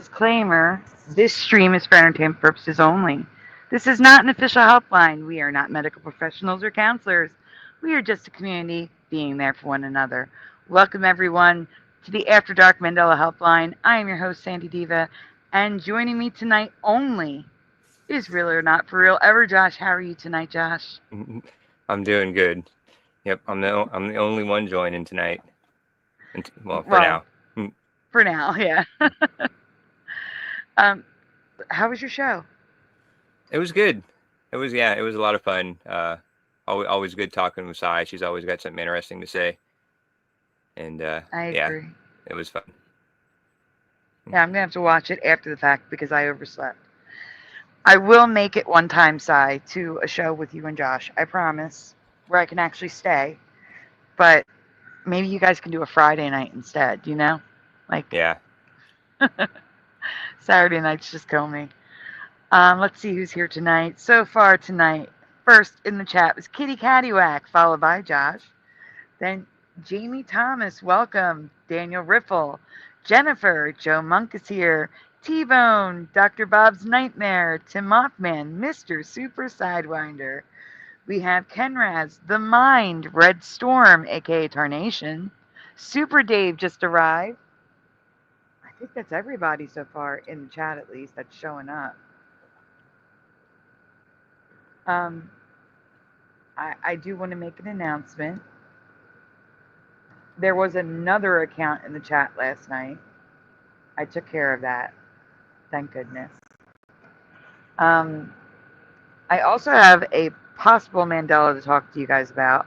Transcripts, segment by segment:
Disclaimer, this stream is for entertainment purposes only. This is not an official helpline. We are not medical professionals or counselors. We are just a community being there for one another. Welcome, everyone, to the After Dark Mandela Helpline. I am your host, Sandy Diva, and joining me tonight only is Real or Not For Real Ever Josh. How are you tonight, Josh? I'm doing good. Yep, I'm the only one joining tonight. Well, for Well, now. for now, yeah. um, how was your show? It was good. It was a lot of fun. Always good talking with Sai. She's always got something interesting to say. And I yeah, agree. it was fun. Yeah, I'm gonna have to watch it after the fact because I overslept. I will make it one time, Sai, to a show with you and Josh. I promise, where I can actually stay. But maybe you guys can do a Friday night instead. You know, like Yeah. Saturday nights just kill me. Let's see who's here tonight. So far tonight, first in the chat was Kitty Caddywhack, followed by Josh. Then Jamie Thomas, welcome. Daniel Riffle, Jennifer, Joe Monk is here. T-Bone, Dr. Bob's Nightmare, Tim Mothman, Mr. Super Sidewinder. We have Kenraz, The Mind, Red Storm, aka Tarnation. Super Dave just arrived. I think that's everybody so far in the chat, at least, that's showing up. I do want to make an announcement. There was another account in the chat last night. I took care of that. Thank goodness. I also have a possible Mandela to talk to you guys about.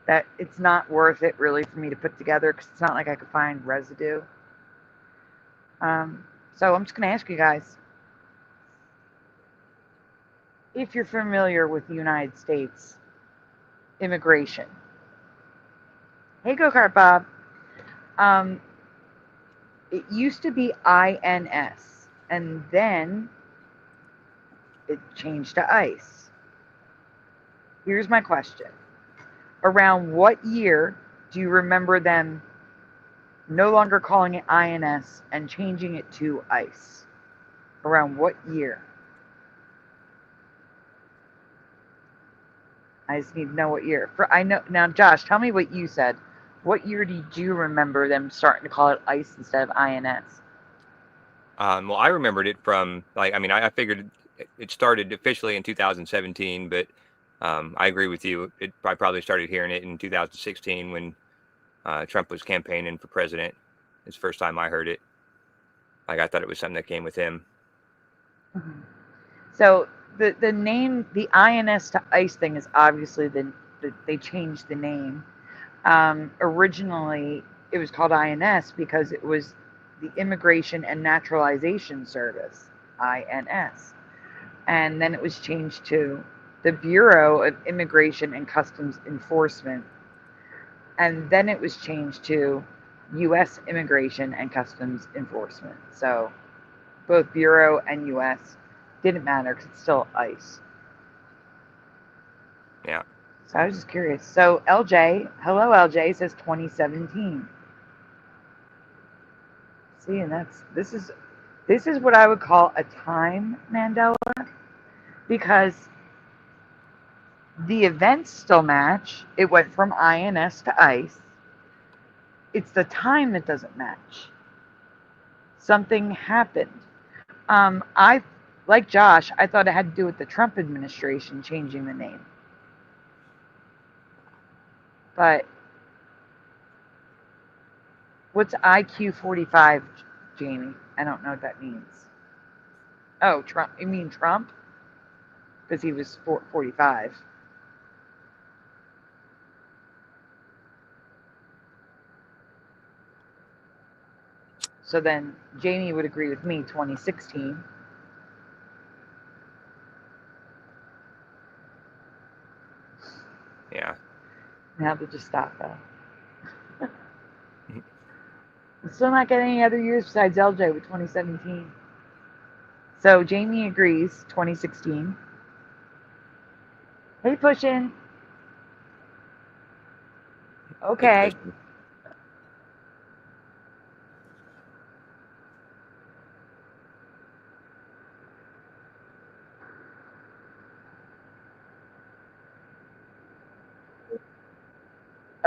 That it's not worth it really for me to put together because it's not like I could find residue. So I'm just going to ask you guys if you're familiar with the United States immigration. Hey, Go-Kart Bob. It used to be INS, and then it changed to ICE. Here's my question. Around what year do you remember them no longer calling it INS and changing it to ICE? Around what year? I just need to know what year. I know now, Josh. Tell me what you said. What year did you remember them starting to call it ICE instead of INS? Well, I remembered it from I figured it started officially in 2017, but I agree with you. I probably started hearing it in 2016 when Trump was campaigning for president. It's the first time I heard it. Like, I thought it was something that came with him. Mm-hmm. So the name, the INS to ICE thing is obviously they changed the name. Originally, it was called INS because it was the Immigration and Naturalization Service, INS. And then it was changed to the Bureau of Immigration and Customs Enforcement. And then it was changed to U.S. Immigration and Customs Enforcement. So both Bureau and U.S. didn't matter because it's still ICE. Yeah. So I was just curious. So LJ, hello LJ, says 2017. See, and this is what I would call a time Mandela, because the events still match. It went from INS to ICE. It's the time that doesn't match. Something happened. I, like Josh, I thought it had to do with the Trump administration changing the name. But what's IQ 45, Jamie? I don't know what that means. Oh, Trump. You mean Trump? Because he was 45. So then Jamie would agree with me, 2016. Yeah. Now to just stop though. I'm still not getting any other years besides LJ with 2017. So Jamie agrees, 2016. Hey, Pushin. Okay. Hey,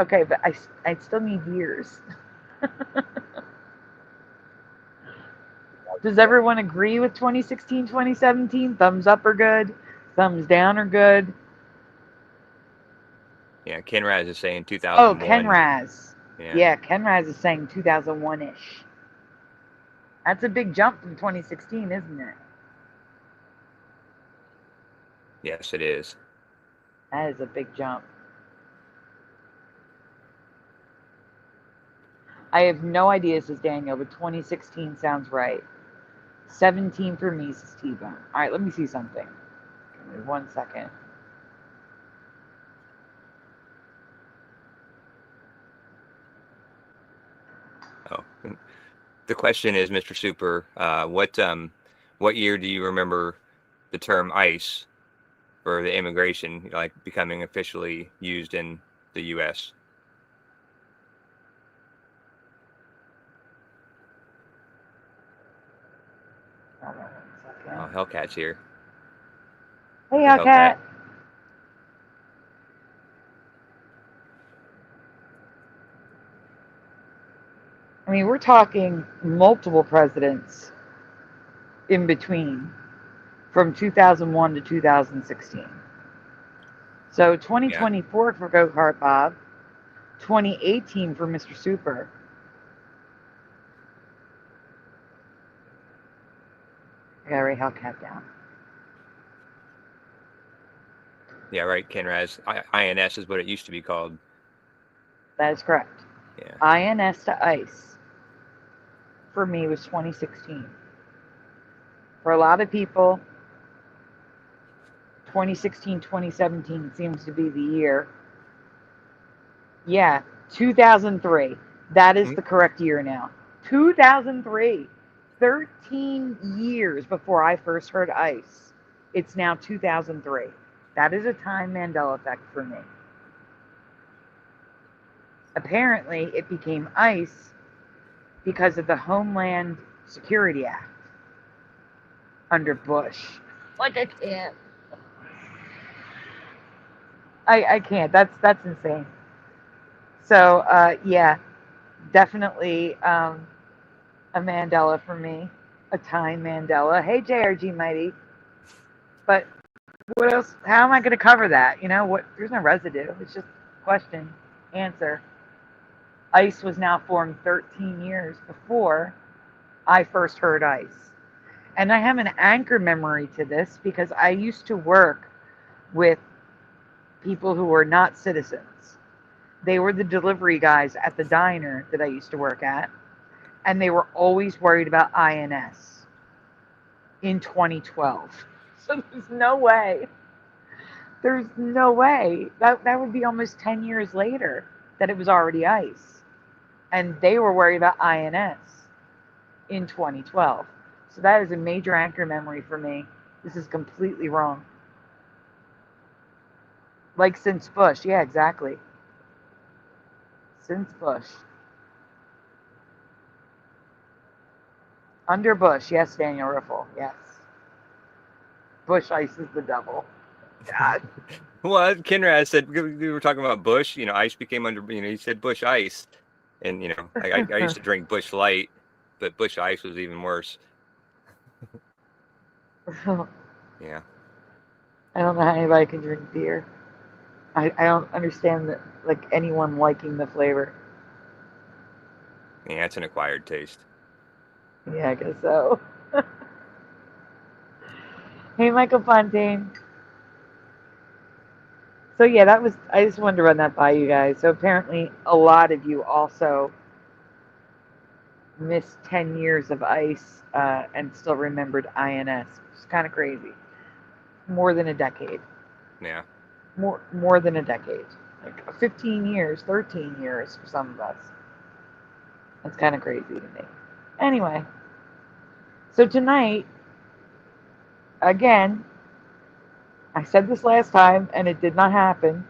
Okay, but I still need years. Does everyone agree with 2016, 2017? Thumbs up are good. Thumbs down are good. Yeah, Ken Raz is saying Oh, 2001. Kenraz. Yeah. Yeah, Kenraz is saying 2001-ish. That's a big jump from 2016, isn't it? Yes, it is. That is a big jump. I have no idea, says Daniel, but 2016 sounds right. 17 for me, says T-Bone. All right, let me see something. Give me 1 second. Oh, the question is, Mr. Super, what year do you remember the term ICE for the immigration, like, becoming officially used in the U.S.? Hold on 1 second. Oh, Hellcat's here. Hey, The Hellcat. I mean, we're talking multiple presidents in between from 2001 to 2016. So 2024 for Go Kart Bob, 2018 for Mr. Super. I gotta write Hellcat down. Yeah, right. Ken Raz. INS is what it used to be called. That is correct. Yeah. INS to ICE for me was 2016. For a lot of people, 2016, 2017 seems to be the year. Yeah, 2003. That is the correct year now. 2003. 13 years before I first heard ICE. It's now 2003. That is a time Mandela effect for me. Apparently, it became ICE because of the Homeland Security Act under Bush. Like, I can't. I can't. That's insane. So yeah, definitely a Mandela for me, a time Mandela. Hey JRG Mighty, but what else? How am I going to cover that? You know what? There's no residue. It's just question, answer. ICE was now formed 13 years before I first heard ICE, and I have an anchor memory to this because I used to work with people who were not citizens. They were the delivery guys at the diner that I used to work at, and they were always worried about INS in 2012. So there's no way. There's no way. That would be almost 10 years later that it was already ICE. And they were worried about INS in 2012. So that is a major anchor memory for me. This is completely wrong. Like since Bush. Yeah, exactly. Since Bush. Under Bush. Yes, Daniel Riffle. Yes. Bush ICE is the devil. God. Well, Ken Raz said, we were talking about Bush, ICE became under, he said Bush Ice. And, I used to drink Bush Light, but Bush Ice was even worse. Yeah. I don't know how anybody can drink beer. I don't understand that, like, anyone liking the flavor. Yeah, it's an acquired taste. Yeah, I guess so. Hey, Michael Fontaine. So yeah, I just wanted to run that by you guys. So apparently a lot of you also missed 10 years of ICE and still remembered INS. It's kind of crazy. More than a decade. Yeah. More than a decade. Like 15 years, 13 years for some of us. That's kind of crazy to me. Anyway, so tonight, again, I said this last time and it did not happen.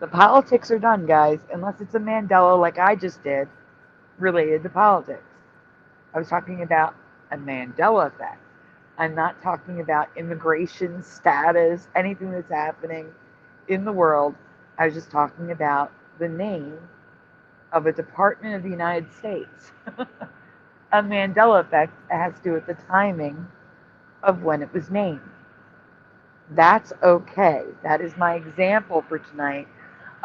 The politics are done, guys, unless it's a Mandela like I just did related to politics. I was talking about a Mandela effect. I'm not talking about immigration status, anything that's happening in the world. I was just talking about the name of a department of the United States. A Mandela effect has to do with the timing of when it was named. That's okay. That is my example for tonight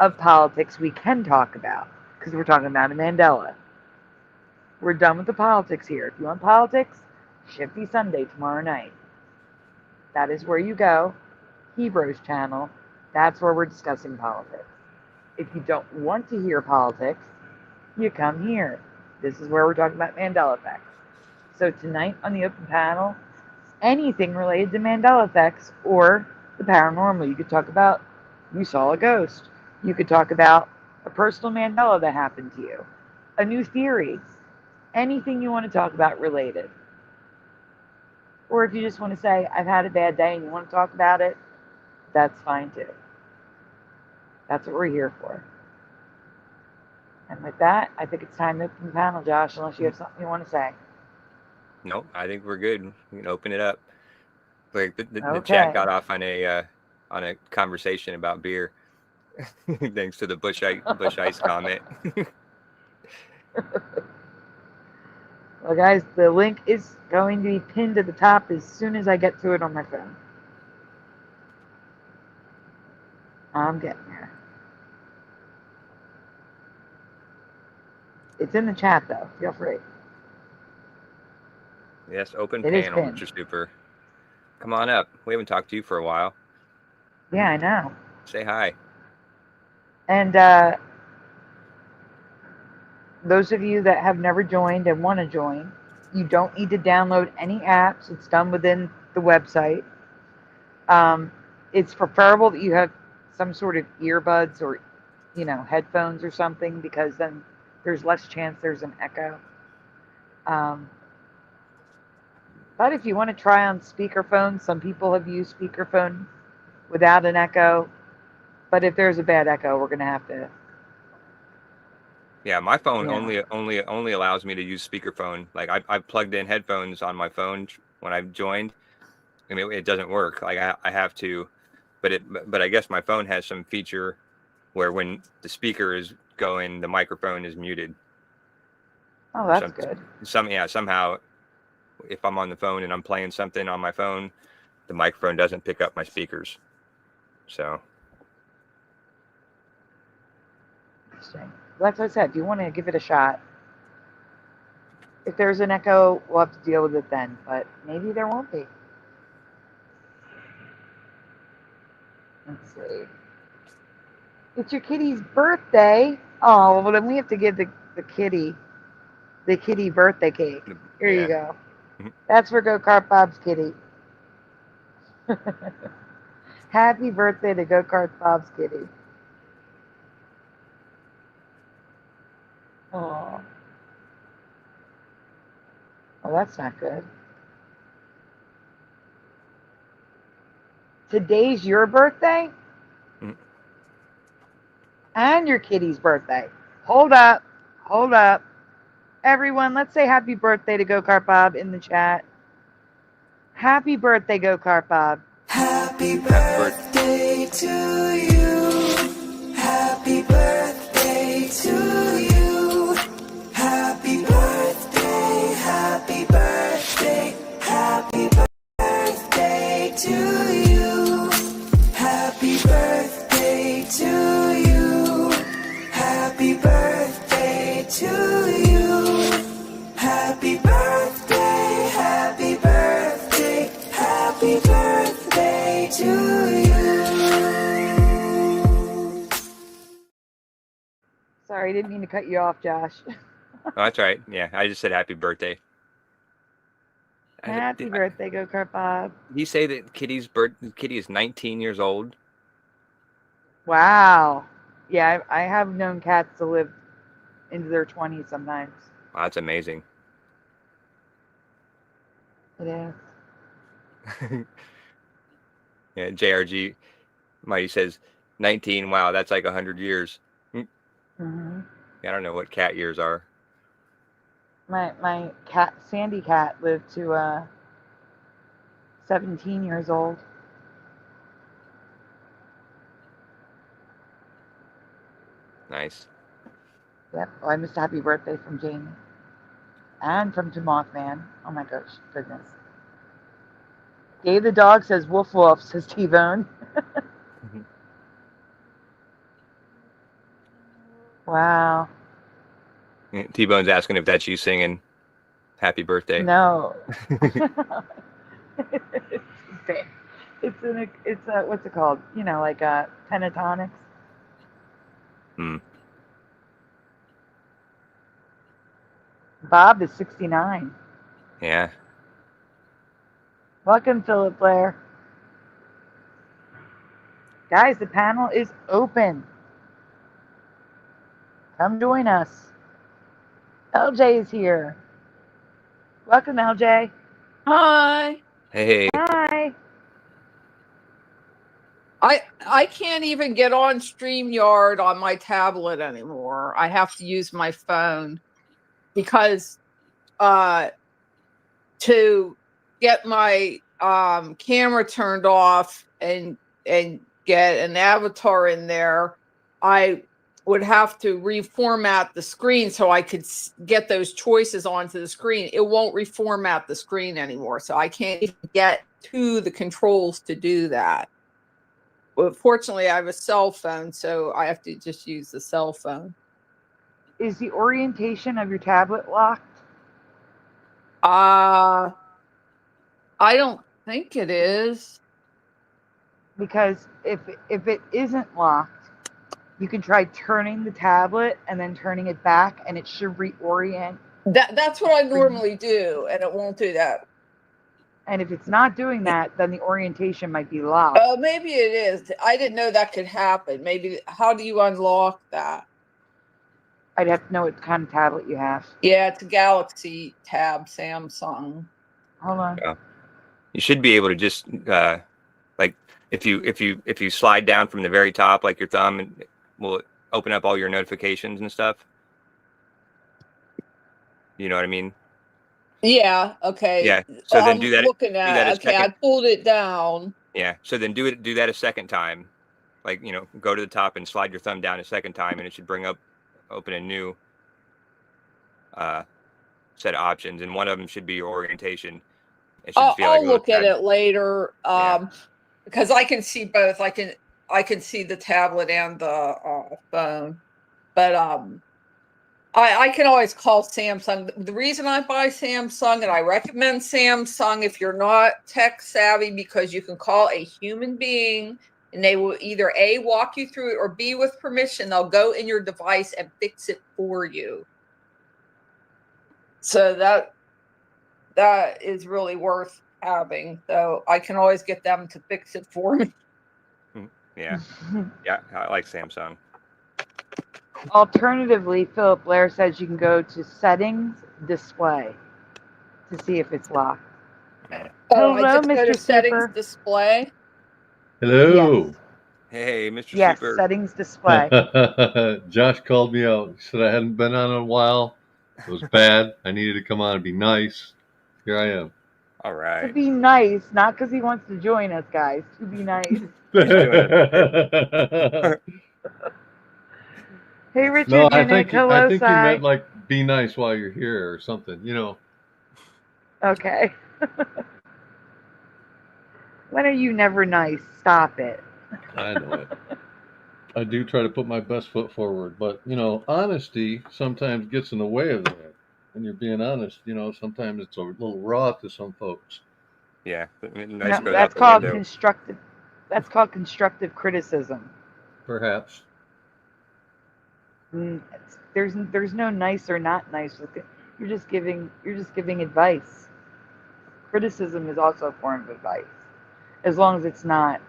of politics we can talk about because we're talking about a Mandela. We're done with the politics here. If you want politics, Shifty Sunday tomorrow night. That is where you go. Hebrews channel. That's where we're discussing politics. If you don't want to hear politics, you come here. This is where we're talking about Mandela effects. So tonight on the open panel, anything related to Mandela effects or the paranormal. You could talk about you saw a ghost. You could talk about a personal Mandela that happened to you, a new theory, anything you want to talk about related. Or if you just want to say, I've had a bad day and you want to talk about it, that's fine too. That's what we're here for. And with that, I think it's time to open the panel, Josh, unless you have something you want to say. Nope, I think we're good. We can open it up. Like the Okay. chat got off on a conversation about beer, thanks to the Bush Ice comment. Well, guys, the link is going to be pinned at the top as soon as I get to it on my phone. I'm getting there. It's in the chat, though. Feel free. Yes, open It is panel, pinned. Mr. Super. Come on up. We haven't talked to you for a while. Yeah, I know. Say hi. And those of you that have never joined and want to join, you don't need to download any apps. It's done within the website. It's preferable that you have some sort of earbuds or, headphones or something, because then there's less chance there's an echo. But if you want to try on speakerphone, some people have used speakerphone without an echo. But if there's a bad echo, we're going to have to. Yeah, my phone only allows me to use speakerphone. Like I've plugged in headphones on my phone when I've joined, and it doesn't work. Like I have to, but I guess my phone has some feature where when the speaker is going, the microphone is muted. Oh, that's good. Somehow, if I'm on the phone and I'm playing something on my phone, the microphone doesn't pick up my speakers. So. Interesting. Like I said, if you want to give it a shot, if there's an echo, we'll have to deal with it then. But maybe there won't be. Let's see. It's your kitty's birthday. Oh, well then we have to give the kitty birthday cake. Here you go. That's for Go Kart Bob's kitty. Happy birthday to Go Kart Bob's kitty. Oh. Well, that's not good. Today's your birthday? And your kitty's birthday. Hold up. Everyone, let's say happy birthday to Go Kart Bob in the chat. Happy birthday, Go Kart Bob. Happy birthday to you. Happy birthday to you. Happy birthday, happy birthday, happy birthday to you. Happy birthday to you. Happy birthday to you. Happy birthday, happy birthday, happy birthday to you. Sorry, I didn't mean to cut you off, Josh. Oh, that's right. Yeah, I just said happy birthday. Happy birthday, Go Kart Bob. Did you say that Kitty is 19 years old? Wow. Yeah, I have known cats to live into their 20s sometimes. Wow, that's amazing. It is. Yeah, JRG Mighty says 19. Wow, that's like 100 years. Mm-hmm. I don't know what cat years are. My cat, Sandy cat, lived to 17 years old. Nice. Yep. Oh, I missed a happy birthday from Jamie. And from Mothman. Oh my gosh, goodness. Dave the dog says woof woof, says T-Bone. Wow. T-Bone's asking if that's you singing "Happy Birthday." No. It's a what's it called? You know, like pentatonics. Hmm. Bob is 69. Yeah. Welcome, Philip Blair. Guys, the panel is open. Come join us. LJ is here. Welcome, LJ. Hi. Hey. Hi. I can't even get on StreamYard on my tablet anymore. I have to use my phone because to get my camera turned off and get an avatar in there, I would have to reformat the screen so I could get those choices onto the screen. It won't reformat the screen anymore, so I can't even get to the controls to do that. Well, fortunately, I have a cell phone, so I have to just use the cell phone. Is the orientation of your tablet locked? I don't think it is. Because if it isn't locked, you can try turning the tablet and then turning it back, and it should reorient. That's what I normally do, and it won't do that. And if it's not doing that, then the orientation might be locked. Oh, maybe it is. I didn't know that could happen. Maybe. How do you unlock that? I'd have to know what kind of tablet you have. Yeah, it's a Galaxy Tab Samsung. Hold on. Yeah. You should be able to just like if you slide down from the very top, like your thumb, and will open up all your notifications and stuff. You know what I mean? Yeah. Okay. Yeah. So then I'm do that. looking Do that at. a Okay, second. I pulled it down. Yeah. So then do that a second time. Like, go to the top and slide your thumb down a second time, and it should open a new set of options, and one of them should be your orientation. It should just be like I'll look at it later. Yeah. Because I can see both. I can see the tablet and the phone, but I can always call Samsung. The reason I buy Samsung, and I recommend Samsung if you're not tech savvy, because you can call a human being and they will either A, walk you through it, or B, with permission, they'll go in your device and fix it for you. So that is really worth having. So I can always get them to fix it for me. Yeah. Yeah. I like Samsung. Alternatively, Philip Blair says you can go to Settings, Display to see if it's locked. Oh, I Hello, just go Mr. to settings, Super. display. Hello. Yes. Hey, Mr. Yes, Super. Settings, Display. Josh called me out. He said I hadn't been on in a while. It was bad. I needed to come on and be nice. Here I am. All To right. be nice, not because he wants to join us, guys. To be nice. Hey, Richard No, I Munich. think Hello, you Cy. meant like be nice while you're here or something. Okay. When are you never nice? Stop it. I know it. I do try to put my best foot forward, but honesty sometimes gets in the way of that. When you're being honest, sometimes it's a little raw to some folks. Yeah. Nice No, goes out that's the called window. constructive. That's called constructive criticism. Perhaps. There's no nice or not nice with it. You're just giving advice. Criticism is also a form of advice, as long as it's not,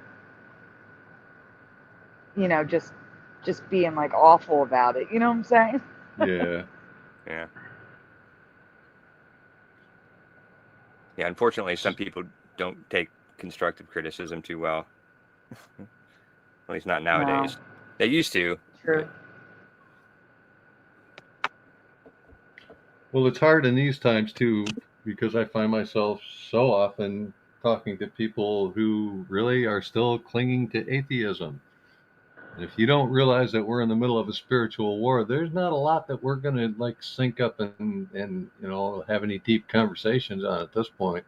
just being like awful about it. You know what I'm saying? Yeah. Yeah. Yeah. Unfortunately, some people don't take constructive criticism too well. At least not nowadays. No. They used to. True. Well, it's hard in these times too, because I find myself so often talking to people who really are still clinging to atheism. And if you don't realize that we're in the middle of a spiritual war, there's not a lot that we're going to like sync up and have any deep conversations on at this point.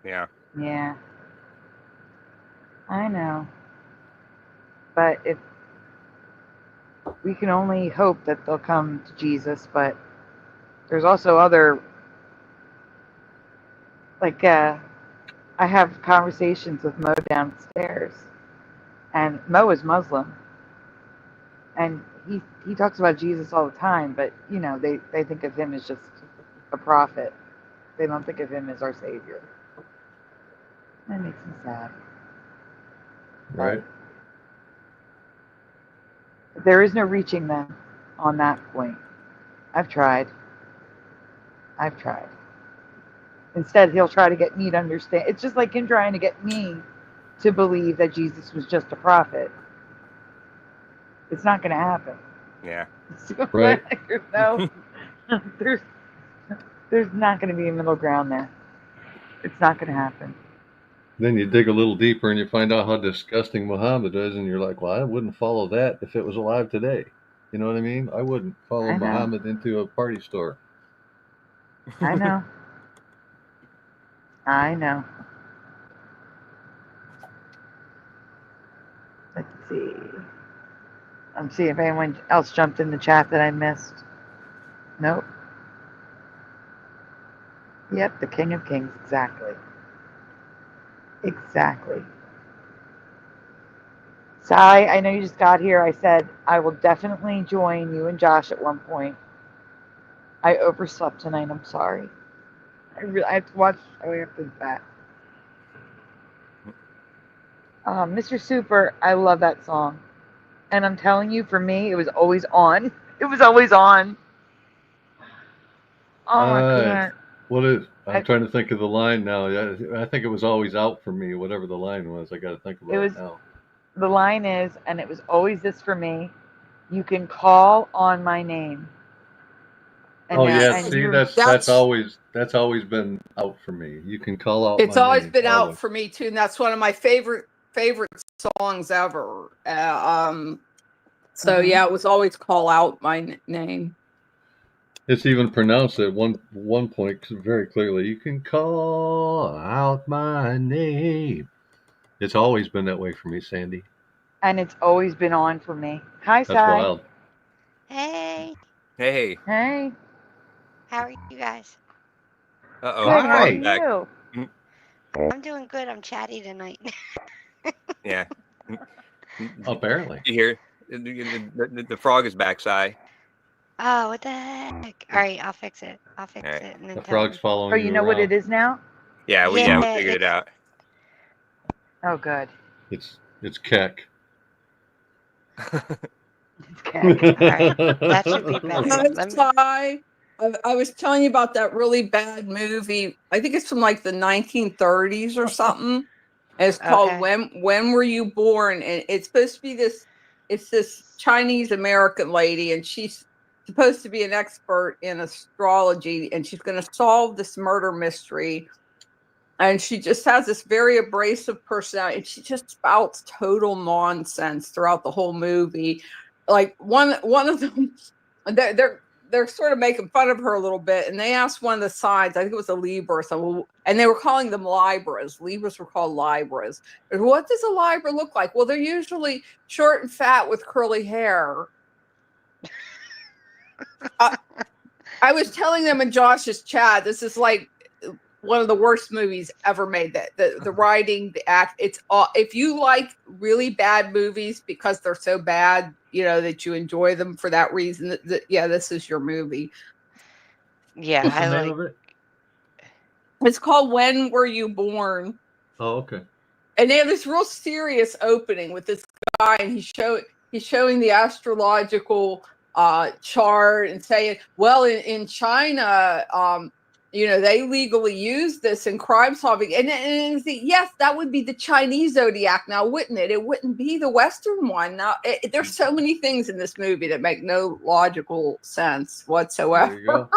Yeah. Yeah. I know. But if we can only hope that they'll come to Jesus, but there's also other, like, I have conversations with Mo downstairs, and Mo is Muslim, and he talks about Jesus all the time, but, they think of him as just a prophet. They don't think of him as our savior. That makes me sad. Right. But there is no reaching them on that point. I've tried. Instead, he'll try to get me to understand. It's just like him trying to get me to believe that Jesus was just a prophet. It's not going to happen. Yeah. Right. There's not going to be a middle ground there. It's not going to happen. Then you dig a little deeper and you find out how disgusting Muhammad is, and you're like, well, I wouldn't follow that if it was alive today. You know what I mean? I wouldn't follow I know. Muhammad into a party store. I know. I know. Let's see. I'm seeing if anyone else jumped in the chat that I missed. Nope. Yep, the King of Kings. Exactly. Sai, I know you just got here. I said I will definitely join you and Josh at one point. I overslept tonight. I'm sorry. I have to watch. I have to back. Mr. Super, I love that song. And I'm telling you, for me, it was always on. It was always on. Oh, I can't. What is? I'm trying to think of the line now. I think it was always out for me, whatever the line was. I got to think about it now. The line is, and it was always this for me, you can call on my name. And see, that's always been out for me. You can call out. It's my always name, been out for me too, and that's one of my favorite songs ever. So yeah, it was always call out my name. It's even pronounced at one point very clearly. You can call out my name. It's always been that way for me, Sandy. And it's always been on for me. Hi, Sai. That's wild. Hey. Hey. Hey. How are you guys? Uh-oh. Good. How are you? I'm doing good. I'm chatty tonight. Yeah. Apparently. You hear the frog is back, Sai. Oh, what the heck? All right, I'll fix it. And then the frog's following you. Oh, you know what it is now? Yeah, we figured it out. Oh, good. It's Keck. It's Keck. All right, that should be better. I was telling you about that really bad movie. I think it's from like the 1930s or something. It's called When Were You Born? And it's supposed to be this Chinese American lady, and she's supposed to be an expert in astrology, and she's going to solve this murder mystery. And she just has this very abrasive personality, and she just spouts total nonsense throughout the whole movie. Like one of them, they're sort of making fun of her a little bit, and they asked one of the sides, I think it was a Libra or something, and they were calling them Libras. Libras were called Libras. And what does a Libra look like? Well, they're usually short and fat with curly hair. I was telling them in Josh's chat, this is like one of the worst movies ever made. That the writing, the act, it's all. If you like really bad movies because they're so bad, that you enjoy them for that reason, this is your movie. Yeah, What's the name of it? It's called When Were You Born? Oh, okay. And they have this real serious opening with this guy, and he's showing the astrological chart and saying, well, in China, they legally use this in crime solving. And yes, that would be the Chinese zodiac now, wouldn't it? It wouldn't be the Western one. Now, there's so many things in this movie that make no logical sense whatsoever. There you go.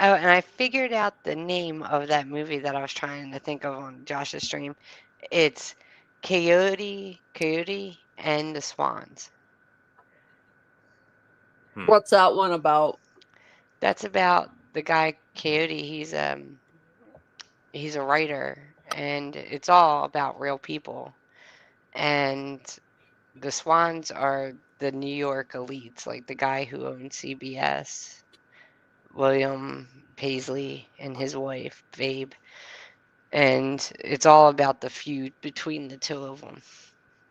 Oh, and I figured out the name of that movie that I was trying to think of on Josh's stream. It's Coyote, and the Swans. What's that one about? That's about the guy Coyote. He's a writer, and it's all about real people. And the Swans are the New York elites, like the guy who owns CBS, William Paisley, and his wife, Babe. And it's all about the feud between the two of them.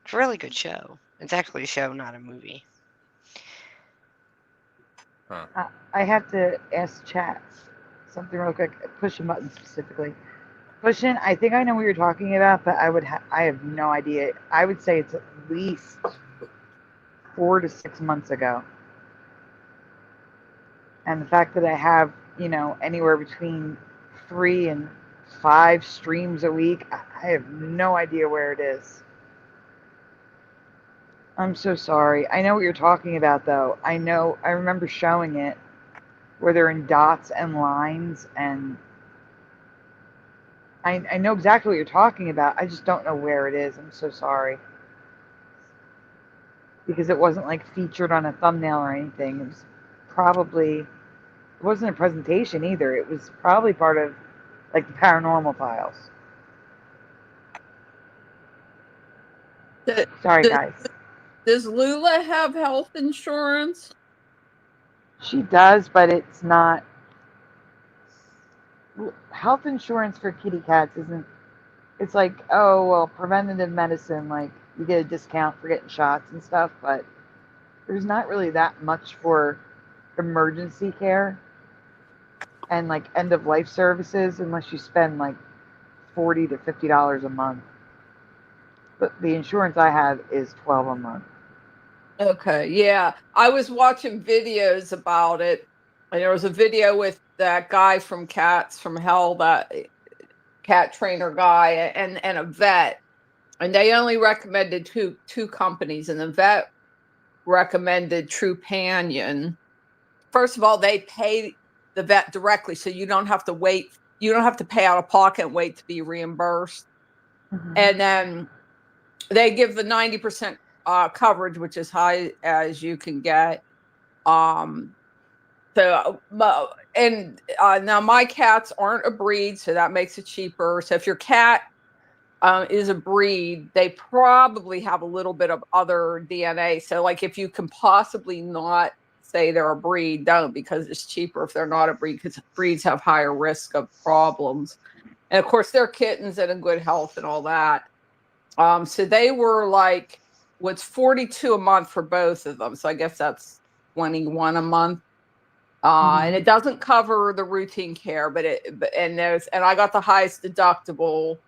It's a really good show. It's actually a show, not a movie. I have to ask chats something real quick. Push a button specifically. Push in. I think I know what you're talking about, but I have no idea. I would say it's at least 4 to 6 months ago. And the fact that I have, anywhere between 3 and 5 streams a week, I have no idea where it is. I'm so sorry. I know what you're talking about, though. I remember showing it where they're in dots and lines, and I know exactly what you're talking about. I just don't know where it is. I'm so sorry. Because it wasn't like featured on a thumbnail or anything. It wasn't a presentation either. It was probably part of like the paranormal files. Sorry, guys. Does Lula have health insurance? She does, but it's not. Health insurance for kitty cats isn't. It's like, oh, well, preventative medicine, like you get a discount for getting shots and stuff, but there's not really that much for emergency care and like end of life services unless you spend like $40 to $50 a month. But the insurance I have is $12 a month. Okay, yeah. I was watching videos about it, and there was a video with that guy from Cats from Hell, that cat trainer guy, and a vet, and they only recommended two companies, and the vet recommended Trupanion. First of all, they pay the vet directly, so you don't have to wait. You don't have to pay out of pocket and wait to be reimbursed. Mm-hmm. And then they give the 90% coverage, which is high as you can get. Now my cats aren't a breed, so that makes it cheaper. So if your cat is a breed, they probably have a little bit of other DNA. So like if you can possibly not say they're a breed, don't, because it's cheaper if they're not a breed, because breeds have higher risk of problems. And of course they're kittens and in good health and all that. So they were like, what's $42 a month for both of them. So I guess that's $21 a month. And it doesn't cover the routine care, and I got the highest deductible.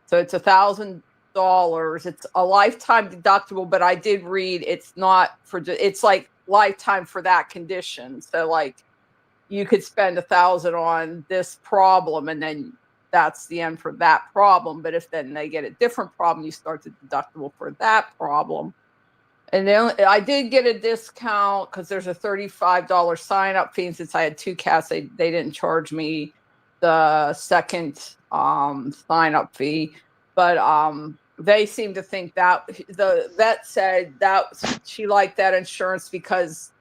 So it's $1,000. It's a lifetime deductible, but I did read it's not it's like lifetime for that condition. So like you could spend $1,000 on this problem, and then that's the end for that problem. But if then they get a different problem, you start the deductible for that problem. And then I did get a discount because there's a $35 sign up fee. And since I had 2 cats, they didn't charge me the second sign up fee. But they seem to think that the vet said that she liked that insurance because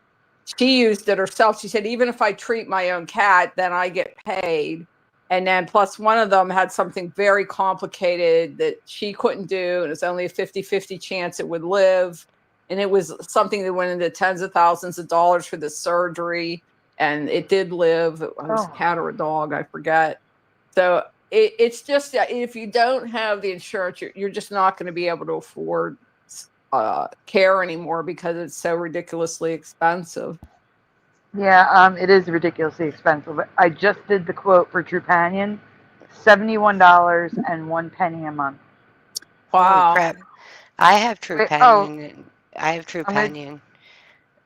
she used it herself. She said, even if I treat my own cat, then I get paid. And then plus one of them had something very complicated that she couldn't do. And it's only a 50-50 chance it would live. And it was something that went into tens of thousands of dollars for the surgery. And it did live. It was a cat or a dog, I forget. So it's just that if you don't have the insurance, you're just not going to be able to afford care anymore because it's so ridiculously expensive. Yeah, it is ridiculously expensive. I just did the quote for Trupanion, $71 and 1 penny a month. Wow. Holy crap. I have Trupanion. I have Trupanion,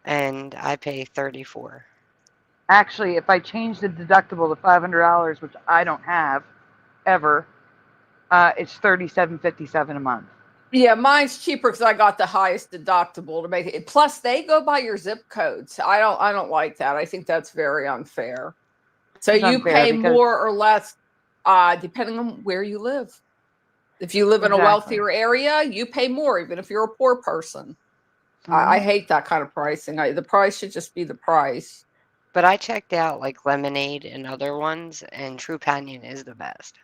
and I pay $34. Actually, if I change the deductible to $500, which I don't have ever, it's $37.57 a month. Yeah, mine's cheaper because I got the highest deductible to make it. Plus, they go by your zip codes. I don't like that. I think that's very unfair. So you pay more or less depending on where you live. If you live in a Exactly. wealthier area, you pay more, even if you're a poor person. I hate that kind of pricing. The price should just be the price. But I checked out like Lemonade and other ones, and True Panion is the best.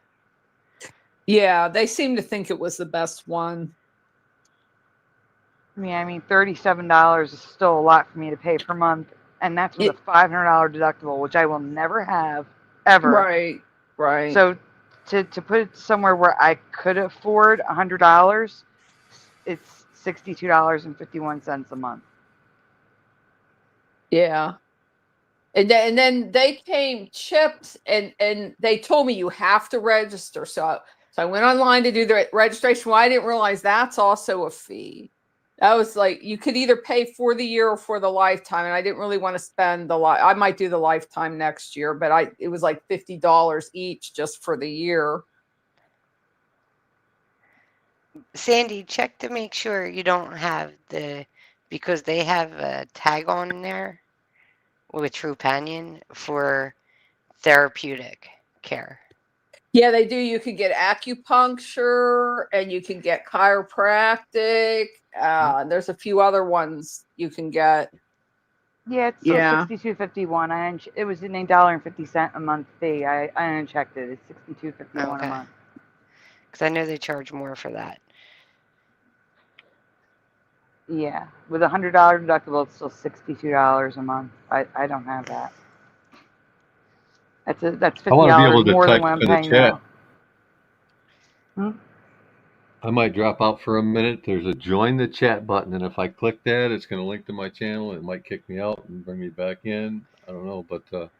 Yeah, they seem to think it was the best one. I mean, $37 is still a lot for me to pay per month, and that's with a $500 deductible, which I will never have ever. Right, right. So to put it somewhere where I could afford $100, it's $62.51 a month. Yeah. And then they came chipped, and they told me you have to register. So I went online to do the registration. Well, I didn't realize that's also a fee. That was like, you could either pay for the year or for the lifetime. And I didn't really want to spend I might do the lifetime next year, but it was like $50 each just for the year. Sandy, check to make sure you don't have because they have a tag on there with True Panion for therapeutic care. Yeah, they do. You can get acupuncture and you can get chiropractic. There's a few other ones you can get. Yeah, it's still $62.51. It was an $8.50 a month fee. I unchecked it. It's $62.51 a month. Because I know they charge more for that. Yeah, with a $100 deductible, it's still $62 a month. I don't have that. That's $50 I want to be able to more type than what I'm in the paying chat. now. I might drop out for a minute. There's a join the chat button, and if I click that, it's going to link to my channel. It might kick me out and bring me back in. I don't know, but I'm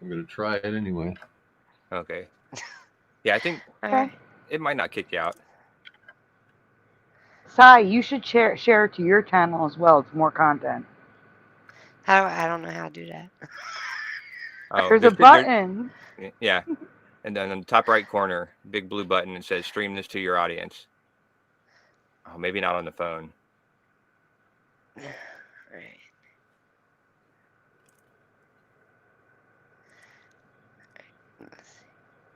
going to try it anyway. Okay. Yeah, I think Okay. it might not kick you out. Sai, you should share it to your channel as well. It's more content. I don't know how to do that. Oh, There's a button. Yeah. And then on the top right corner, big blue button, it says stream this to your audience. Oh, maybe not on the phone. Right.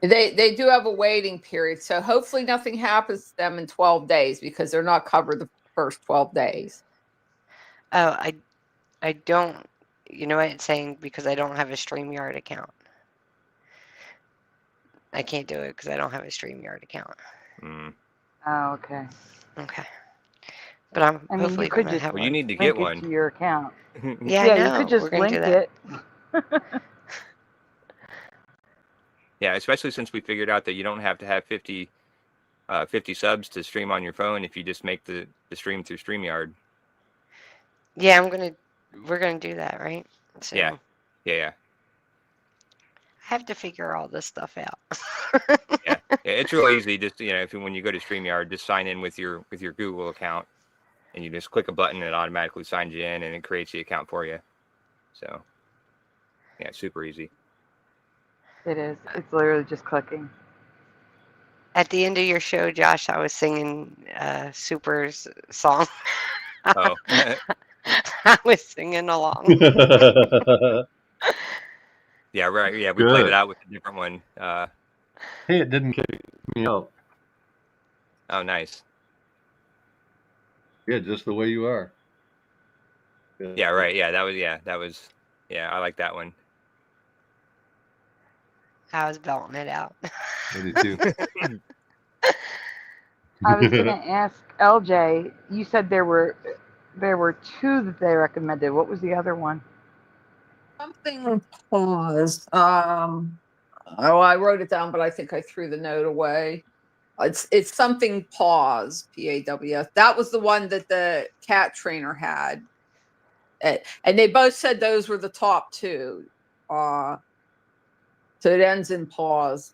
They do have a waiting period, so hopefully nothing happens to them in 12 days because they're not covered the first 12 days. Oh, I don't. You know what it's saying? Because I don't have a StreamYard account. I can't do it because I don't have a StreamYard account. Oh, okay. Okay. But I'm I mean, hopefully you could gonna just have Well, you need to link get it one. to your account. Yeah, I Yeah, know. you could just We're gonna link do that. it. Yeah, especially since we figured out that you don't have to have 50 subs to stream on your phone if you just make the stream through StreamYard. Yeah, we're gonna do that, right? So Yeah. I have to figure all this stuff out. Yeah, it's real easy. Just when you go to StreamYard, just sign in with your Google account, and you just click a button, and it automatically signs you in, and it creates the account for you. So, yeah, super easy. It is. It's literally just clicking. At the end of your show, Josh, I was singing Super's song. Oh. I was singing along. Yeah, right. Yeah, we played it out with a different one. Hey, it didn't kick me out. Oh, nice. Yeah, just the way you are. Yeah, right. Yeah, that was. Yeah, I like that one. I was belting it out. I did too. I was going to ask LJ, you said there were two that they recommended. What was the other one? Something pause. I wrote it down, but I think I threw the note away. It's something pause, PAWS. That was the one that the cat trainer had. And they both said those were the top two. So it ends in pause.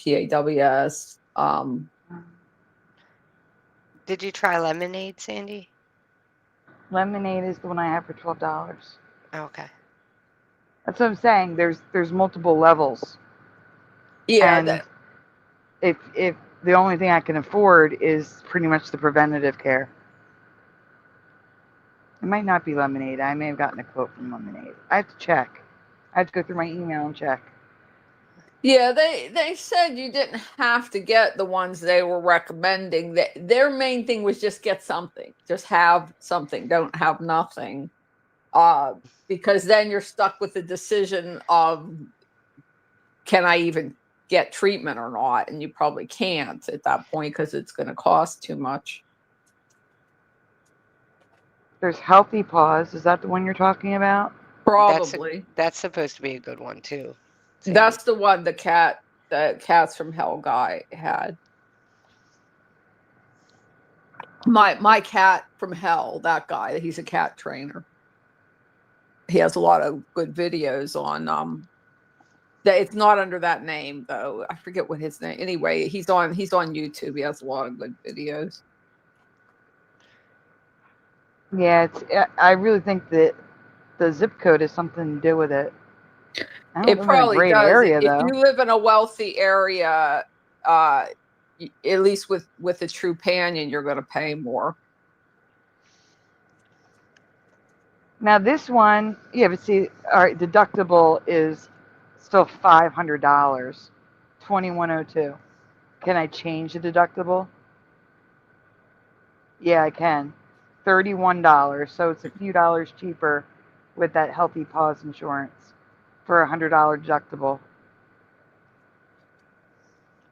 PAWS. Did you try Lemonade, Sandy? Lemonade is the one I have for $12. Okay. That's what I'm saying. There's multiple levels. Yeah. And if the only thing I can afford is pretty much the preventative care. It might not be Lemonade. I may have gotten a quote from Lemonade. I have to check. I have to go through my email and check. Yeah, they said you didn't have to get the ones they were recommending. Their main thing was just get something, just have something, don't have nothing, because then you're stuck with the decision of, can I even get treatment or not? And you probably can't at that point because it's going to cost too much. There's Healthy Paws. Is that the one you're talking about? Probably. That's supposed to be a good one too. That's the one the Cats from Hell guy had. My cat from hell, that guy, he's a cat trainer. He has a lot of good videos on it's not under that name though. I forget what his name. Anyway, he's on YouTube. He has a lot of good videos. Yeah, I really think that the zip code has something to do with it. I don't It live probably in a great does. area, If though. you live in a wealthy area, at least with a Trupanion, you're going to pay more. Now this one, yeah, but see, all right, deductible is still $500, $2,102. Can I change the deductible? Yeah, I can. $31. So it's a few dollars cheaper with that Healthy Paws insurance for a $100 deductible.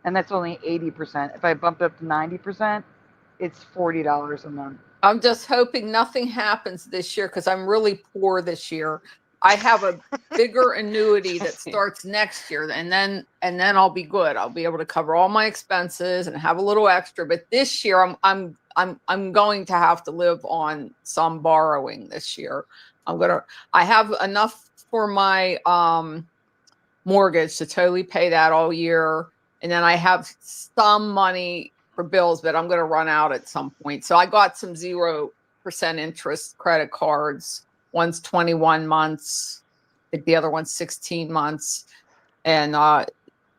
And that's only 80%. If I bump it up to 90%, it's $40 a month. I'm just hoping nothing happens this year because I'm really poor this year. I have a bigger annuity that starts next year, and then I'll be good. I'll be able to cover all my expenses and have a little extra. But this year, I'm going to have to live on some borrowing this year. I have enough for my mortgage to totally pay that all year, and then I have some money for bills, but I'm going to run out at some point. So I got some 0% interest credit cards. One's 21 months. I think the other one's 16 months. And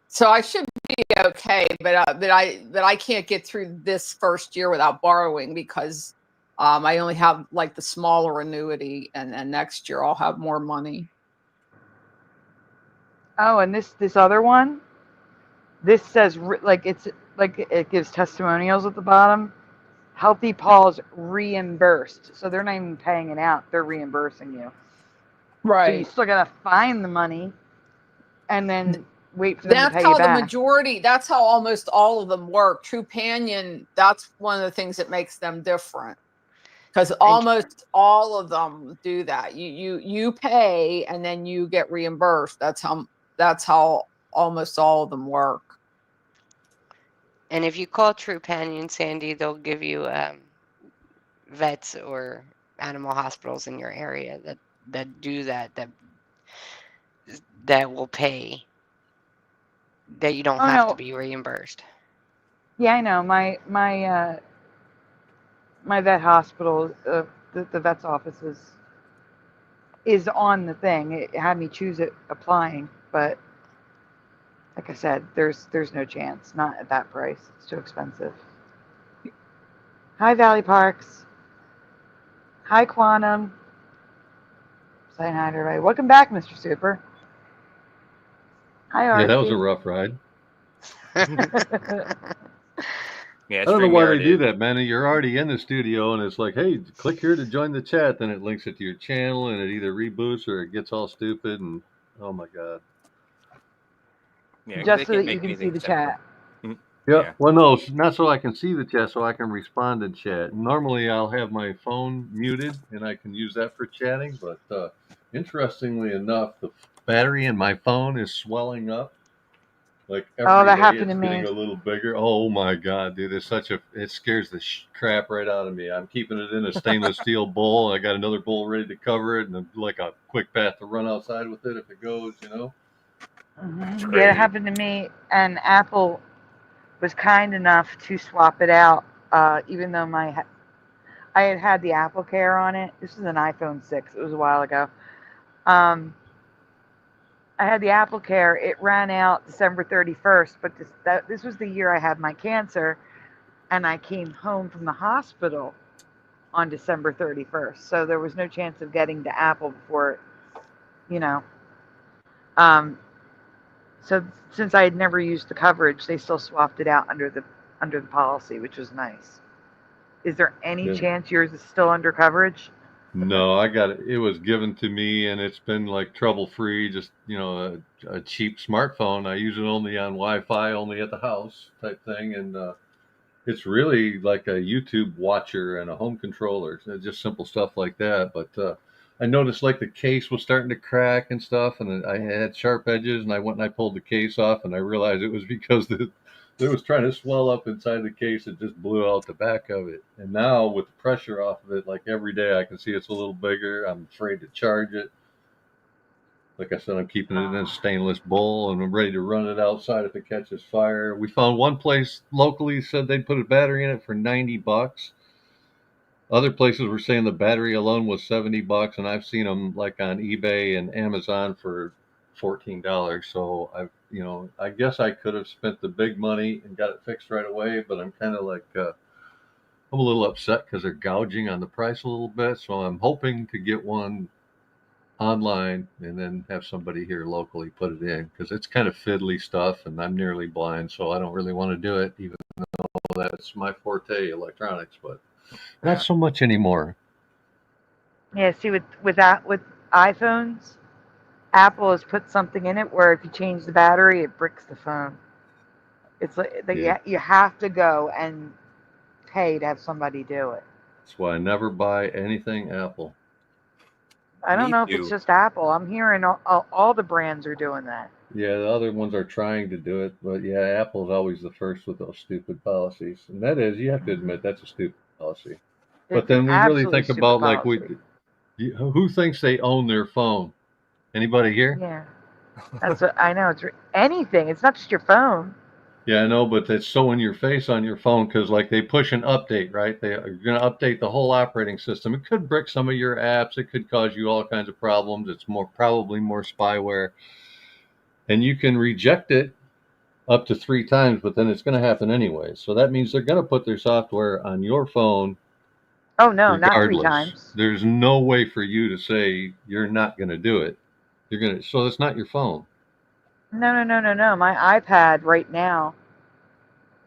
so I should be okay, but I can't get through this first year without borrowing because I only have like the smaller annuity, and next year I'll have more money. Oh, and this other one, this says like it gives testimonials at the bottom. Healthy Paws reimbursed, so they're not even paying it out; they're reimbursing you. Right. So you still gotta find the money, and then wait for them to pay how you back. The majority. That's how almost all of them work. Trupanion. That's one of the things that makes them different, because almost all of them do that. You pay and then you get reimbursed. That's how almost all of them work. And if you call Trupanion, Sandy, they'll give you vets or animal hospitals in your area that do that will pay, that you don't have to be reimbursed. Yeah, I know. My vet hospital, the vet's office is on the thing. It had me choose it applying, but like I said, there's no chance. Not at that price. It's too expensive. Hi, Valley Parks. Hi, Quantum. Saying hi to everybody. Welcome back, Mr. Super. Hi, Archie. Yeah, that was a rough ride. Yeah, I don't know why they do that, man. You're already in the studio, and it's like, hey, click here to join the chat. Then it links it to your channel, and it either reboots or it gets all stupid. And oh my god. Yeah, just so that you can see the chat. Yeah. Well, no, not so I can see the chat, so I can respond in chat. Normally, I'll have my phone muted, and I can use that for chatting. But interestingly enough, the battery in my phone is swelling up. Like every day, happened it's to me. getting a little bigger. Oh my god, dude! It scares the crap right out of me. I'm keeping it in a stainless steel bowl. I got another bowl ready to cover it, and like a quick path to run outside with it if it goes, you know. Mm-hmm. Yeah, it happened to me, and Apple was kind enough to swap it out, even though I had the Apple Care on it. This is an iPhone 6. It was a while ago. I had the Apple Care. It ran out December 31st, but this was the year I had my cancer, and I came home from the hospital on December 31st. So there was no chance of getting to Apple before, you know. So since I had never used the coverage, they still swapped it out under the policy, which was nice. Is there any Yeah. chance yours is still under coverage? No, I got it. It was given to me, and it's been like trouble-free. Just a cheap smartphone. I use it only on Wi-Fi, only at the house type thing, and it's really like a YouTube watcher and a home controller. So just simple stuff like that. But I noticed like the case was starting to crack and stuff, and I had sharp edges, and I went and I pulled the case off, and I realized it was because it was trying to swell up inside the case. It just blew out the back of it. And now with the pressure off of it, like every day I can see it's a little bigger. I'm afraid to charge it. Like I said, I'm keeping it in a stainless bowl, and I'm ready to run it outside if it catches fire. We found one place locally said they'd put a battery in it for $90. Other places were saying the battery alone was $70, and I've seen them like on eBay and Amazon for $14. So I guess I could have spent the big money and got it fixed right away, but I'm kind of like I'm a little upset because they're gouging on the price a little bit. So I'm hoping to get one online and then have somebody here locally put it in, because it's kind of fiddly stuff, and I'm nearly blind, so I don't really want to do it, even though that's my forte, electronics, but not so much anymore. Yeah. See, with iPhones, Apple has put something in it where if you change the battery, it bricks the phone. It's like Yeah. you have to go and pay to have somebody do it. That's why I never buy anything Apple. I don't Me know if it's too. just Apple. I'm hearing all the brands are doing that. Yeah, the other ones are trying to do it, but yeah, Apple's always the first with those stupid policies. And that is, you have to admit, that's a stupid policy. But It's an then we really absolutely think stupid about policy. who thinks they own their phone? Anybody here? Yeah, that's what I know. It's anything. It's not just your phone. Yeah, I know, but it's so in your face on your phone because, like, they push an update, right? They are going to update the whole operating system. It could brick some of your apps. It could cause you all kinds of problems. It's probably more spyware, and you can reject it up to 3 times, but then it's going to happen anyway. So that means they're going to put their software on your phone Oh no, not three regardless. times. There's no way for you to say you're not going to do it. So it's not your phone. No. My iPad right now,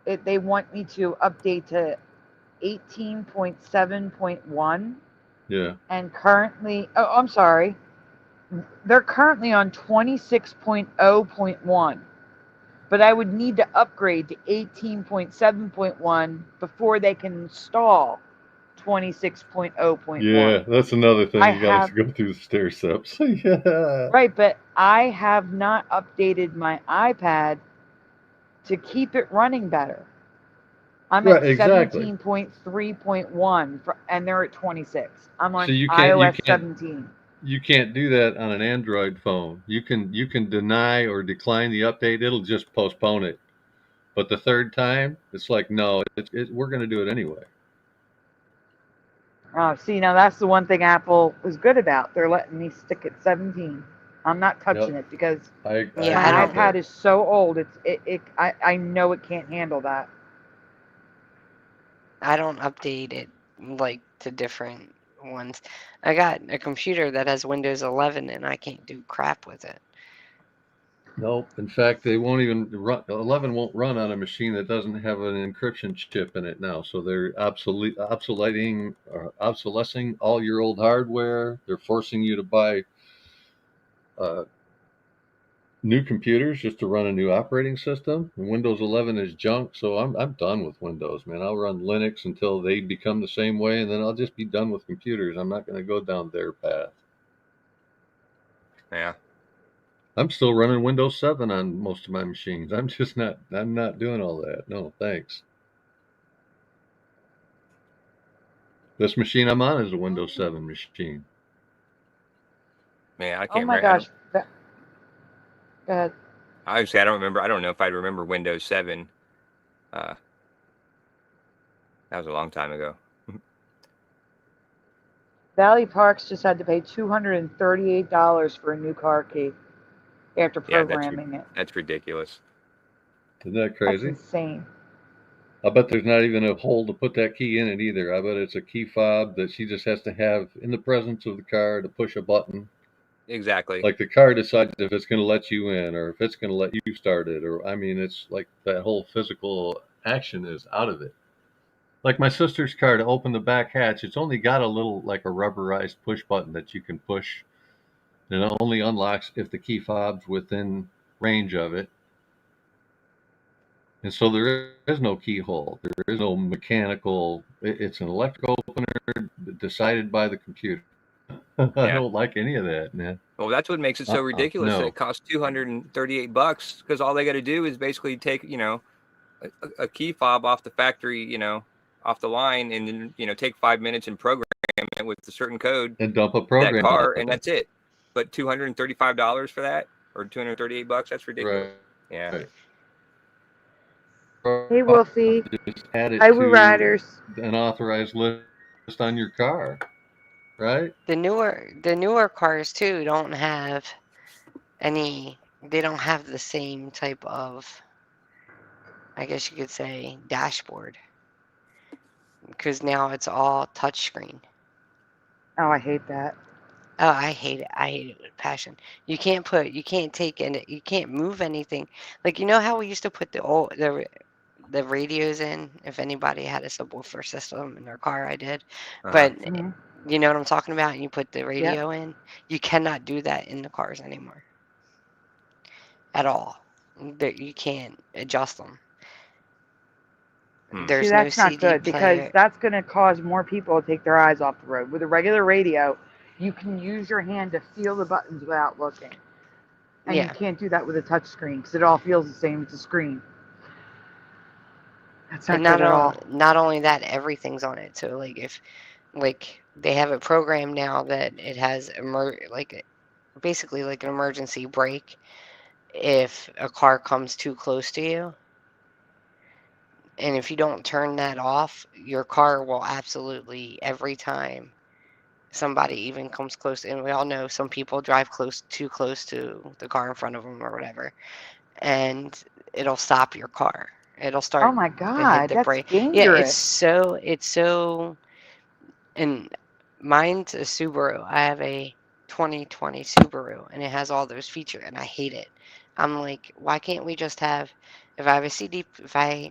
they want me to update to 18.7.1, Yeah. and currently, oh, I'm sorry, they're currently on 26.0.1. But I would need to upgrade to 18.7.1 before they can install 26.0.1. Yeah, that's another thing. I You got to have go through the stair steps. Yeah. right, but I have not updated my iPad to keep it running better. I'm Right, at exactly. 17.3.1 and they're at 26. I'm on So iOS 17. you can't do that on an Android phone. You can deny or decline the update. It'll just postpone it. But the third time, it's like, no, we're going to do it anyway. See, now that's the one thing Apple is good about. They're letting me stick at 17. I'm not touching Yep. it because I Yeah, my I don't. iPad is so old. I know it can't handle that. I don't update it like to different ones. I got a computer that has Windows 11 and I can't do crap with it. Nope. In fact, they won't even run. 11 won't run on a machine that doesn't have an encryption chip in it now. So they're obsoleting all your old hardware. They're forcing you to buy new computers just to run a new operating system. And Windows 11 is junk, so I'm done with Windows, man. I'll run Linux until they become the same way, and then I'll just be done with computers. I'm not going to go down their path. Yeah. I'm still running Windows 7 on most of my machines. I'm not doing all that. No, thanks. This machine I'm on is a Windows 7 machine. Man, I Oh can't my remember. gosh. Go ahead. Obviously, I don't remember. I don't know if I remember Windows 7. That was a long time ago. Valley Parks just had to pay $238 for a new car key after Yeah, programming it. that's ridiculous. Isn't that That's crazy? insane. I bet there's not even a hole to put that key in it either. I bet it's a key fob that she just has to have in the presence of the car to push a button. Exactly. Like the car decides if it's going to let you in or if it's going to let you start it, or I mean, it's like that whole physical action is out of it. Like my sister's car, to open the back hatch, it's only got a little like a rubberized push button that you can push, and it only unlocks if the key fob's within range of it. And so there is no keyhole. There is no mechanical. It's an electrical opener decided by the computer. I Yeah. don't like any of that, man. Well, that's what makes it so ridiculous that No. it costs $238 because all they got to do is basically take, a key fob off the factory, off the line, and then, take 5 minutes and program it with a certain code And dump a that program car, on and it. that's it. But $235 for that, or $238, that's ridiculous. Right. Yeah. Right. Hey, Wolfie. Just add it Hi, Woo to Riders. an authorized list on your car, right? The newer cars too don't have any. They don't have the same type of, I guess you could say, dashboard, because now it's all touchscreen. Oh, I hate that. Oh, I hate it. I hate it with passion. You can't take in it. You can't move anything. Like, you know how we used to put the radios in? If anybody had a subwoofer system in their car, I did. But Mhm. you know what I'm talking about? And you put the radio in. You cannot do that in the cars anymore. At all. You can't adjust them. Hmm. There's See, no that's not CD good because player. that's going to cause more people to take their eyes off the road. With a regular radio, you can use your hand to feel the buttons without looking. And you Yeah. can't do that with a touch screen because it all feels the same. It's a screen. That's not And good at all. not only that, everything's on it. So like they have a program now that it has basically like an emergency brake if a car comes too close to you. And if you don't turn that off, your car will absolutely, every time somebody even comes close, and we all know some people drive too close to the car in front of them or whatever, and it'll stop your car. It'll start Oh my to hit God, the that's brake. Yeah, dangerous. it's so, and mine's a Subaru. I have a 2020 Subaru, and it has all those features, and I hate it. I'm like, why can't we just have, if I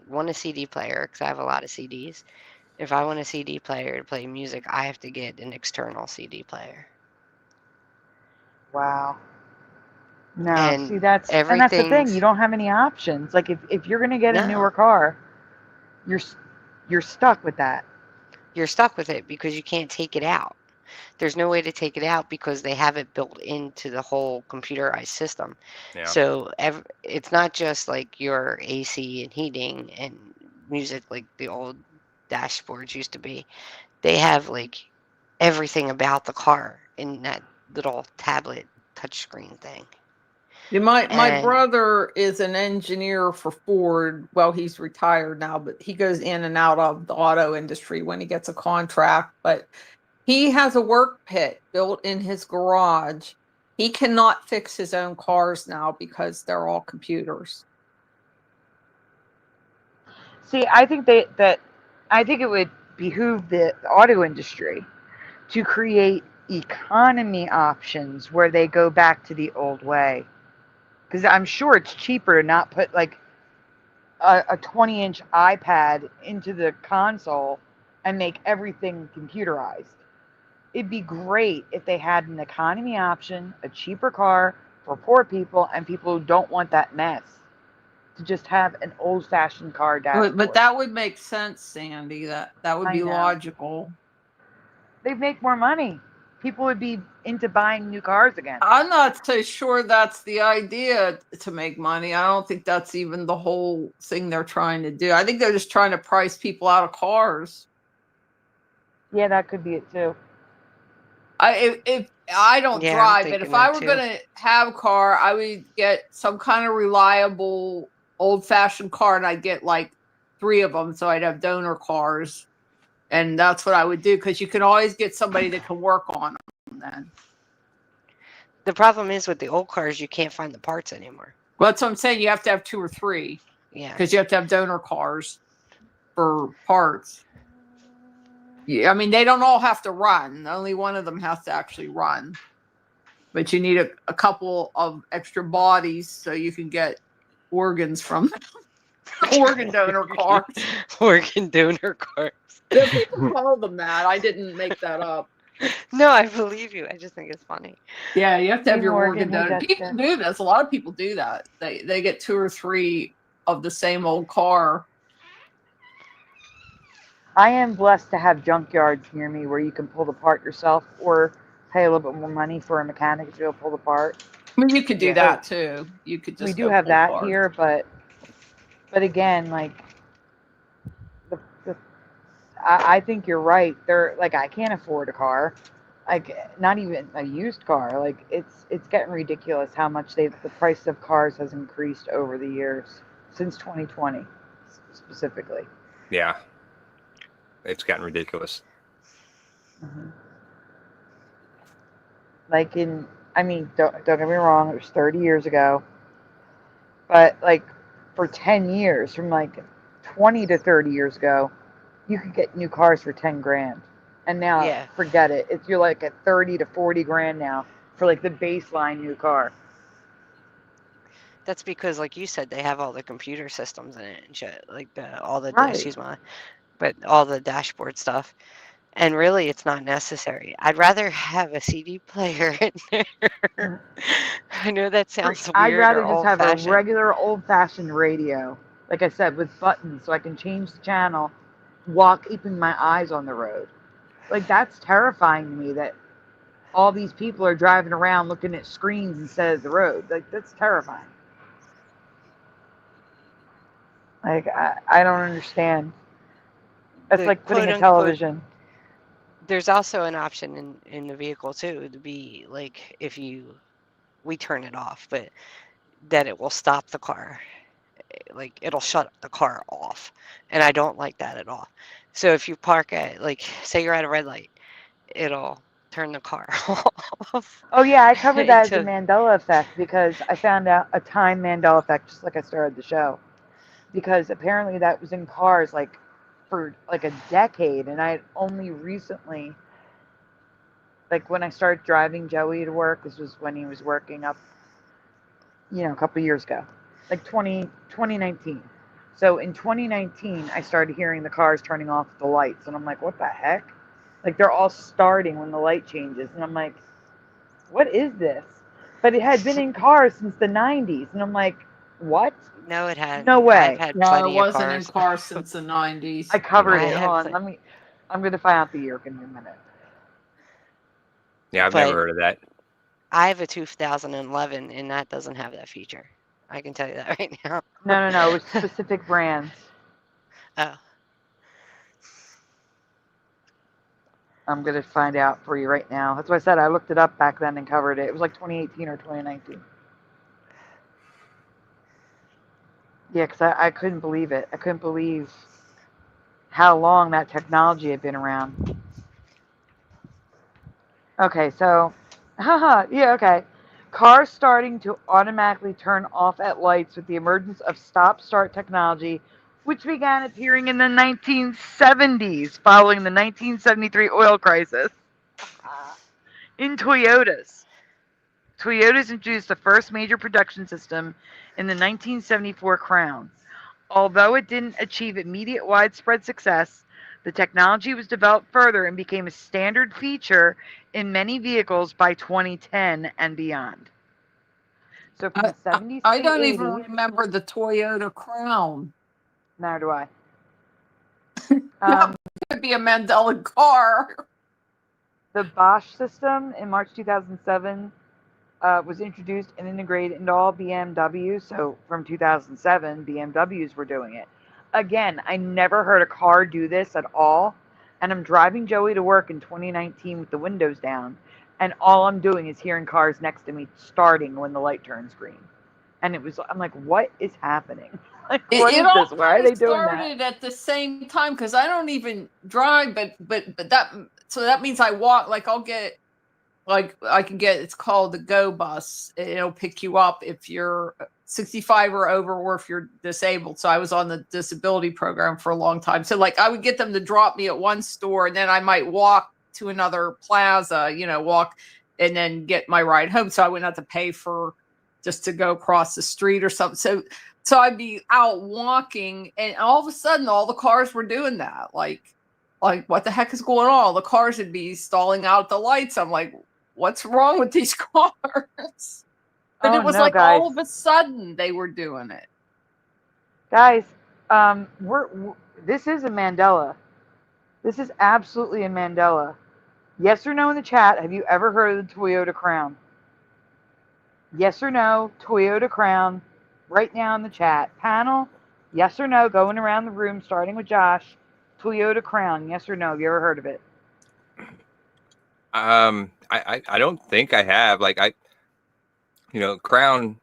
want a CD player, because I have a lot of CDs, if I want a CD player to play music, I have to get an external CD player. Wow. No, And see that's the thing. You everything's, don't have any options. Like if you're gonna get a newer no, car, you're stuck with that. you're stuck with it because you can't take it out. There's no way to take it out because they have it built into the whole computerized system. Yeah. So it's not just like your AC and heating and music like the old dashboards used to be. They have like everything about the car in that little tablet touchscreen thing. Yeah, my And brother is an engineer for Ford. Well, he's retired now, but he goes in and out of the auto industry when he gets a contract. But he has a work pit built in his garage. He cannot fix his own cars now because they're all computers. See, I think I think it would behoove the auto industry to create economy options where they go back to the old way. Because I'm sure it's cheaper to not put like a 20-inch iPad into the console and make everything computerized. It'd be great if they had an economy option, a cheaper car for poor people and people who don't want that mess. To just have an old-fashioned car dashboard. But that would make sense, Sandy. That would I be know. logical. They'd make more money. People would be into buying new cars again. I'm not so sure that's the idea to make money. I don't think that's even the whole thing they're trying to do. I think they're just trying to price people out of cars. Yeah, that could be it too. If I don't yeah, I'm drive, but thinking if I that were too. going to have a car, I would get some kind of reliable old-fashioned car, and I'd get like 3 of them, so I'd have donor cars, and that's what I would do because you can always get somebody that can work on them then. The problem is with the old cars, you can't find the parts anymore. Well, that's what I'm saying. You have to have 2 or 3 Yeah. because you have to have donor cars for parts. Yeah, I mean, they don't all have to run. Only one of them has to actually run. but you need a couple of extra bodies so you can get organs from organ donor cars. Organ donor cars. Yeah, people call them that. I didn't make that up. No, I believe you. I just think it's funny. Yeah, you have to have Hey, your Morgan, organ hey, donor. People Jessica. do this. A lot of people do that. They get 2 or 3 of the same old car. I am blessed to have junkyards near me where you can pull the part yourself or pay a little bit more money for a mechanic to go pull the part. I mean, you could do Yeah. that too. You could just We do go have pull that parts. here, but again, like the I think you're right. They're like, I can't afford a car, like not even a used car. Like it's getting ridiculous how much the price of cars has increased over the years since 2020 specifically. Yeah. It's gotten ridiculous. Mhm. Like I mean, don't get me wrong, it was 30 years ago, but like for 10 years, from like 20 to 30 years ago, you could get new cars for 10 grand. And now, Yeah. forget it. You're like at 30 to 40 grand now for like the baseline new car. That's because, like you said, they have all the computer systems in it and shit, like all the Right. all the dashboard stuff. And really, it's not necessary. I'd rather have a CD player in there. I know that sounds I'd weird rather or just have a old-fashioned. regular old-fashioned radio, like I said, with buttons so I can change the channel while keeping my eyes on the road. Like, that's terrifying to me that all these people are driving around looking at screens instead of the road. Like, that's terrifying. Like, I don't understand. It's The like putting a quote-unquote television. There's also an option in the vehicle too to be like, if we turn it off, but that it will stop the car. Like, it'll shut the car off, and I don't like that at all. So if you park at, like, say you're at a red light, it'll turn the car off. Oh yeah, I covered that as a So Mandela effect because I found out a time Mandela effect just like I started the show. Because apparently that was in cars like for like a decade, and I had only recently, like when I started driving Joey to work, this was when he was working up, a couple years ago, like 2019. So in 2019, I started hearing the cars turning off the lights, and I'm like, what the heck? Like they're all starting when the light changes, and I'm like, what is this? But it had been in cars since the 90s, and I'm like, what? no, it hadn't. No I've way. had No, it plenty of wasn't in cars. cars since the 90s. I covered I it. have Hold on, I'm going to find out the year. Give me a minute. Yeah, I've But never heard of that. I have a 2011, and that doesn't have that feature. I can tell you that right now. No. It was specific brands. Oh, I'm going to find out for you right now. That's why I said I looked it up back then and covered it. It was like 2018 or 2019. Yeah, because I couldn't believe it. I couldn't believe how long that technology had been around. Okay, so, yeah, okay. Cars starting to automatically turn off at lights with the emergence of stop-start technology, which began appearing in the 1970s following the 1973 oil crisis. In Toyotas. Toyotas introduced the first major production system in the 1974 Crown. Although it didn't achieve immediate widespread success, the technology was developed further and became a standard feature in many vehicles by 2010 and beyond. So from the 70s I to don't the 80s, even remember the Toyota Crown. neither do I. It could be a Mandela car. The Bosch system in March 2007 was introduced and integrated into all BMWs. So from 2007, BMWs were doing it. Again, I never heard a car do this at all. And I'm driving Joey to work in 2019 with the windows down. And all I'm doing is hearing cars next to me starting when the light turns green. And I'm like, what is happening? Like, what is this? Why are they doing that? It started at the same time because I don't even drive, but that means I walk. Like I'll get, like I can get. It's called the Go Bus. It'll pick you up if you're 65 or over, or if you're disabled. So I was on the disability program for a long time. So like I would get them to drop me at one store, and then I might walk to another plaza. and then get my ride home. So I wouldn't have to pay for just to go across the street or something. So I'd be out walking, and all of a sudden all the cars were doing that. Like what the heck is going on? All the cars would be stalling out at the lights. I'm like, what's wrong with these cars? But it was no, like guys. all of a sudden they were doing it. Guys, this is a Mandela. This is absolutely a Mandela. Yes or no in the chat, have you ever heard of the Toyota Crown? Yes or no, Toyota Crown, right now in the chat. Panel, yes or no, going around the room, starting with Josh. Toyota Crown, yes or no, have you ever heard of it? I don't think I have. Like Crown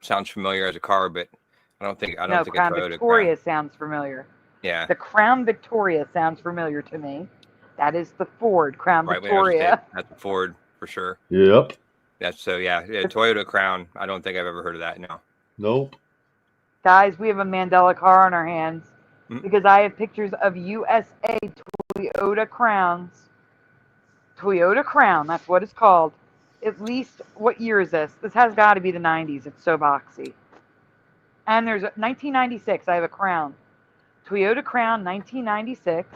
sounds familiar as a car, but I don't think No, think Crown a Toyota Victoria Crown. sounds familiar. Yeah. The Crown Victoria sounds familiar to me. That is the Ford Crown Right. Victoria. That's a Ford for sure. Yep. That's Toyota Crown. I don't think I've ever heard of that. No. Nope. Guys, we have a Mandela car on our hands Mm. because I have pictures of USA Toyota Crowns. Toyota Crown, that's what it's called. At least, what year is this? This has got to be the 90s. It's so boxy. And there's a 1996. I have a Crown. Toyota Crown 1996.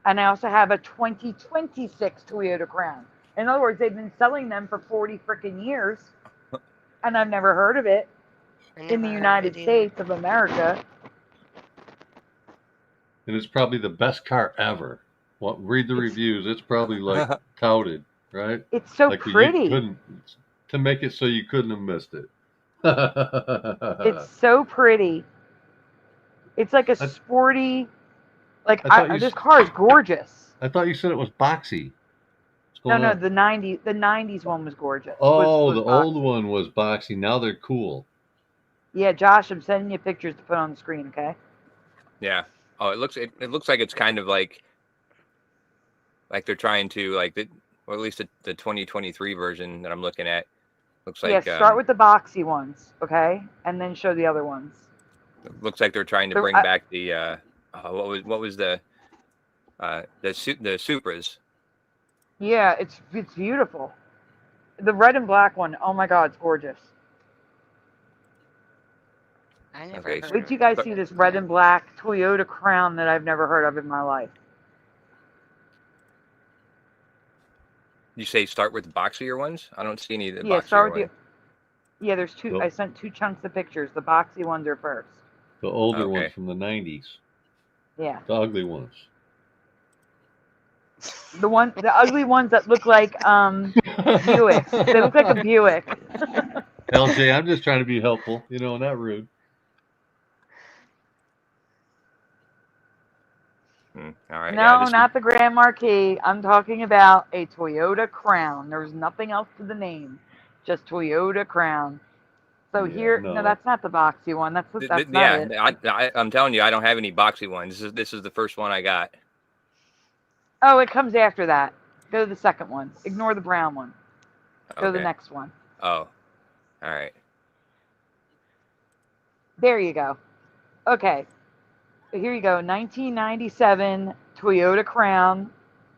And I also have a 2026 Toyota Crown. In other words, they've been selling them for 40 freaking years. And I've never heard of it in the United States of America. And it's probably the best car ever. Well, read the reviews. It's probably like touted, right? It's so Like pretty. To make it so you couldn't have missed it. It's so pretty. It's like a sporty, like this car is gorgeous. I thought you said it was boxy. No, the 90s one was gorgeous. Oh, was the boxy. old one was boxy. Now they're cool. Yeah, Josh, I'm sending you pictures to put on the screen, okay? Yeah. Oh, it looks like it's kind of like they're trying to or at least the 2023 version that I'm looking at looks like. Yeah, start with the boxy ones, okay, and then show the other ones. It looks like they're trying to bring back the what was the Supras. Yeah, it's beautiful. The red and black one, oh my God, it's gorgeous. I never Okay, heard Wait of till you guys it. see this red and black Toyota Crown that I've never heard of in my life. You say start with the boxier ones? I don't see any of the Yeah, boxier start with ones. Yeah, there's two. Nope. I sent 2 chunks of pictures. The boxy ones are first. The older Okay. ones from the 90s. Yeah, The ugly ones. the ugly ones that look like Buicks. They look like a Buick. LJ, I'm just trying to be helpful, not rude. All right. No, not the Grand Marquis. I'm talking about a Toyota Crown. There's nothing else to the name, just Toyota Crown. So Yeah, here, no. no, that's not the boxy one. That's not it. I'm telling you, I don't have any boxy ones. This is the first one I got. Oh, it comes after that. Go to the second one. Ignore the brown one. Go to the Okay. next one. Oh, all right. There you go. Okay. Here you go. 1997 Toyota Crown.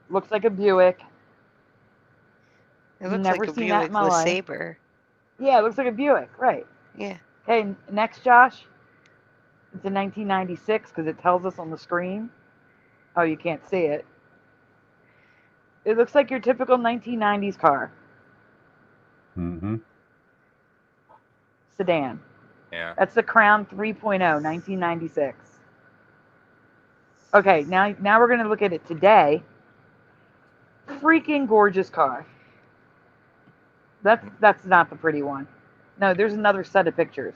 Looks like a Buick. It looks Never like a seen that Buick in my with life. Saber. Yeah, it looks like a Buick. Right. Yeah. Okay, next, Josh. It's a 1996 because it tells us on the screen. Oh, you can't see it. It looks like your typical 1990s car. Mm-hmm. Sedan. Yeah. That's the Crown 3.0, 1996. Okay, now we're going to look at it today. Freaking gorgeous car. That's not the pretty one. No, there's another set of pictures.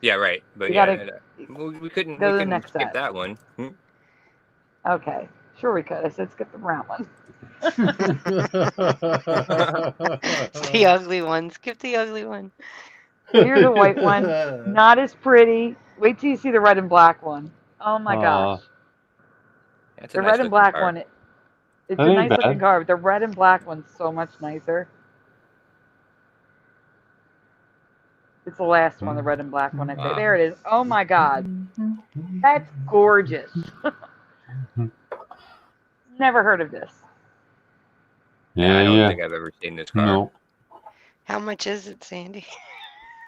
Yeah. Right. But You yeah, gotta we couldn't go to the next skip set. that one. Okay, sure we could. I said skip the brown one. It's the ugly one. Skip the ugly one. Here's a white one. Not as pretty. Wait till you see the red and black one. Oh my gosh. That's a The nice red and looking black car. one, it's That a ain't nice looking bad. car, but the red and black one's so much nicer. It's the last one, the red and black one. I think. Wow. There it is. Oh my God. That's gorgeous. Never heard of this. I don't Yeah. think I've ever seen this car. No. How much is it, Sandy?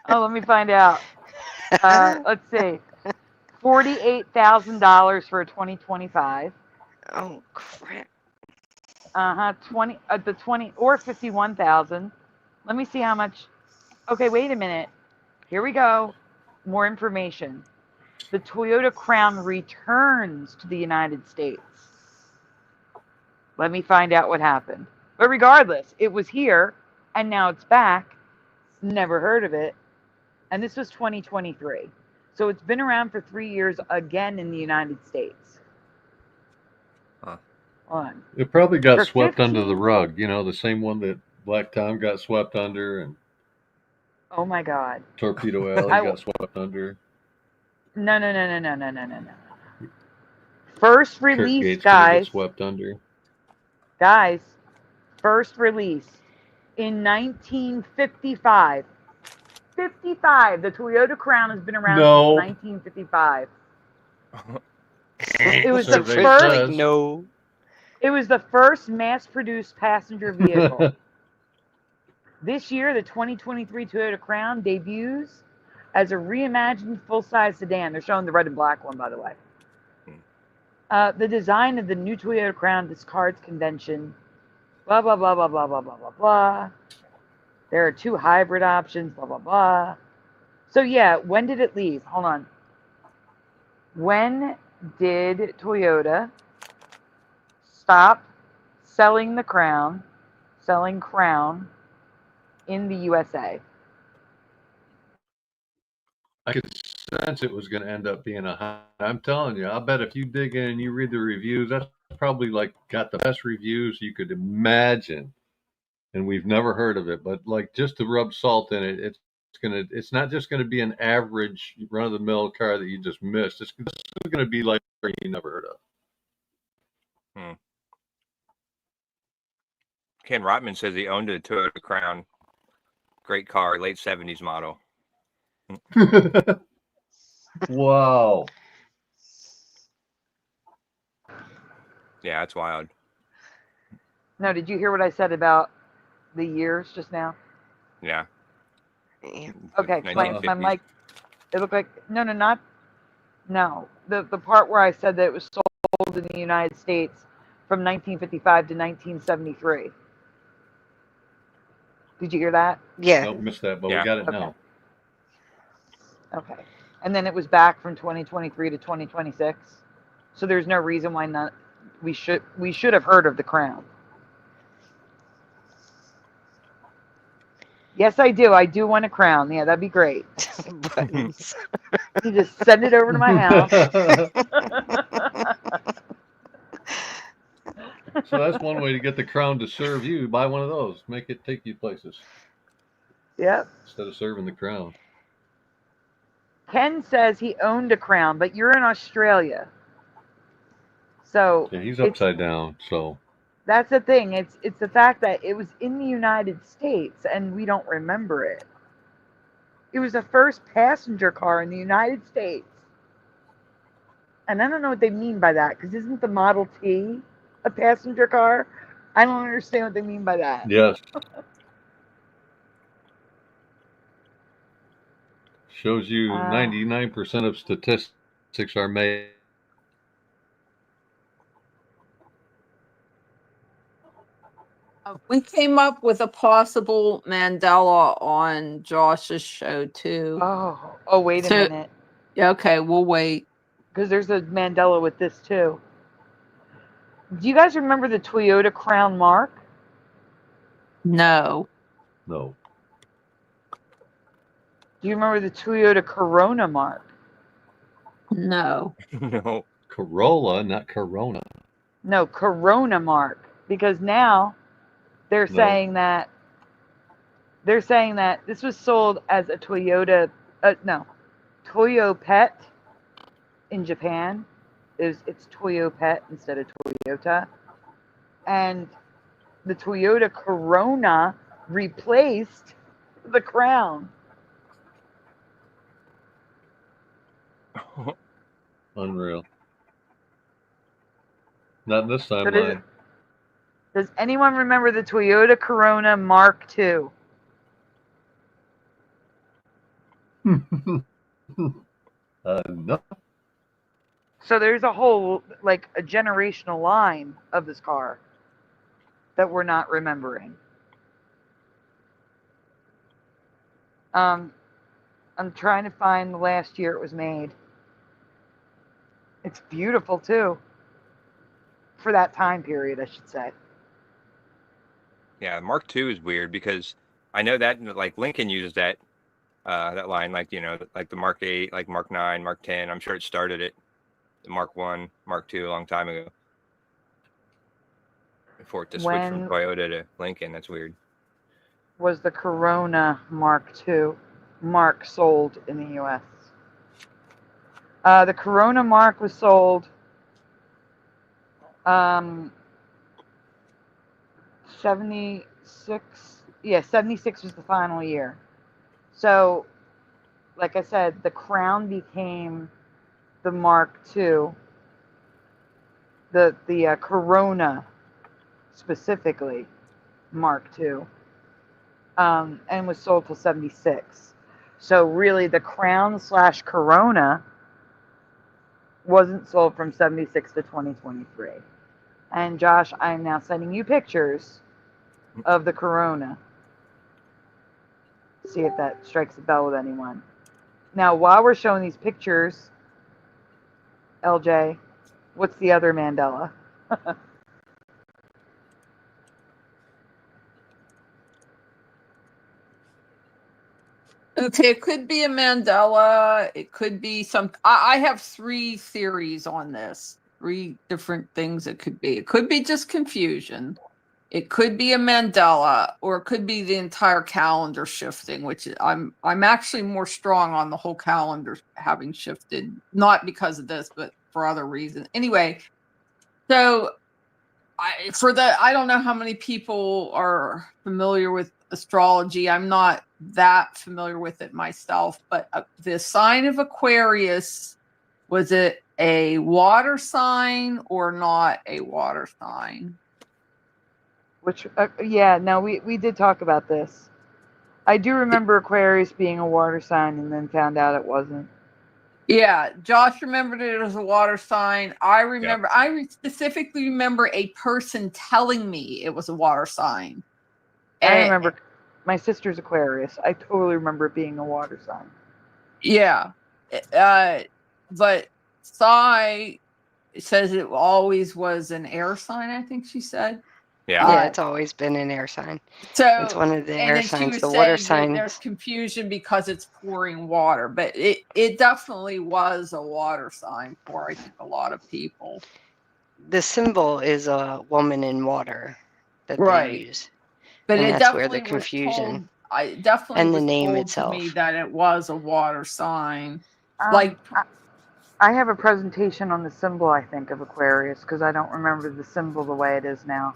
Oh, let me find out. Let's see. $48,000 for a 2025. Oh crap! 20 the 20 or 51,000. Let me see how much. Okay, wait a minute. Here we go. More information. The Toyota Crown returns to the United States. Let me find out what happened. But regardless, it was here and now it's back. Never heard of it. And this was 2023. So it's been around for 3 years again in the United States. Huh. On. It probably got For swept under the 15 rug. You know, the same one that Black Tom got swept under and Oh my God. Torpedo Alley I- got swept under. No. First Kurt release, Gates gonna get guys. swept under. Guys, first release in 1955. 55. The Toyota Crown has been around No. since 1955. It was the Survey first. says. No. It was the first mass-produced passenger vehicle. This year, the 2023 Toyota Crown debuts as a reimagined full-size sedan. They're showing the red and black one, by the way. The design of the new Toyota Crown discards convention. Blah, blah, blah, blah, blah, blah, blah, blah, blah. There are 2 hybrid options, blah, blah, blah. So, yeah, when did it leave? Hold on. When did Toyota stop selling Crown in the USA? I could sense it was going to end up being a high. I'm telling you, I bet if you dig in and you read the reviews, that's probably like got the best reviews you could imagine. And we've never heard of it, but like just to rub salt in it, it's not just going to be an average run of the mill car that you just missed. It's going to be like you never heard of. Ken Rotman says he owned a Toyota Crown. Great car, late 70s model. Wow. Yeah, that's wild. No, did you hear what I said about the years just now? Yeah. Yeah. Okay, my 1950s. mic, it looked like, no. The part where I said that it was sold in the United States from 1955 to 1973. Did you hear that? Yeah. Nope, missed that, but Yeah. we got it Okay. now. Okay. And then it was back from 2023 to 2026. So there's no reason why not we should have heard of the Crown. Yes, I do. I do want a Crown. Yeah, that'd be great. Buttons. You just send it over to my house. So that's one way to get the Crown to serve you. Buy one of those. Make it take you places Yep. instead of serving the Crown. Ken says he owned a Crown, but you're in Australia. So Yeah, he's upside down. So that's the thing. It's the fact that it was in the United States and we don't remember it. It was the first passenger car in the United States. And I don't know what they mean by that, because isn't the Model T a passenger car? I don't understand what they mean by that. yes, shows you 99% of statistics are made. We came up with a possible Mandela on Josh's show too. Oh, wait a So- minute. Yeah, okay, we'll wait. Because there's a Mandela with this too. Do you guys remember the Toyota Crown Mark? No. No. Do you remember the Toyota Corona Mark? No. No. Corolla, not Corona. No, Corona Mark. Because now they're No. saying that this was sold as a Toyota, Toyo Pet in Japan. It's Toyo Pet instead of Toyota. And the Toyota Corona replaced the Crown. Unreal. Not this So timeline. Does anyone remember the Toyota Corona Mark II? No. So there's a whole, like, a generational line of this car that we're not remembering. I'm trying to find the last year it was made. It's beautiful too. For that time period, I should say. Yeah, Mark II is weird because I know that like Lincoln uses that that line, like like the Mark 8, like Mark 9, Mark 10. I'm sure it started at the Mark 1, Mark 2 a long time ago. For it to switch from Toyota to Lincoln, that's weird. Was the Corona Mark II Mark sold in the U.S.? The Corona Mark was sold 76. Yeah, 76 was the final year. So, like I said, the Crown became the Mark II. The Corona specifically Mark II, and was sold till 76. So really, the Crown / Corona wasn't sold from 76 to 2023. And Josh, I'm now sending you pictures of the Corona. See if that strikes a bell with anyone. Now, while we're showing these pictures, LJ, what's the other Mandela? Okay, it could be a Mandela. It could be some. I have 3 theories on this. 3 different things it could be. It could be just confusion. It could be a Mandela, or it could be the entire calendar shifting, which I'm actually more strong on the whole calendar having shifted, not because of this, but for other reasons. Anyway, so I don't know how many people are familiar with astrology. I'm not that familiar with it myself, but the sign of Aquarius, was it a water sign or not a water sign? Which, yeah, no, we did talk about this. I do remember Aquarius being a water sign and then found out it wasn't. Yeah, Josh remembered it as a water sign. I remember, I specifically remember a person telling me it was a water sign. I remember my sister's Aquarius. I totally remember it being a water sign. Yeah. But Sai says it always was an air sign, I think she said. Yeah, it's always been an air sign. So it's one of the air signs. The water water signs. There's confusion because it's pouring water, but it definitely was a water sign for, I think, a lot of people. The symbol is a woman in water that they use. But and it that's definitely where the confusion. Was told, I definitely and was the name told itself. to me that it was a water sign. I have a presentation on the symbol, I think, of Aquarius, because I don't remember the symbol the way it is now.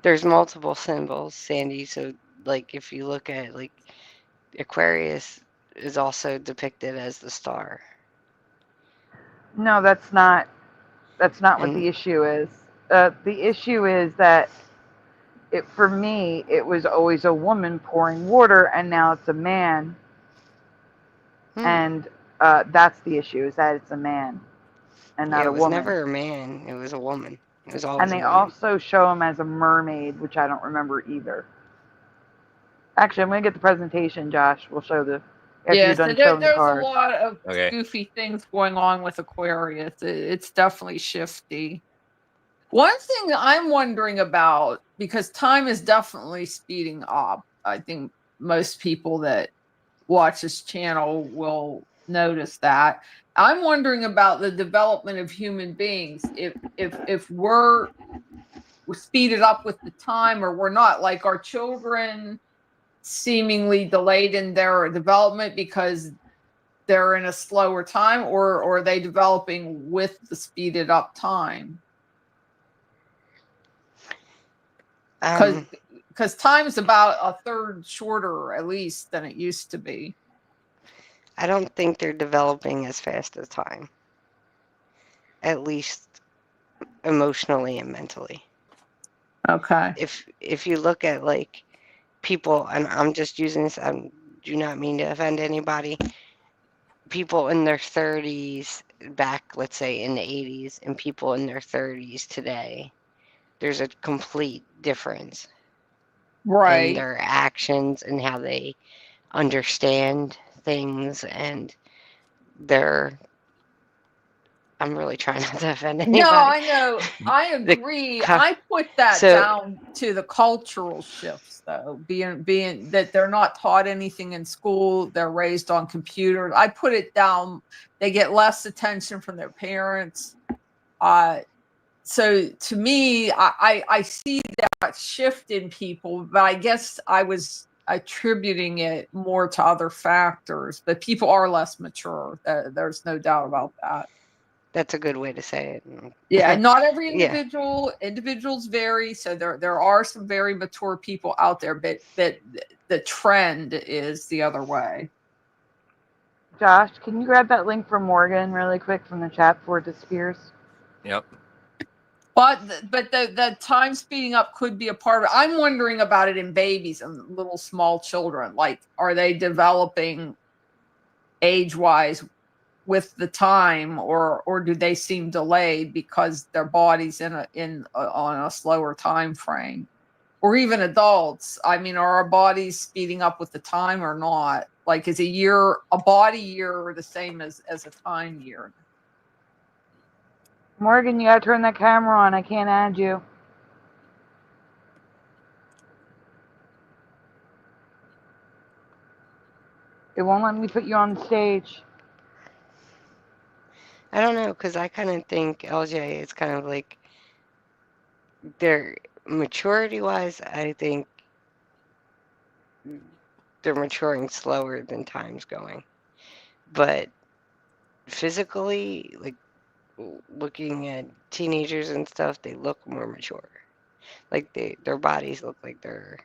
There's multiple symbols, Sandy. So, like, if you look at, like, Aquarius is also depicted as the star. No, that's not what the issue is. The issue is that for me, it was always a woman pouring water, and now it's a man. And that's the issue, is that it's a man and not a woman. It was never a man. It was a woman. It was always and they also show him as a mermaid, which I don't remember either. Actually, I'm going to get the presentation, Josh. We'll show the... Yeah, so there's a lot of goofy things going on with Aquarius. It's definitely shifty. One thing I'm wondering about, because time is definitely speeding up, I think most people that watch this channel will notice that. I'm wondering about the development of human beings. If we're speeded up with the time, or we're not, like our children seemingly delayed in their development because they're in a slower time, or are they developing with the speeded up time? Because time is about a third shorter, at least, than it used to be. I don't think they're developing as fast as time. At least emotionally and mentally. Okay. if you look at like people, and I'm just using this, I do not mean to offend anybody, people in their 30s back, let's say in the 80s, and people in their 30s today, there's a complete difference in Right. their actions and how they understand things, and their, I'm really trying not to offend No, anybody. I know. I The agree. cu- I put that so down to the cultural shifts, though, being that they're not taught anything in school. They're raised on computers. I put it down. They get less attention from their parents. So to me, I see that shift in people, but I guess I was attributing it more to other factors. But people are less mature. There's no doubt about that. that's a good way to say it. Yeah, not every Yeah. individuals vary. So there are some very mature people out there, but the trend is the other way. Josh, can you grab that link for Morgan really quick from the chat before it disappears? Yep. But the time speeding up could be a part of it. I'm wondering about it in babies and little small children. Like, are they developing age-wise with the time, or do they seem delayed because their body's on a slower time frame? Or even adults, I mean, are our bodies speeding up with the time or not? Like, is a body year the same as a time year? Morgan, you gotta turn that camera on. I can't add you. It won't let me put you on stage. I don't know, because I kind of think LJ is kind of like, their maturity wise, I think they're maturing slower than time's going. But physically, like looking at teenagers and stuff, they look more mature. Like their bodies look like they're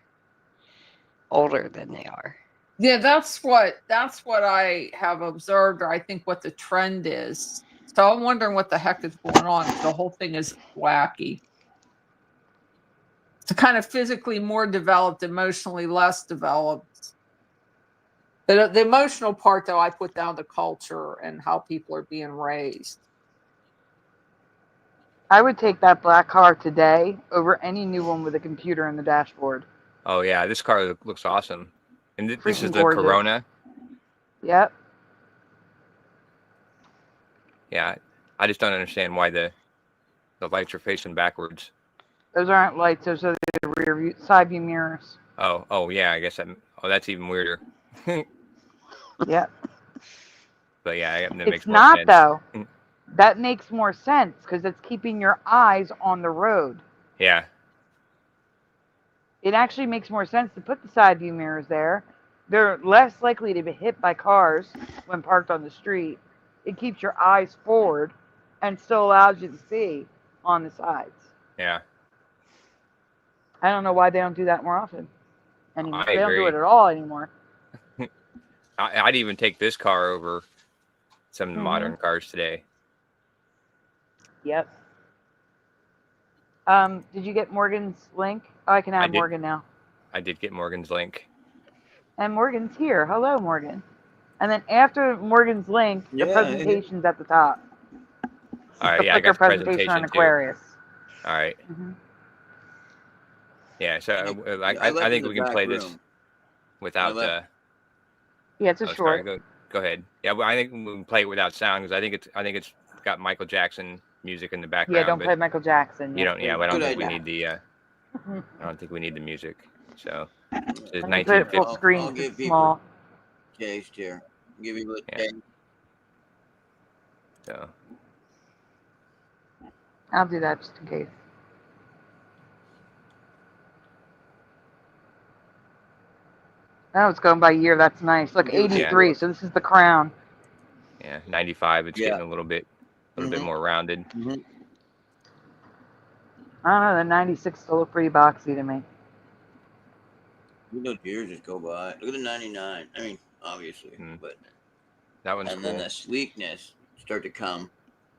older than they are. Yeah, that's what I have observed, or I think what the trend is. So I'm wondering what the heck is going on. The whole thing is wacky. It's kind of physically more developed, emotionally less developed. But the emotional part, though, I put down to culture and how people are being raised. I would take that black car today over any new one with a computer in the dashboard. Oh yeah, this car looks awesome. And this is Freaking the gorgeous. Corona. Yep. Yeah, I just don't understand why the lights are facing backwards. Those aren't lights. Those are the rear view, side view mirrors. Oh yeah, I guess that's even weirder. Yep. But yeah, that makes It's more not sense. though. That makes more sense because it's keeping your eyes on the road. Yeah. It actually makes more sense to put the side view mirrors there. They're less likely to be hit by cars when parked on the street. It keeps your eyes forward and still allows you to see on the sides. Yeah. I don't know why they don't do that more often anymore. I They don't do agree. it at all anymore. I'd even take this car over some of the modern cars today. Yep. Did you get Morgan's link? Oh, I can add Morgan now. I did get Morgan's link. And Morgan's here. Hello, Morgan. And then after Morgan's link, the presentation's at the top. All right, the yeah, I got the presentation on presentation too. Aquarius. All right. Yeah, so I think we can play this without. Yeah, it's a short. Sorry, go ahead. Yeah, well, I think we can play it without sound because I think it's got Michael Jackson music in the background. Yeah, don't play Michael Jackson. You don't. Yeah, I don't think we idea. need the. I don't think we need the music. So it's Put it 1950. full screen. I'll It's give people small. taste here. I'll give you a Yeah. taste. So I'll do that just in case. Oh, it's going by year. That's nice. Look, 83. So this is the Crown. yeah, 95. It's getting a little bit more rounded. I don't know. The 96 still look pretty boxy to me. Those years just go by. Look at the 99. I mean, obviously, but that one's and cool. then the sleekness start to come.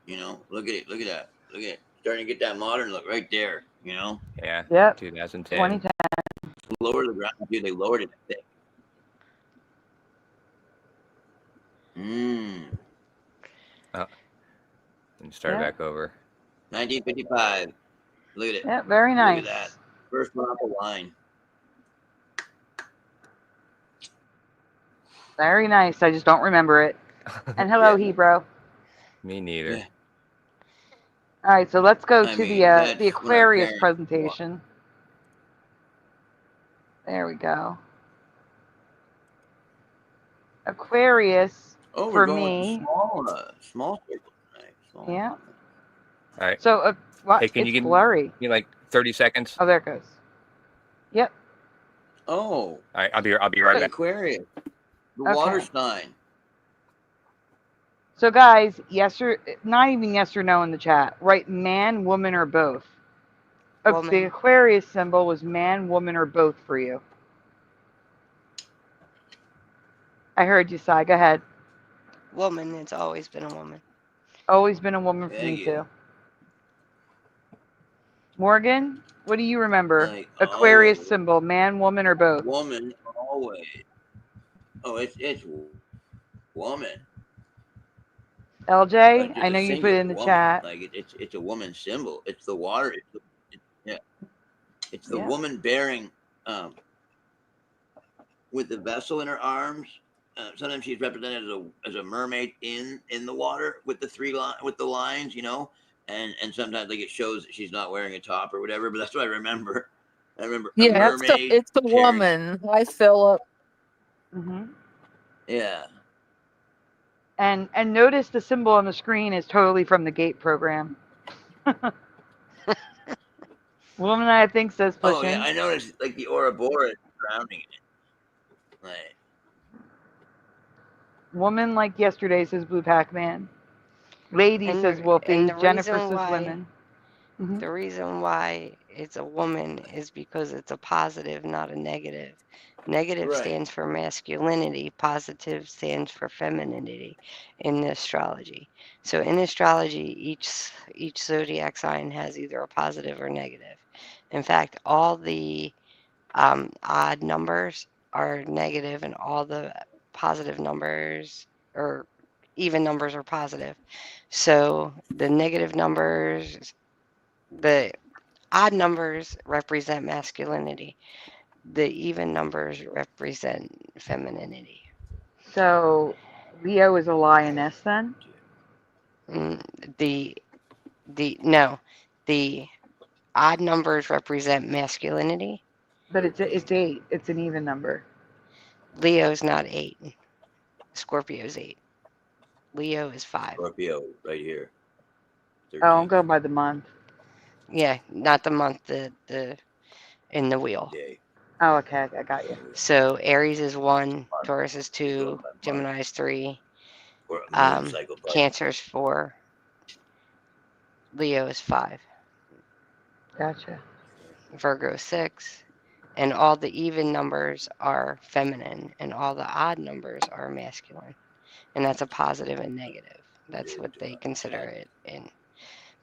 You know, look at it. Look at that. Look at it. Starting to get that modern look right there. You know, Yeah. Yep. 2010. 2010. lower to the ground, dude. They lowered it. I think. And start Yeah. back over. 1955. Look at it. Yeah, very Look nice. at that. First one off the line. Very nice. I just don't remember it. And hello, Yeah. Hebrew. Me neither. Yeah. All right, so let's go I to mean, that's the when our Aquarius parents presentation. There we go. Aquarius Oh, we're for going me. with the small circle tonight. Small. Yeah. All right. So what? Hey, can you It's give blurry. me like 30 seconds? Oh, there it goes. Yep. Oh, All right, I'll be right back. Aquarius. The Okay. water sign. So guys, yes or not even yes or no in the chat. Right, man, woman, or both. The Woman. Aquarius symbol was man, woman, or both for you. I heard you, Sai. Go ahead. Woman. It's always been a woman. Always been a woman for Thank me you. too. Morgan, what do you remember? Like, Aquarius oh, symbol, man, woman, or both? woman always. Oh, it's woman. LJ, Like I just know a you put it singular in the woman. chat. Like it's a woman's symbol. It's the water. It's the Yeah. woman bearing with the vessel in her arms. Sometimes she's represented as a mermaid in the water with the lines, you know, and sometimes like it shows that she's not wearing a top or whatever. But that's what I remember. I remember a Yeah, mermaid. it's a carrying- woman. Hi, Philip. hmm Yeah. And notice the symbol on the screen is totally from the GATE program. Woman, I think, says pushing. Oh yeah, I noticed like the Ouroboros drowning in it. Like, Woman, like yesterday, says Blue Pac-Man. Lady And says the- Wolfie. and the Jennifer reason says why- women. Mhm. The reason why it's a woman is because it's a positive, not a negative. Negative Right. stands for masculinity, positive stands for femininity in astrology. So in astrology, each zodiac sign has either a positive or negative. In fact, all the odd numbers are negative, and all the positive numbers or even numbers are positive. So the negative numbers, the odd numbers represent masculinity. The even numbers represent femininity. So Leo is a lioness then? Mm, the odd numbers represent masculinity. But it's 8. It's an even number. Leo's not 8. Scorpio's 8. Leo is 5. Scorpio right here. Oh, I'm 13th going by the month. Yeah, not the month, the in the wheel. day. Oh, okay. I got you. So Aries is 1, Taurus is 2, Gemini is 3, Or a moon cycle. Cancer is 4, Leo is 5, Gotcha. Virgo is 6, and all the even numbers are feminine, and all the odd numbers are masculine, and that's a positive and negative. That's what they consider it in.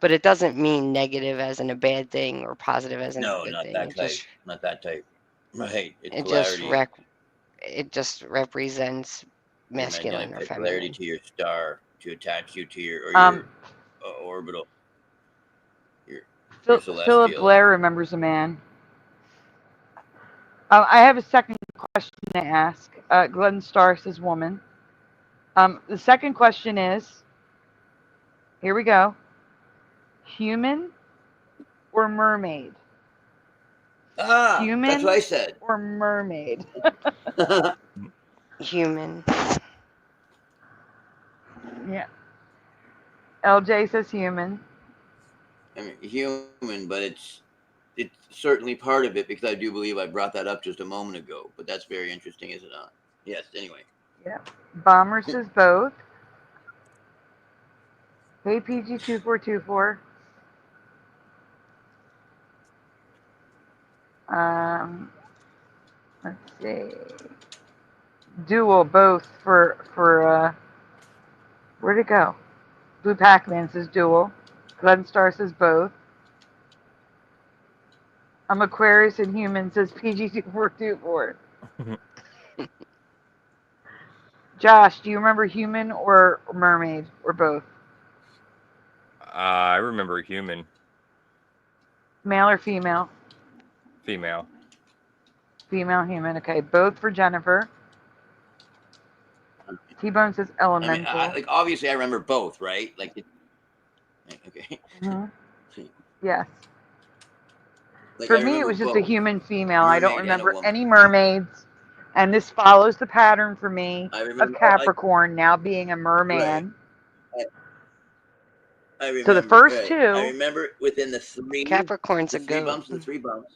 But it doesn't mean negative as in a bad thing or positive as in No, a good not thing. that It type. just Not that type. Right. It's it just polarity. it just represents masculine or Magnetic polarity feminine. to your star to attach you to your orbital. Your Philip celestial. Blair remembers a man. I have a second question to ask. Glenn Starr says woman. The second question is, here we go. Human or mermaid? Human That's what I said. or mermaid? Human. Yeah. LJ says human. I mean, human, but it's certainly part of it because I do believe I brought that up just a moment ago. But that's very interesting, is it not? Yes. Anyway. Yeah. Bomber says both. Hey, PG2424. Let's see. Dual, both for where'd it go? Blue Pac-Man says dual. Glenn Star says both. I'm Aquarius and human, says PG2424. Josh, do you remember human or mermaid or both? I remember human, Male or female? female. Female, human. Okay, both for Jennifer. T-Bone says I mean, elemental. like obviously I remember both, right? Like, okay. Mhm. Yes. Like For I me, it remember was just a both, human female. I don't mermaid and a remember woman. any mermaids. And this follows the pattern for me I of remember. Capricorn now being a Right. merman. I remember. So the first Right. I two, remember within the three. Capricorn's The a three goat. bumps. The three bumps.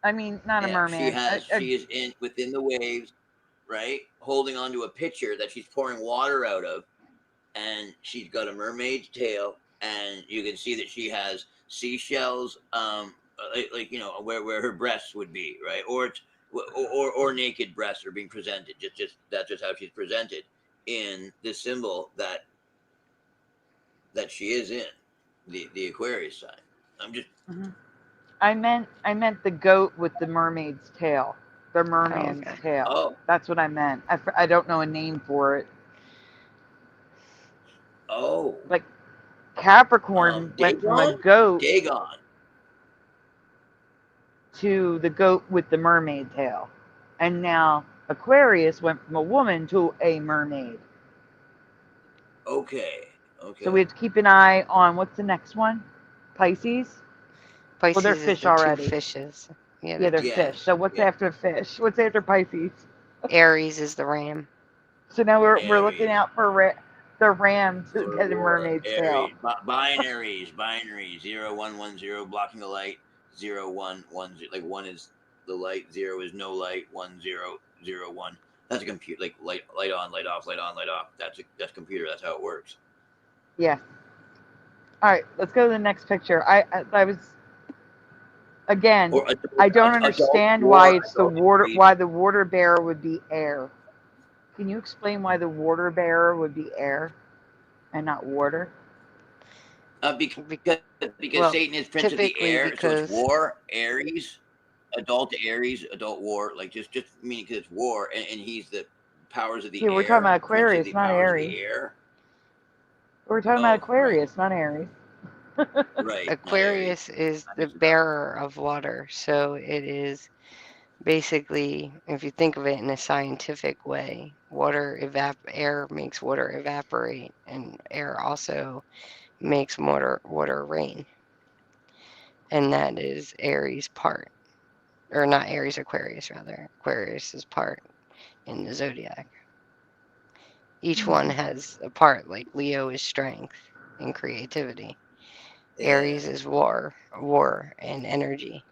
I mean, not a Yeah, merman. she is in within the waves, right? Holding onto a pitcher that she's pouring water out of, and she's got a mermaid's tail, and you can see that she has seashells, like you know where her breasts would be, right? Or it's or naked breasts are being presented. Just that's just how she's presented in the symbol that she is in the Aquarius sign. I'm just I meant the goat with the mermaid's tail. The merman's okay. tail. oh That's what I meant. I don't know a name for it. oh Like Capricorn went from a Dagon goat Dagon. to the goat with the mermaid tail. And now Aquarius went from a woman to a mermaid. Okay. So we have to keep an eye on what's the next one? Pisces? Pisces Well, they're is fish the already. two fishes. Yeah, Yeah, they're Yeah, fish. So what's yeah. after fish? What's after Pisces? Aries is the ram. So now we're looking Aries. out for the ram to Or get a mermaid's tail. Aries. Binary 0110 blocking the light, 0110. Like one is the light, 0 is no light, 1001. That's a computer, like light on, light off, light on, light off. That's computer. That's how it works. Yeah. All right, let's go to the next picture. I was again. Or I don't adult understand war, why it's the adult water. Aries. Why the water bearer would be air. Can you explain why the water bearer would be air and not water? Because Well, Satan is prince of the typically air, so it's because war, Aries, adult war, like just meaning because it's war, and he's the powers of the Yeah, we're talking air, about prince of Aquarius, the not powers of Aries. the air. We're talking about Aquarius, not Aries. Right. Aquarius is the bearer of water, so it is basically, if you think of it in a scientific way, air makes water evaporate, and air also makes water rain, and that is Aries part, or not Aries, Aquarius rather. Aquarius's part in the zodiac. Each one has a part. Like Leo is strength and creativity. Yeah. Aries is war and energy,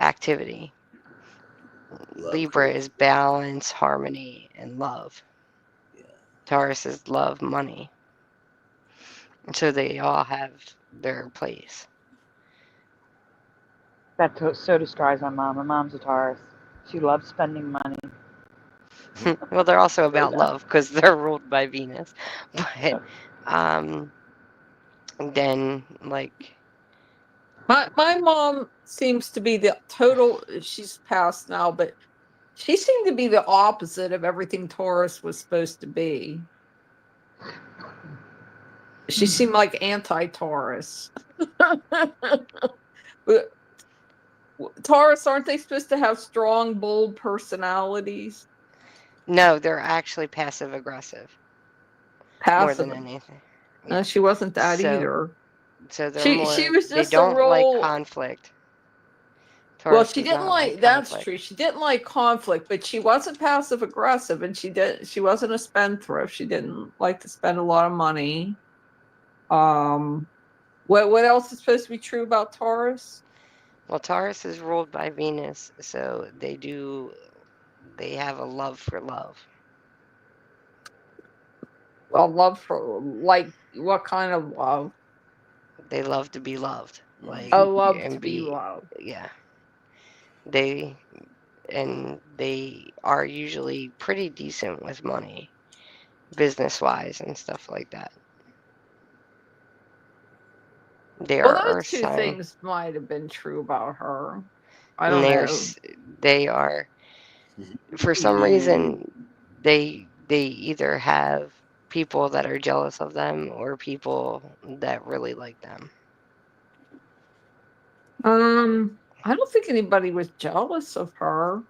activity. Love, Libra is balance, harmony, and love. Yeah. Taurus is love, money. So they all have their place. That so describes my mom. My mom's a Taurus. She loves spending money. Well, they're also about love because they're ruled by Venus. But then, like, My mom seems to be the total. She's passed now, but she seemed to be the opposite of everything Taurus was supposed to be. She seemed like anti-Taurus. Taurus, aren't they supposed to have strong, bold personalities? no, they're actually passive aggressive more than anything. No, she wasn't that So- either. So they're She was they just don't a like real. conflict. Well, Taurus she does didn't not like. That's conflict. true. She didn't like conflict, but she wasn't passive aggressive, and she wasn't a spendthrift. She didn't like to spend a lot of money. What else is supposed to be true about Taurus? Well, Taurus is ruled by Venus, so they have a love for love. Well, love for like what kind of love? They love to be loved. Like A love and to be loved. Yeah. They are usually pretty decent with money, business-wise and stuff like that. They Well, are those Earth two sign. things might have been true about her. I And don't know. they are, for some reason, they either have people that are jealous of them or people that really like them. I don't think anybody was jealous of her.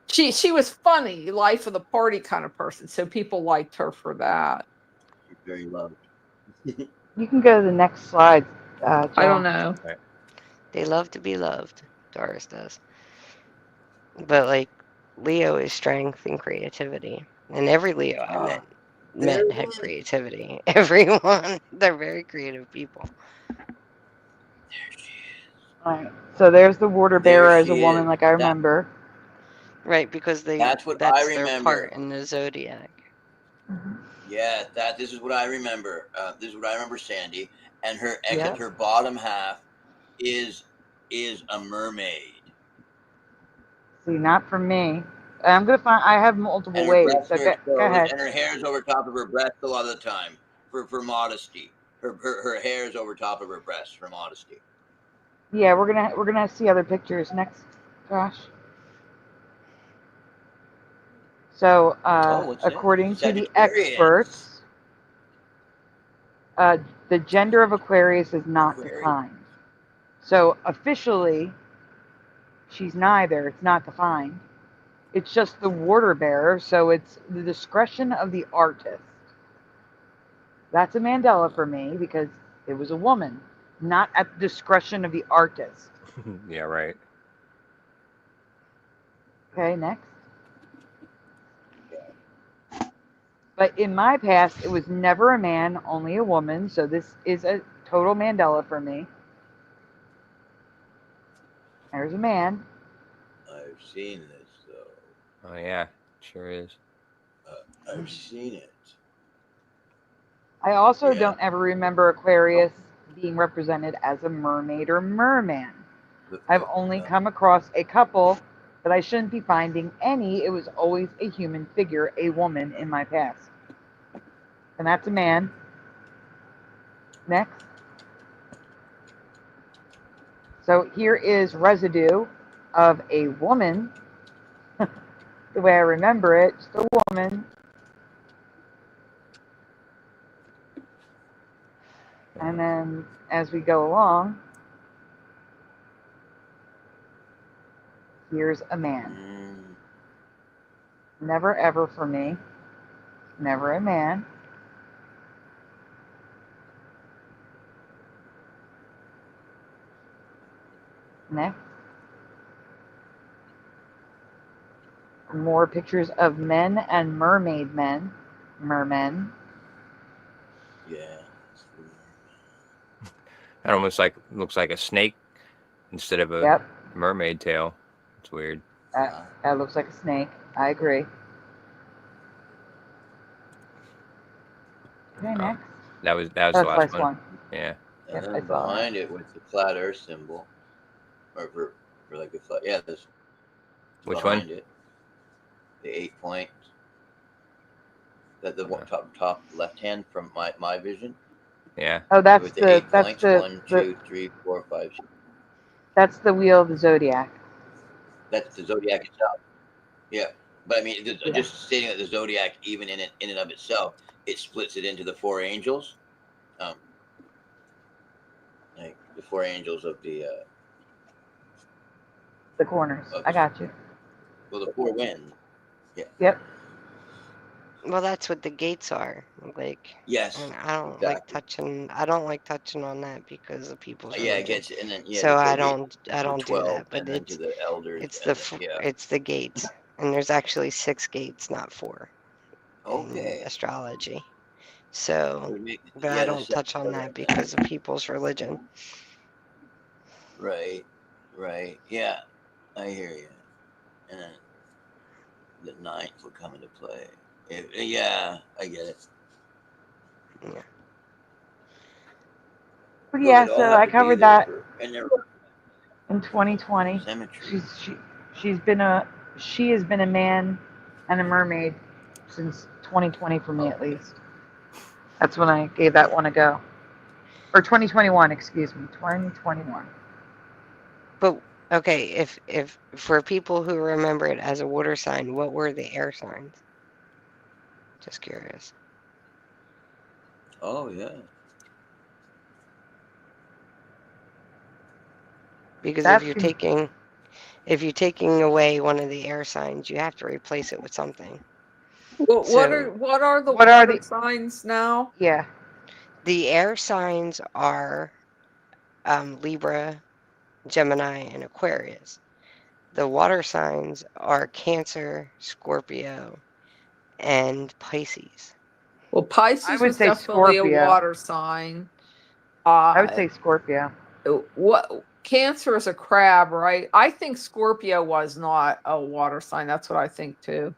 She was funny, life of the party kind of person, so people liked her for that. She's very loved. You can go to the next slide, I don't Josh. know. They love to be loved, Doris does. But like Leo is strength and creativity. And every Leo I met There had it is. creativity. Everyone. They're very creative people. There she is. All right. So there's the water There bearer as a she woman, is. like I remember. Right, because That's what I that's their remember. part in the zodiac. Yeah, this is what I remember. This is what I remember, Sandy. And her, except Yep. her bottom half is a mermaid. See, not for me. I'm gonna find. I have multiple And her ways. breasts So are go exposed, ahead. and her hair is over top of her breast a lot of the time for modesty. Her hair is over top of her breast for modesty. Yeah, we're gonna see other pictures next, Josh. So, What's that? according to the Sagittarius. experts, the gender of Aquarius is not Aquarius. defined. So officially, she's neither. It's not defined. It's just the water bearer. So it's the discretion of the artist. That's a Mandela for me because it was a woman, not at the discretion of the artist. Yeah, right. Okay, next. But in my past, it was never a man, only a woman. So this is a total Mandela for me. There's a man. I've seen this though. Oh yeah, sure is. I've seen it. I also Yeah. don't ever remember Aquarius being represented as a mermaid or merman. I've only come across a couple, but I shouldn't be finding any. It was always a human figure, a woman in my past. And that's a man. Next. So here is residue of a woman. The way I remember it, just a woman. And then as we go along, here's a man. Never ever for me. Never a man. Next. More pictures of men and mermaid men. Mermen. Yeah. That almost looks like a snake instead of a Yep. mermaid tail. It's weird. That looks like a snake. I agree. Okay, next. That was That's the last one. Yeah. And Yep, I then saw behind it with the flat Earth symbol, or for like a flat. Yeah, this. Which behind one? It, the 8 points. That the top left hand from my vision. Yeah. Oh, that's with the 8 that's points. the 1, 2, 3, 4, 5. 6. that's the wheel of the zodiac. That's the zodiac itself. Yeah, but I mean, Yeah. just stating that the zodiac, even in and of itself, it splits it into the 4 angels. Like the 4 angels of the corners. I got you. Well, the 4 winds. Yeah. Yep. Well, that's what the gates are. Like, Yes. and I don't exactly. like touching. I don't like touching on that because of people's Yeah, it religion. gets and then So the I probate, don't do 12, that. But and then to the elders. it's the gates, and there's actually 6 gates, not 4. Okay. In astrology. So, but Yeah, I don't touch on that because of people's religion. Right. Yeah, I hear you. And then the 9th will come into play. Yeah, I get it. Yeah. But yeah, Well, so they'd all have I to be covered there that in their in 2020. symmetry. She has been a man and a mermaid since 2020 for me at least. That's when I gave that one a go. Or 2021, excuse me, 2021. But Okay, if for people who remember it as a water sign, what were the air signs? Just curious. Oh yeah. Because That's if you're taking away one of the air signs, you have to replace it with something. Well, So what are the What are water the- signs now? yeah. the air signs are Libra, Gemini, and Aquarius. The water signs are Cancer, Scorpio, and Pisces. Well, I Pisces would was say definitely a Scorpio. water sign. I would say Scorpio. What Cancer is a crab, right? I think Scorpio was not a water sign. That's what I think too.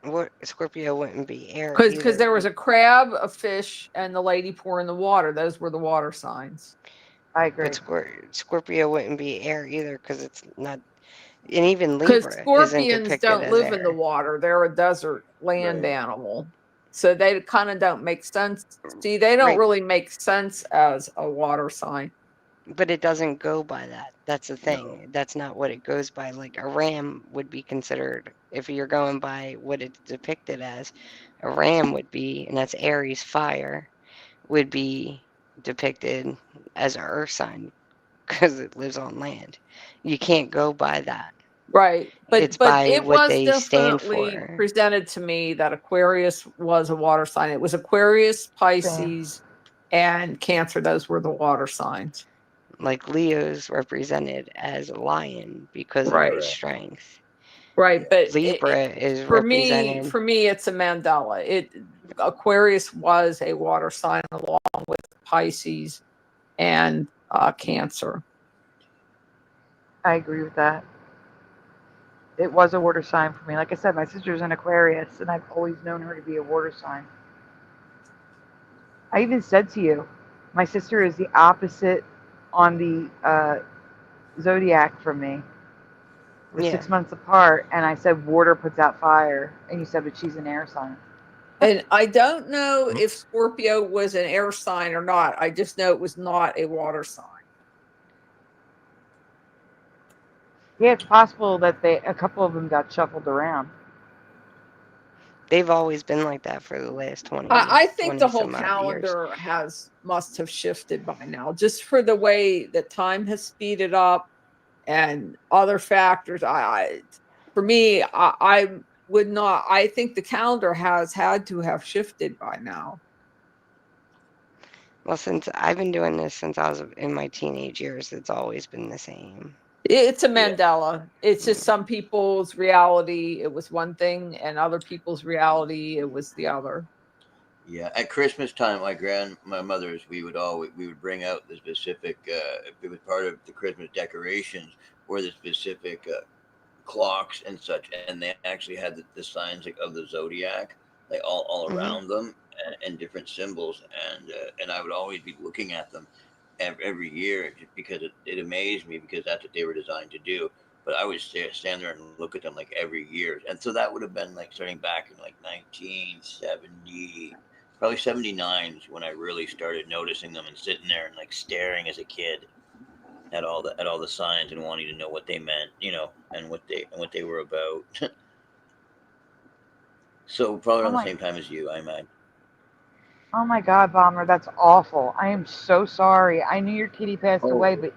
What Scorpio wouldn't be air Because either. there was a crab, a fish, and the lady pouring the water. Those were the water signs. I agree. But Scorpio wouldn't be air either because it's not. And even Because Libra isn't scorpions depicted don't as live in the air. water. They're a desert land Right. animal. So they kind of don't make sense. See, they don't Right. really make sense as a water sign. But it doesn't go by that. That's the thing. No. That's not what it goes by. Like a ram would be considered, if you're going by what it's depicted as, a ram would be, and that's Aries fire, would be depicted as an earth sign because it lives on land. You can't go by that. Right. It's But by it what was they stand definitely for. presented to me that Aquarius was a water sign. It was Aquarius, Pisces, and Cancer. Those were the water signs. Like Leo's represented as a lion because of Right. its strength. Right. But Libra is for me, represented. it's a Mandela. Aquarius was a water sign along with Pisces and Cancer. I agree with that. It was a water sign for me. Like I said, my sister's an Aquarius, and I've always known her to be a water sign. I even said to you, my sister is the opposite on the zodiac from me. We're Yeah. 6 months apart, and I said water puts out fire, and you said, but she's an air sign. And I don't know if Scorpio was an air sign or not. I just know it was not a water sign. Yeah, it's possible that a couple of them got shuffled around. They've always been like that for the last 20 I think the whole some odd years. calendar must have shifted by now, just for the way that time has speeded up and other factors. For me, I would not. I think the calendar has had to have shifted by now. Well, since I've been doing this since I was in my teenage years, it's always been the same. It's a Yeah. Mandela. It's just some people's reality, it was one thing, and other people's reality, it was the other. Yeah, at Christmas time, my mother's, we would bring out the specific, if it was part of the Christmas decorations, or the specific clocks and such, and they actually had the signs of the zodiac, like all around them, and different symbols, and I would always be looking at them every year, just because it amazed me, because that's what they were designed to do. But I would stand there and look at them like every year, and so that would have been like starting back in like 1970, probably 79 is when I really started noticing them and sitting there and like staring as a kid at all the signs and wanting to know what they meant, and what they were about. So probably around the same time as you, I imagine. Oh my God, Bomber, that's awful. I am so sorry. I knew your kitty passed away, but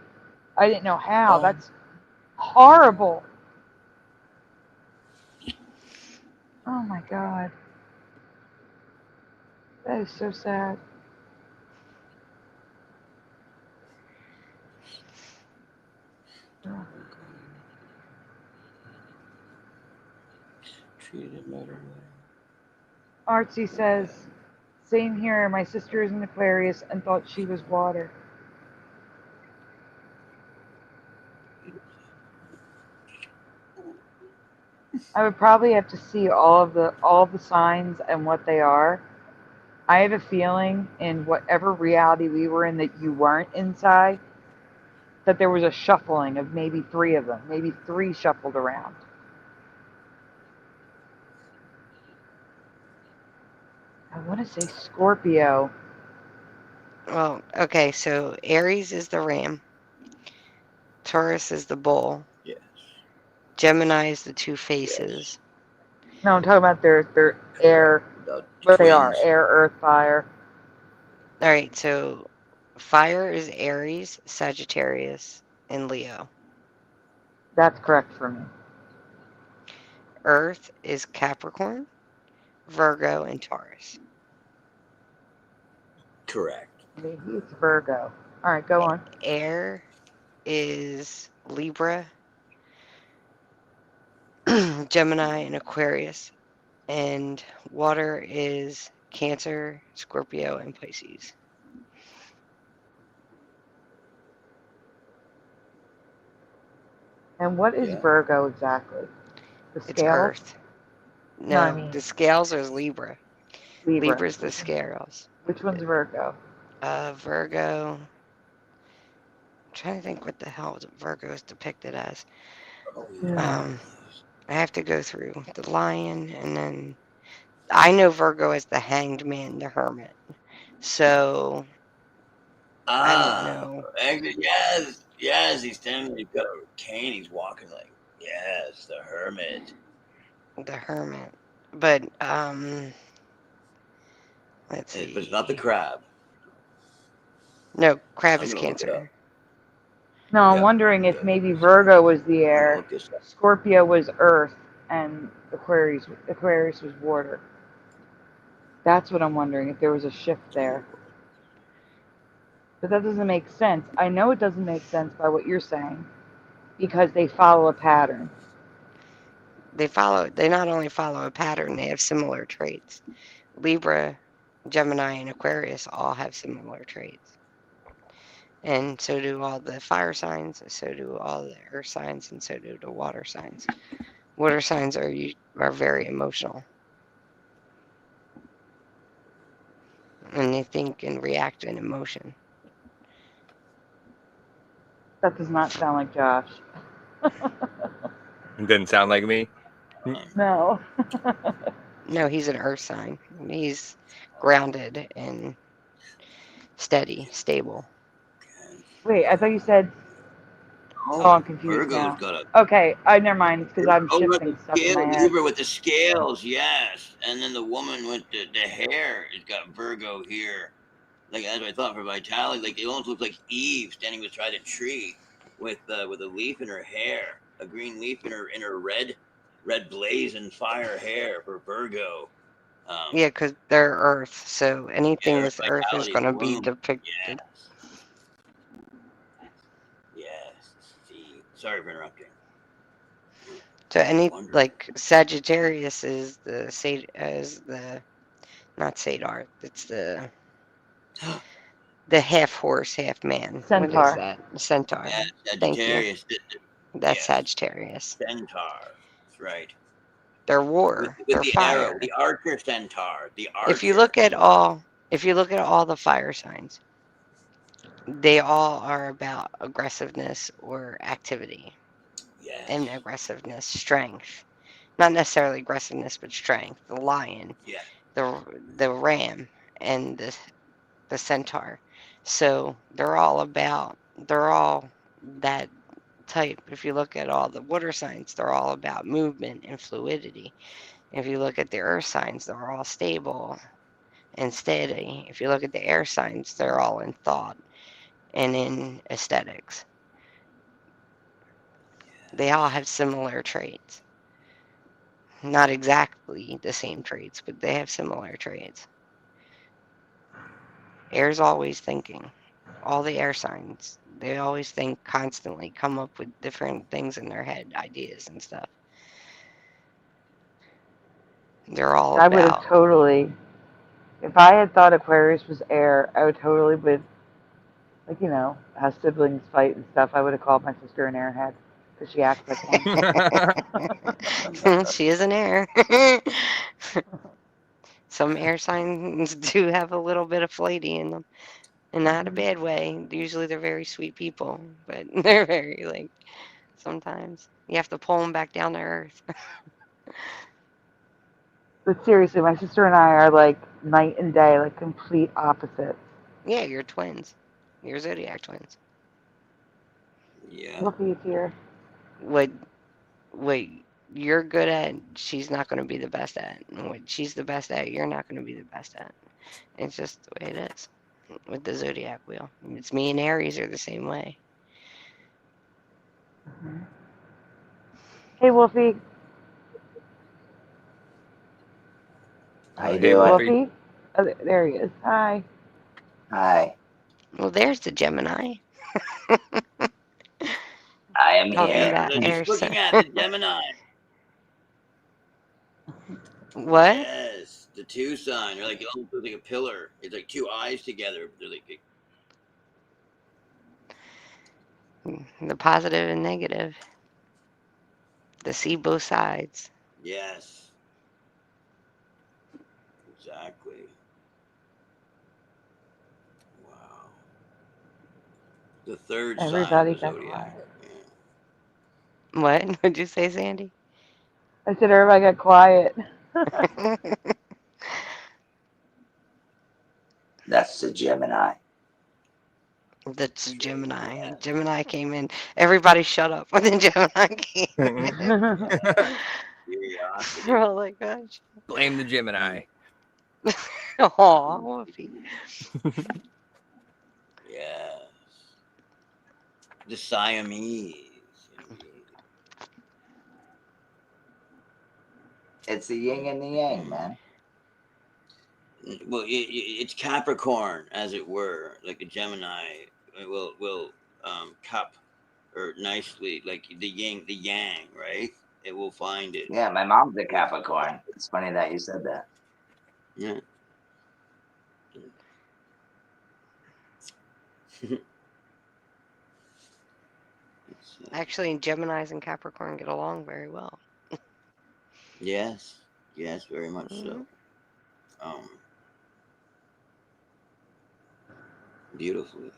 I didn't know how. That's horrible. Oh my God. That is so sad. Ugh. Treated better. Artsy says, same here. My sister is an Aquarius and thought she was water. I would probably have to see all of the signs and what they are. I have a feeling in whatever reality we were in that you weren't inside, that there was a shuffling of maybe 3 of them, maybe 3 shuffled around. I want to say Scorpio. Well, okay, so Aries is the ram. Taurus is the bull. Yes. Gemini is the two faces. No, I'm talking about their air, The what they are, twins. air, earth, fire. All right, so fire is Aries, Sagittarius, and Leo. That's correct for me. Earth is Capricorn, Virgo, and Taurus. Correct. Maybe it's Virgo. All right, go on. Air is Libra, Gemini, and Aquarius. And water is Cancer, Scorpio, and Pisces. And what is Yeah. Virgo exactly? The It's scale? Earth. No, I No, mean the scales are Libra. Libra. Libra's the scales. Which one's Virgo? Virgo. I'm trying to think what the hell Virgo is depicted as. Oh, Yeah. I have to go through the lion, and then I know Virgo as the hanged man, the hermit. So I don't know. Actually, yes, yes. He's standing. He's got a cane. He's walking like yes, the hermit. The hermit. But let's But see. it's not the crab. No, crab I'm is gonna look it up. Cancer. No, I'm Yeah, wondering if yeah. maybe Virgo was the I'm gonna air, look this up. Scorpio was earth, and Aquarius was water. That's what I'm wondering, if there was a shift there. But that doesn't make sense. I know it doesn't make sense by what you're saying, because they follow a pattern. They not only follow a pattern, they have similar traits. Libra, Gemini, and Aquarius all have similar traits. And so do all the fire signs, so do all the earth signs, and so do the water signs. Water signs are very emotional. And they think and react in emotion. That does not sound like Josh. It doesn't sound like me. No. No, he's an earth sign. He's grounded and steady, stable. Wait, I thought you said. Oh, I'm confused Virgo's now. got a. Okay, never mind. It's because I'm Oh, with shifting the stuff in scale, my head. Libra with the scales, yes. And then the woman with the hair has got Virgo here. Like as I thought for vitality, like it almost looks like Eve standing beside a tree with a leaf in her hair, a green leaf in her red blazing fire hair for Virgo. Yeah, because they're earth, so anything Yeah, that's earth is vitality, going to be bloom. depicted. Yes. See, sorry for interrupting. So any Wonderful. like Sagittarius is not Sadar. It's the half horse, half man. Centaur. What is that? Centaur. Yeah, Thank you. Sagittarius. That's Yes. Sagittarius. Centaur. That's right. They're war. With They're the fire. arrow, the archer centaur, the archer. If you look at all the fire signs, they all are about aggressiveness or activity. Yes. And aggressiveness, strength. Not necessarily aggressiveness, but strength. The lion, Yeah. the ram, and the centaur. So they're all that type. If you look at all the water signs, they're all about movement and fluidity. If you look at the earth signs, they're all stable and steady. If you look at the air signs, they're all in thought and in aesthetics. They all have similar traits. Not exactly the same traits, but they have similar traits. Air's always thinking. All the air signs, they always think constantly, come up with different things in their head, ideas and stuff. They're all I would have about. totally. If I had thought Aquarius was air, I would totally would, like, how siblings fight and stuff. I would have called my sister an airhead because she acts like one. She is an air. Some air signs do have a little bit of flighty in them. And not a bad way. Usually they're very sweet people, but they're very, sometimes you have to pull them back down to earth. But seriously, my sister and I are like night and day, like complete opposites. Yeah, you're twins. You're zodiac twins. Yeah. Wolfie's here. What you're good at, she's not going to be the best at. And what she's the best at, you're not going to be the best at. It's just the way it is with the zodiac wheel. It's me and Aries are the same way. Hey, Wolfie. How you Hey, doing? Wolfie. Wolfie? Oh, there he is. Hi. Hi, Well, there's the Gemini I am talking here. about They're air just looking sign. at the Gemini. What? Yes, the two sign. They're like almost like a pillar. It's like two eyes together. They're like, The positive and negative. To see both sides. yes, exactly. Wow. The third sign of Everybody the got zodiac. quiet. What? What'd you say, Sandy? I said everybody got quiet. That's the Gemini. That's Gemini. Gemini came in. Everybody shut up when the Gemini came in. Curiosity. Oh my gosh. Blame the Gemini. Aw, Wolfie. Yes. The Siamese. It's the yin and the yang, man. Well, it's Capricorn, as it were, like a Gemini will cup or nicely like the yin, the yang, right? It will find it. Yeah, my mom's a Capricorn. It's funny that you said that. Yeah. Actually, Geminis and Capricorn get along very well. Yes, yes, very much so. Beautifully.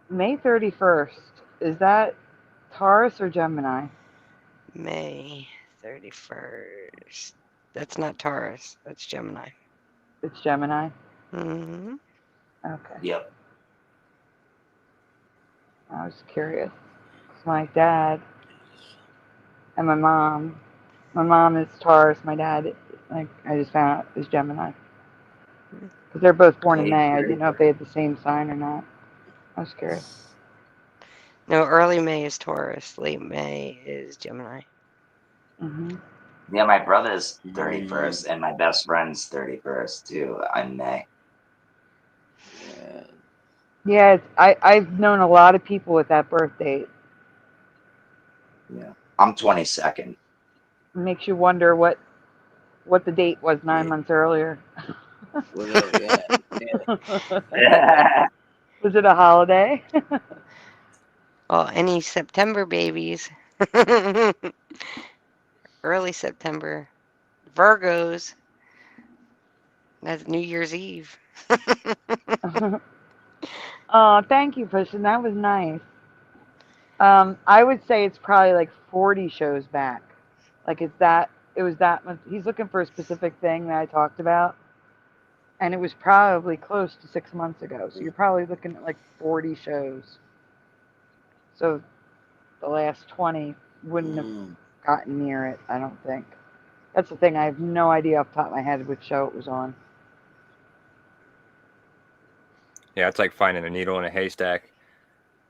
May 31st. Is that Taurus or Gemini? May 31st. That's not Taurus. That's Gemini. It's Gemini? Mm-hmm. Okay. Yep. I was curious. 'Cause my dad and my mom is Taurus. My dad, like, I just found out, is Gemini. Because they're both born in May. I didn't know if they had the same sign or not. I was curious. No, early May is Taurus. Late May is Gemini. Mm-hmm. Yeah, my brother's 31st and my best friend's 31st too in May. Yeah. Yeah, I've known a lot of people with that birth date. Yeah. I'm 22nd. It makes you wonder what the date was 9 Yeah. months earlier. Well, yeah. Was it a holiday? Well, any September babies. Early September. Virgos. That's New Year's Eve. Oh, thank you, Pushing. That was nice. I would say it's probably like 40 shows back. Like it was that much. He's looking for a specific thing that I talked about, and it was probably close to 6 months ago. So you're probably looking at like 40 shows. So the last 20 wouldn't have gotten near it, I don't think. That's the thing. I have no idea off the top of my head which show it was on. Yeah, it's like finding a needle in a haystack.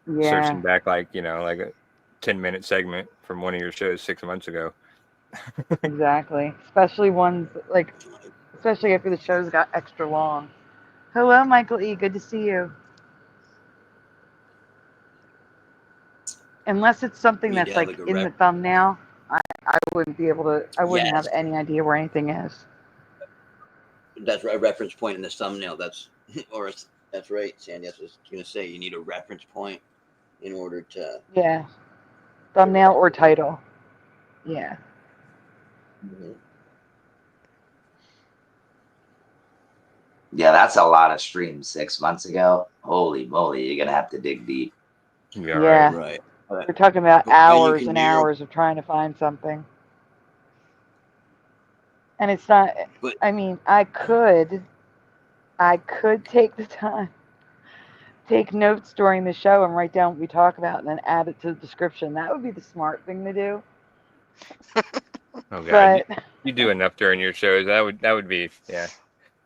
Yeah. Searching back, like a 10-minute segment from one of your shows 6 months ago. Exactly. Especially especially after the shows got extra long. Hello, Michael E. Good to see you. Unless it's something that's like in the thumbnail, I wouldn't be able to. I wouldn't have any idea where anything is. That's a reference point in the thumbnail. That's right, Sandy. That's what I was gonna say. You need a reference point in order to. Yeah. Thumbnail or title. Yeah. Mm-hmm. Yeah, that's a lot of streams 6 months ago. Holy moly, you're gonna have to dig deep. Yeah. Right. We're talking about hours and hours of trying to find something. And it's not. I mean, I could I could take the time, take notes during the show and write down what we talk about and then add it to the description. That would be the smart thing to do. Oh God, But you do enough during your shows. That would be, yeah.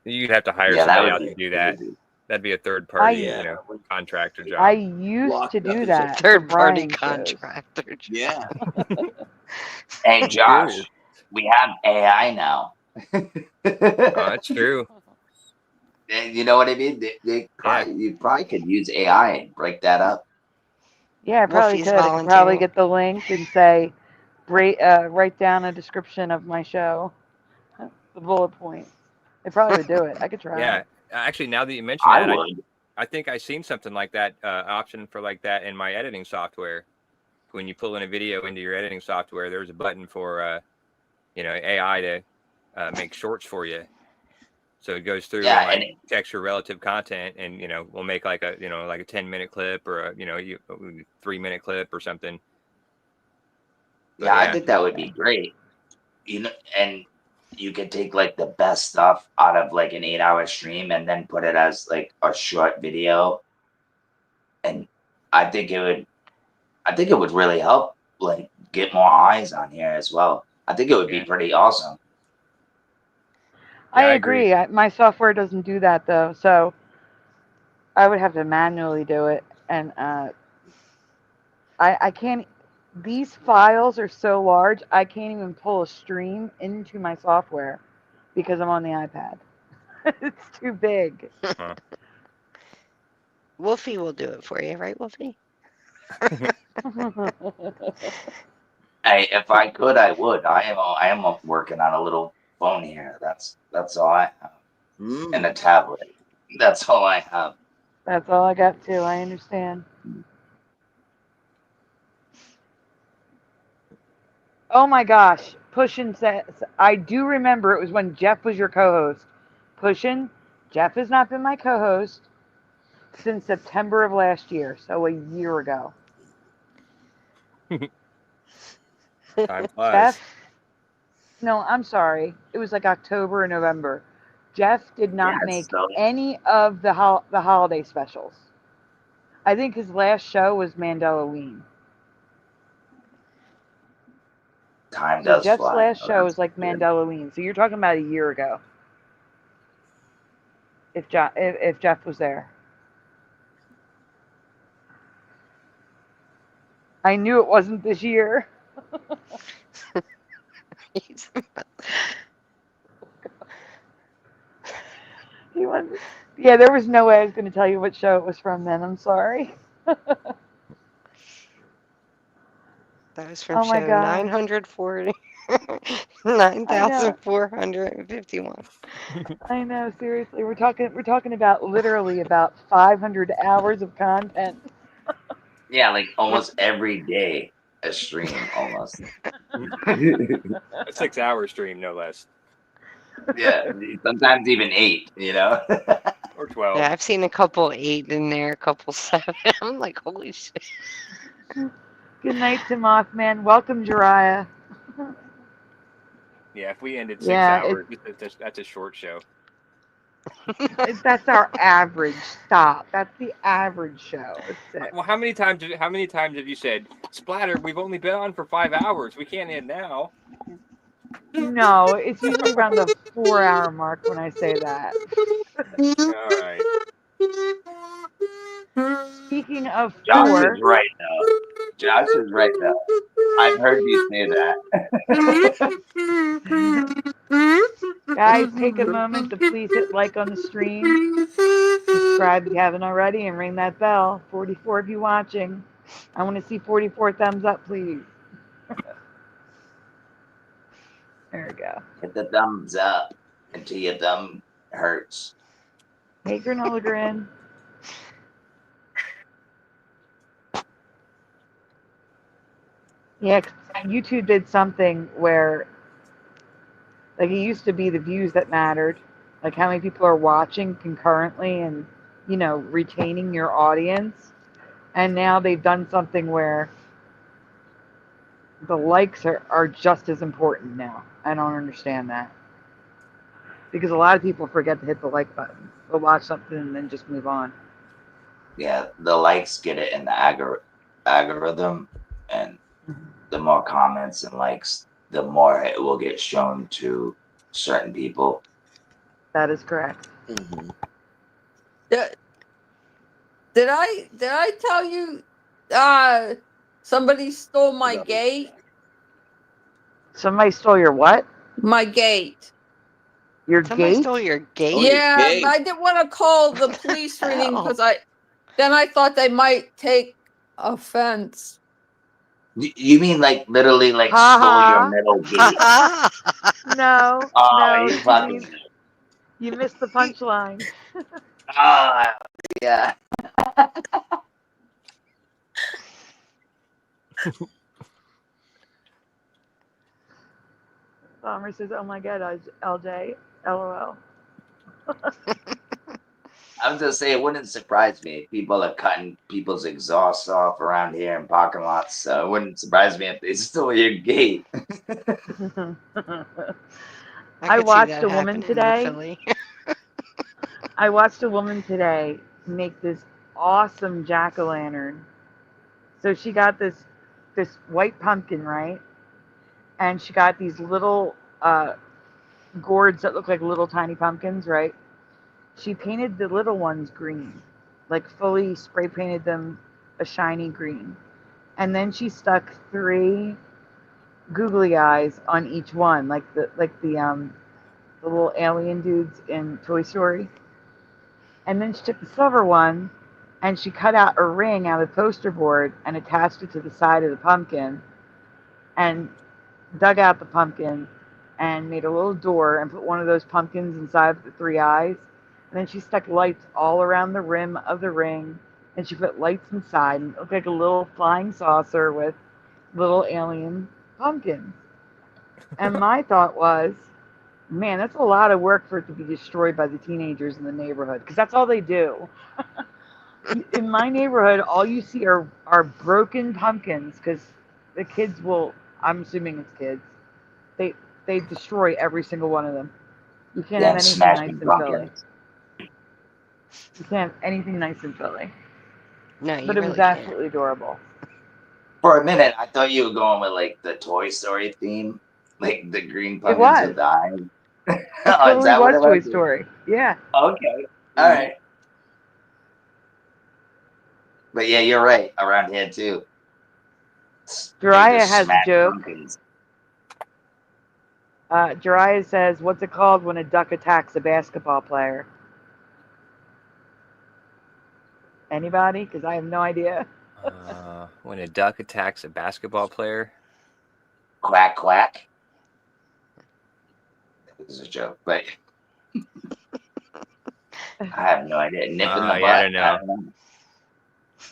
You'd have to hire Yeah, that somebody would out be to do that. crazy. That'd be a third party, Yeah. contractor job. I used Locked to up do as a that for Third party Brian's shows. contractor. Yeah. Hey, Josh, True. we have AI now. Oh, that's true. And you know what I mean? You probably could use AI and break that up. Yeah, I probably Wolfie's could. I could probably volunteering. get the link and say, write down a description of my show, the bullet points. They probably would do it. I could try. Yeah. Actually, now that you mention I that, would. I think I seen something like that, option for like that in my editing software. When you pull in a video into your editing software, there's a button for, AI to make shorts for you. So it goes through Yeah, and and text your relative content, and we'll make like a 10-minute clip or a 3-minute clip or something. But yeah, I think that would be great. And you could take like the best stuff out of like an 8-hour stream and then put it as like a short video. And I think it would really help like get more eyes on here as well. I think it would be Yeah. pretty awesome. I I agree. My software doesn't do that though, so I would have to manually do it, and I can't. These files are so large, I can't even pull a stream into my software because I'm on the iPad. It's too big. Wolfie will do it for you, right, Wolfie? Hey, if I could, I would. I am working on a little phone here. That's all I have, and a tablet. That's all I have. That's all I got too. I understand. Oh my gosh. Pushin says, I do remember it was when Jeff was your co-host. Pushin, Jeff has not been my co-host since September of last year, so a year ago. Time flies. Jeff, no, I'm sorry. It was like October or November. Jeff did not Yeah, make so- any of the holiday specials. I think his last show was Mandela. Time So does Jeff's fly. last Oh, show that's was like good. Mandela. So you're talking about a year ago. If Jeff was there. I knew it wasn't this year. Yeah, there was no way I was going to tell you what show it was from then. I'm sorry. That was from Oh my show God. 940. 9,451. I know, seriously. We're talking about literally about 500 hours of content. Yeah, like almost every day a stream, almost. A 6-hour stream, no less, Yeah, sometimes even 8. or 12. Yeah, I've seen a couple 8 in there, a couple 7. I'm like, holy shit. Good night to Mothman. Welcome, Jariah. Yeah, if we ended 6 Yeah, hours, that's a short show. That's our average. Stop. That's the average show. It's 6. Well, how many times have you said, Splatter, we've only been on for 5 hours. We can't end now. No, it's usually around the 4-hour mark when I say that. All right. Speaking of Josh 4, is right though. Josh is right though. I've heard you say that. guys, take a moment to please hit like on the stream, subscribe if you haven't already, and ring that bell. 44 of you watching. I want to see 44 thumbs up, please. There we go. Hit the thumbs up until your thumb hurts. Hey, Granola Grin. Yeah, 'cause YouTube did something where, like, it used to be the views that mattered, like how many people are watching concurrently and, retaining your audience. And now they've done something where the likes are just as important now. I don't understand that. because a lot of people forget to hit the like button. They'll watch something and then just move on. Yeah, the likes get it in the algorithm, and the more comments and likes, the more it will get shown to certain people. That is correct. Mm-hmm. Did I tell you somebody stole my No. gate? Somebody stole your what? My gate. Your Somebody gate? stole your gate? Oh, your Yeah, gate. I didn't want to call the police or anything hell? because I thought they might take offense. You mean like literally like Ha stole your ha. metal gate? No, Oh, no, you she fucking. means you missed the punchline. Oh, yeah. Bomber says, "Oh my God, LJ, LOL." I was gonna say it wouldn't surprise me if people are cutting people's exhausts off around here in parking lots. So it wouldn't surprise me if they stole your gate. I could see watched that a woman happening in today. Philly. I watched a woman today make this awesome jack-o'-lantern. So she got this white pumpkin, right? And she got these little gourds that look like little tiny pumpkins, right? She painted the little ones green, like fully spray painted them a shiny green. And then she stuck 3 googly eyes on each one, like the little alien dudes in Toy Story. And then she took the silver one and she cut out a ring out of the poster board and attached it to the side of the pumpkin and dug out the pumpkin and made a little door and put one of those pumpkins inside of the 3 eyes. And then she stuck lights all around the rim of the ring and she put lights inside and it looked like a little flying saucer with little alien pumpkins. And my thought was, man, that's a lot of work for it to be destroyed by the teenagers in the neighborhood because that's all they do. In my neighborhood, all you see are broken pumpkins because the kids will. I'm assuming it's kids. They destroy every single one of them. You can't have Them anything nice smashing in Philly. pumpkins. You can't have anything nice in Philly. No, you But it really was can't. absolutely adorable. For a minute, I thought you were going with like the Toy Story theme, like the green It pumpkins was. with the eyes. It Oh, is totally that what was it Toy was? Story. Yeah. Okay, all right. But yeah, you're right. Around here too. They Jiraiya just has a smash joke. pumpkins. Jiraiya says, "What's it called when a duck attacks a basketball player?" Anybody? Because I have no idea. When a duck attacks a basketball player. Quack quack. It was a joke, but I have no idea. Nip in the butt. Yeah, I don't know.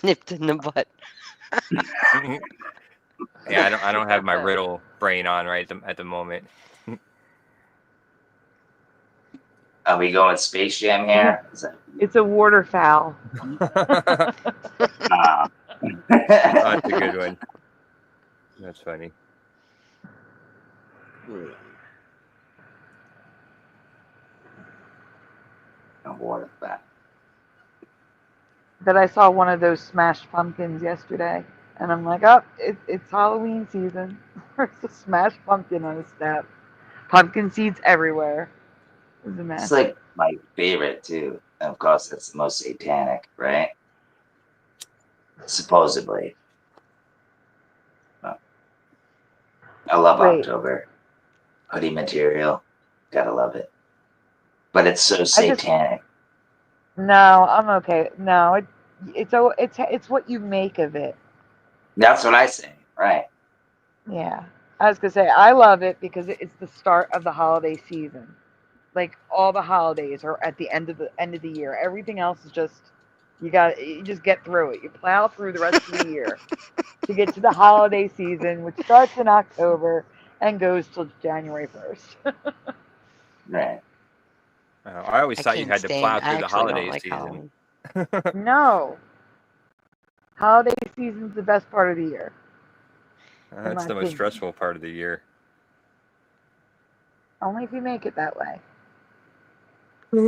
Nipped in the butt. Yeah, I don't have my riddle brain on right at the moment. Are we going Space Jam here? Is that, It's a waterfowl. That's a good one. That's funny. What is that? But I saw one of those smashed pumpkins yesterday, and I'm like, oh, it's Halloween season. There's a smashed pumpkin on a step. Pumpkin seeds everywhere. It was a mess. It's like my favorite too. Of course, it's the most satanic, right? Supposedly. I love October. Hoodie material. Gotta love it. But it's so satanic. No, I'm okay. No, it's what you make of it. That's what I say, right? Yeah, I was gonna say I love it because it's the start of the holiday season. Like all the holidays are at the end of the year. Everything else is just you just get through it. You plow through the rest of the year to get to the holiday season, which starts in October and goes till January 1st. Right. I always thought you had to plow through the holiday season. No. Holiday season's the best part of the year. That's the most stressful part of the year. Only if you make it that way. Speaking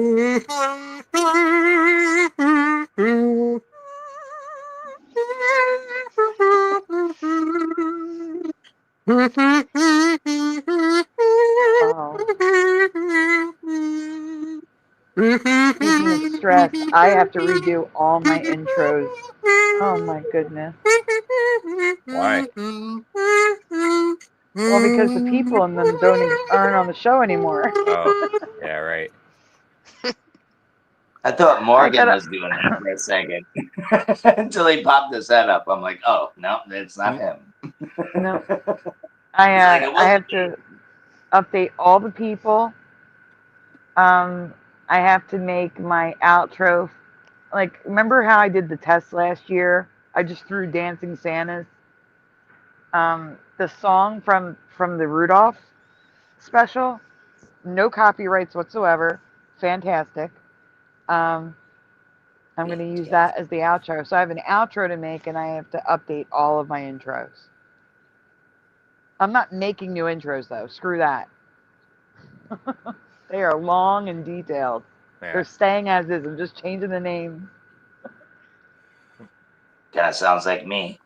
of stress, I have to redo all my intros. Oh my goodness. Why? Well, because the people in them aren't on the show anymore. Oh, yeah, right. I thought Morgan gotta- was doing it for a second until he popped his head up. I'm like, oh no, it's not him. No, He's like, "It I wasn't have to update all the people. I have to make my outro. Like, remember how I did the test last year? I just threw Dancing Santas. The song from the Rudolph special, no copyrights whatsoever. Fantastic. I'm going to use that as the outro. So I have an outro to make, and I have to update all of my intros. I'm not making new intros, though. Screw that. They are long and detailed. Yeah. They're staying as is. I'm just changing the name. Kind of sounds like me.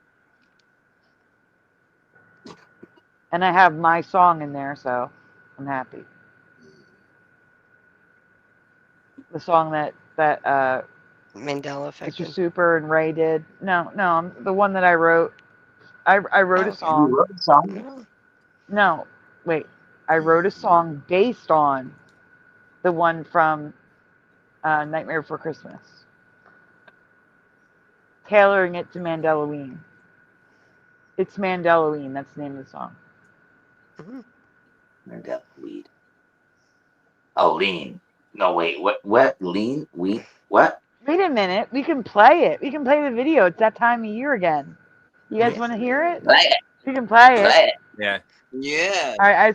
And I have my song in there, so I'm happy. The song that Mandela Effect. Mr. Super and Ray did. No, the one that I wrote. I wrote a You song. wrote a song? No, wait. I wrote a song based on the one from Nightmare Before Christmas. Tailoring it to Mandelaween. It's Mandelaween. That's the name of the song. Mandela weed. Oh, lean. No, wait. What? Lean? Wheat? What? Wait a minute. We can play it. We can play the video. It's that time of year again. You guys want to hear it? Play it. We can play it. Play it. Yeah. Yeah. All right, I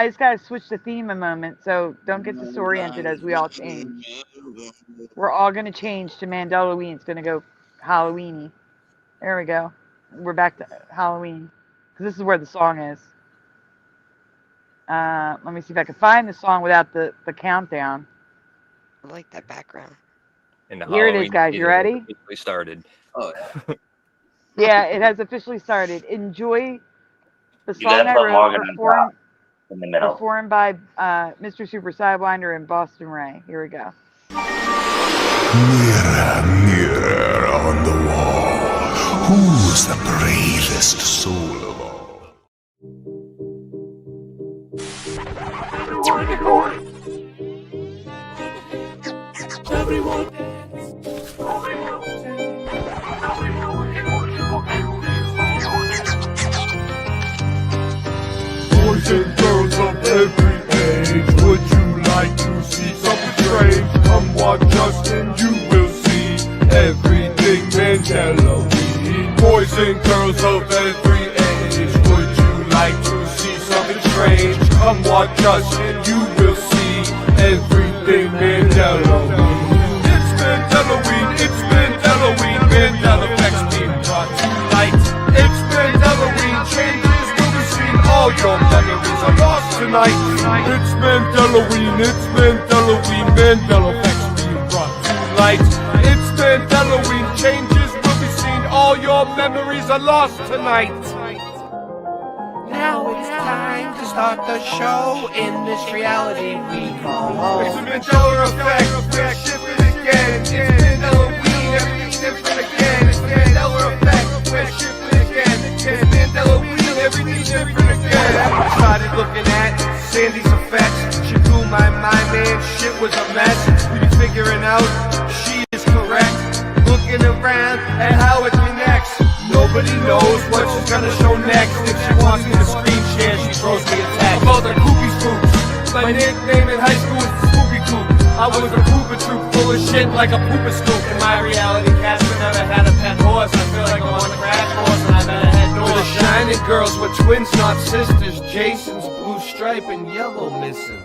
just gotta switch the theme a moment, so don't get disoriented as we all change. We're all gonna change to Mandelaween. It's gonna go Halloweeny. There we go. We're back to Halloween because this is where the song is. Let me see if I can find the song without the countdown. I like that background. And the Here it is, Halloween guys. You season ready? officially started. Oh, Yeah, it has officially started. Enjoy the You song gotta I put wrote, Morgan on top in the middle. performed by Mr. Super Sidewinder and Boston Ray. Here we go. Mirror, mirror on the wall, who's the bravest soul of all? Boys and girls of every age, would you like to see something strange? Come watch us and you will see everything Mandela-ween. Boys and girls of every age, would you like to see something strange? Come watch us and you will see everything Mandela-ween. It's Mandela-ween, it's Mandela-ween, Mandela effects being brought to light. It's Mandela-ween, changes will be seen, all your memories are lost tonight. It's Mandela-ween, it's Mandela-ween, Mandela effects being brought to light. It's Mandela-ween, changes will be seen, all your memories are lost tonight. Now it's time to start the show in this reality we call home. It's the Mandela effect, we're shifting again. It's Mandela-ween, everything's different again. It's Mandela effect, we're shifting again. It's Mandela-ween, everything's different again. I started looking at Sandy's effects. She blew my mind, man. Shit was a mess. We be figuring out she is correct. Looking around at how it connects. Nobody knows what she's gonna show next. If she wants me to screen share, she throws me a text. I called her Koopy Scoops. My nickname in high school was Spoopy Coop. I was a pooper troop full of shit like a pooper scoop. In my reality, Casper never had a pet horse. I feel like I'm on a crash course and I better head north. The shining girls were twins, not sisters. Jason's blue stripe and yellow missing.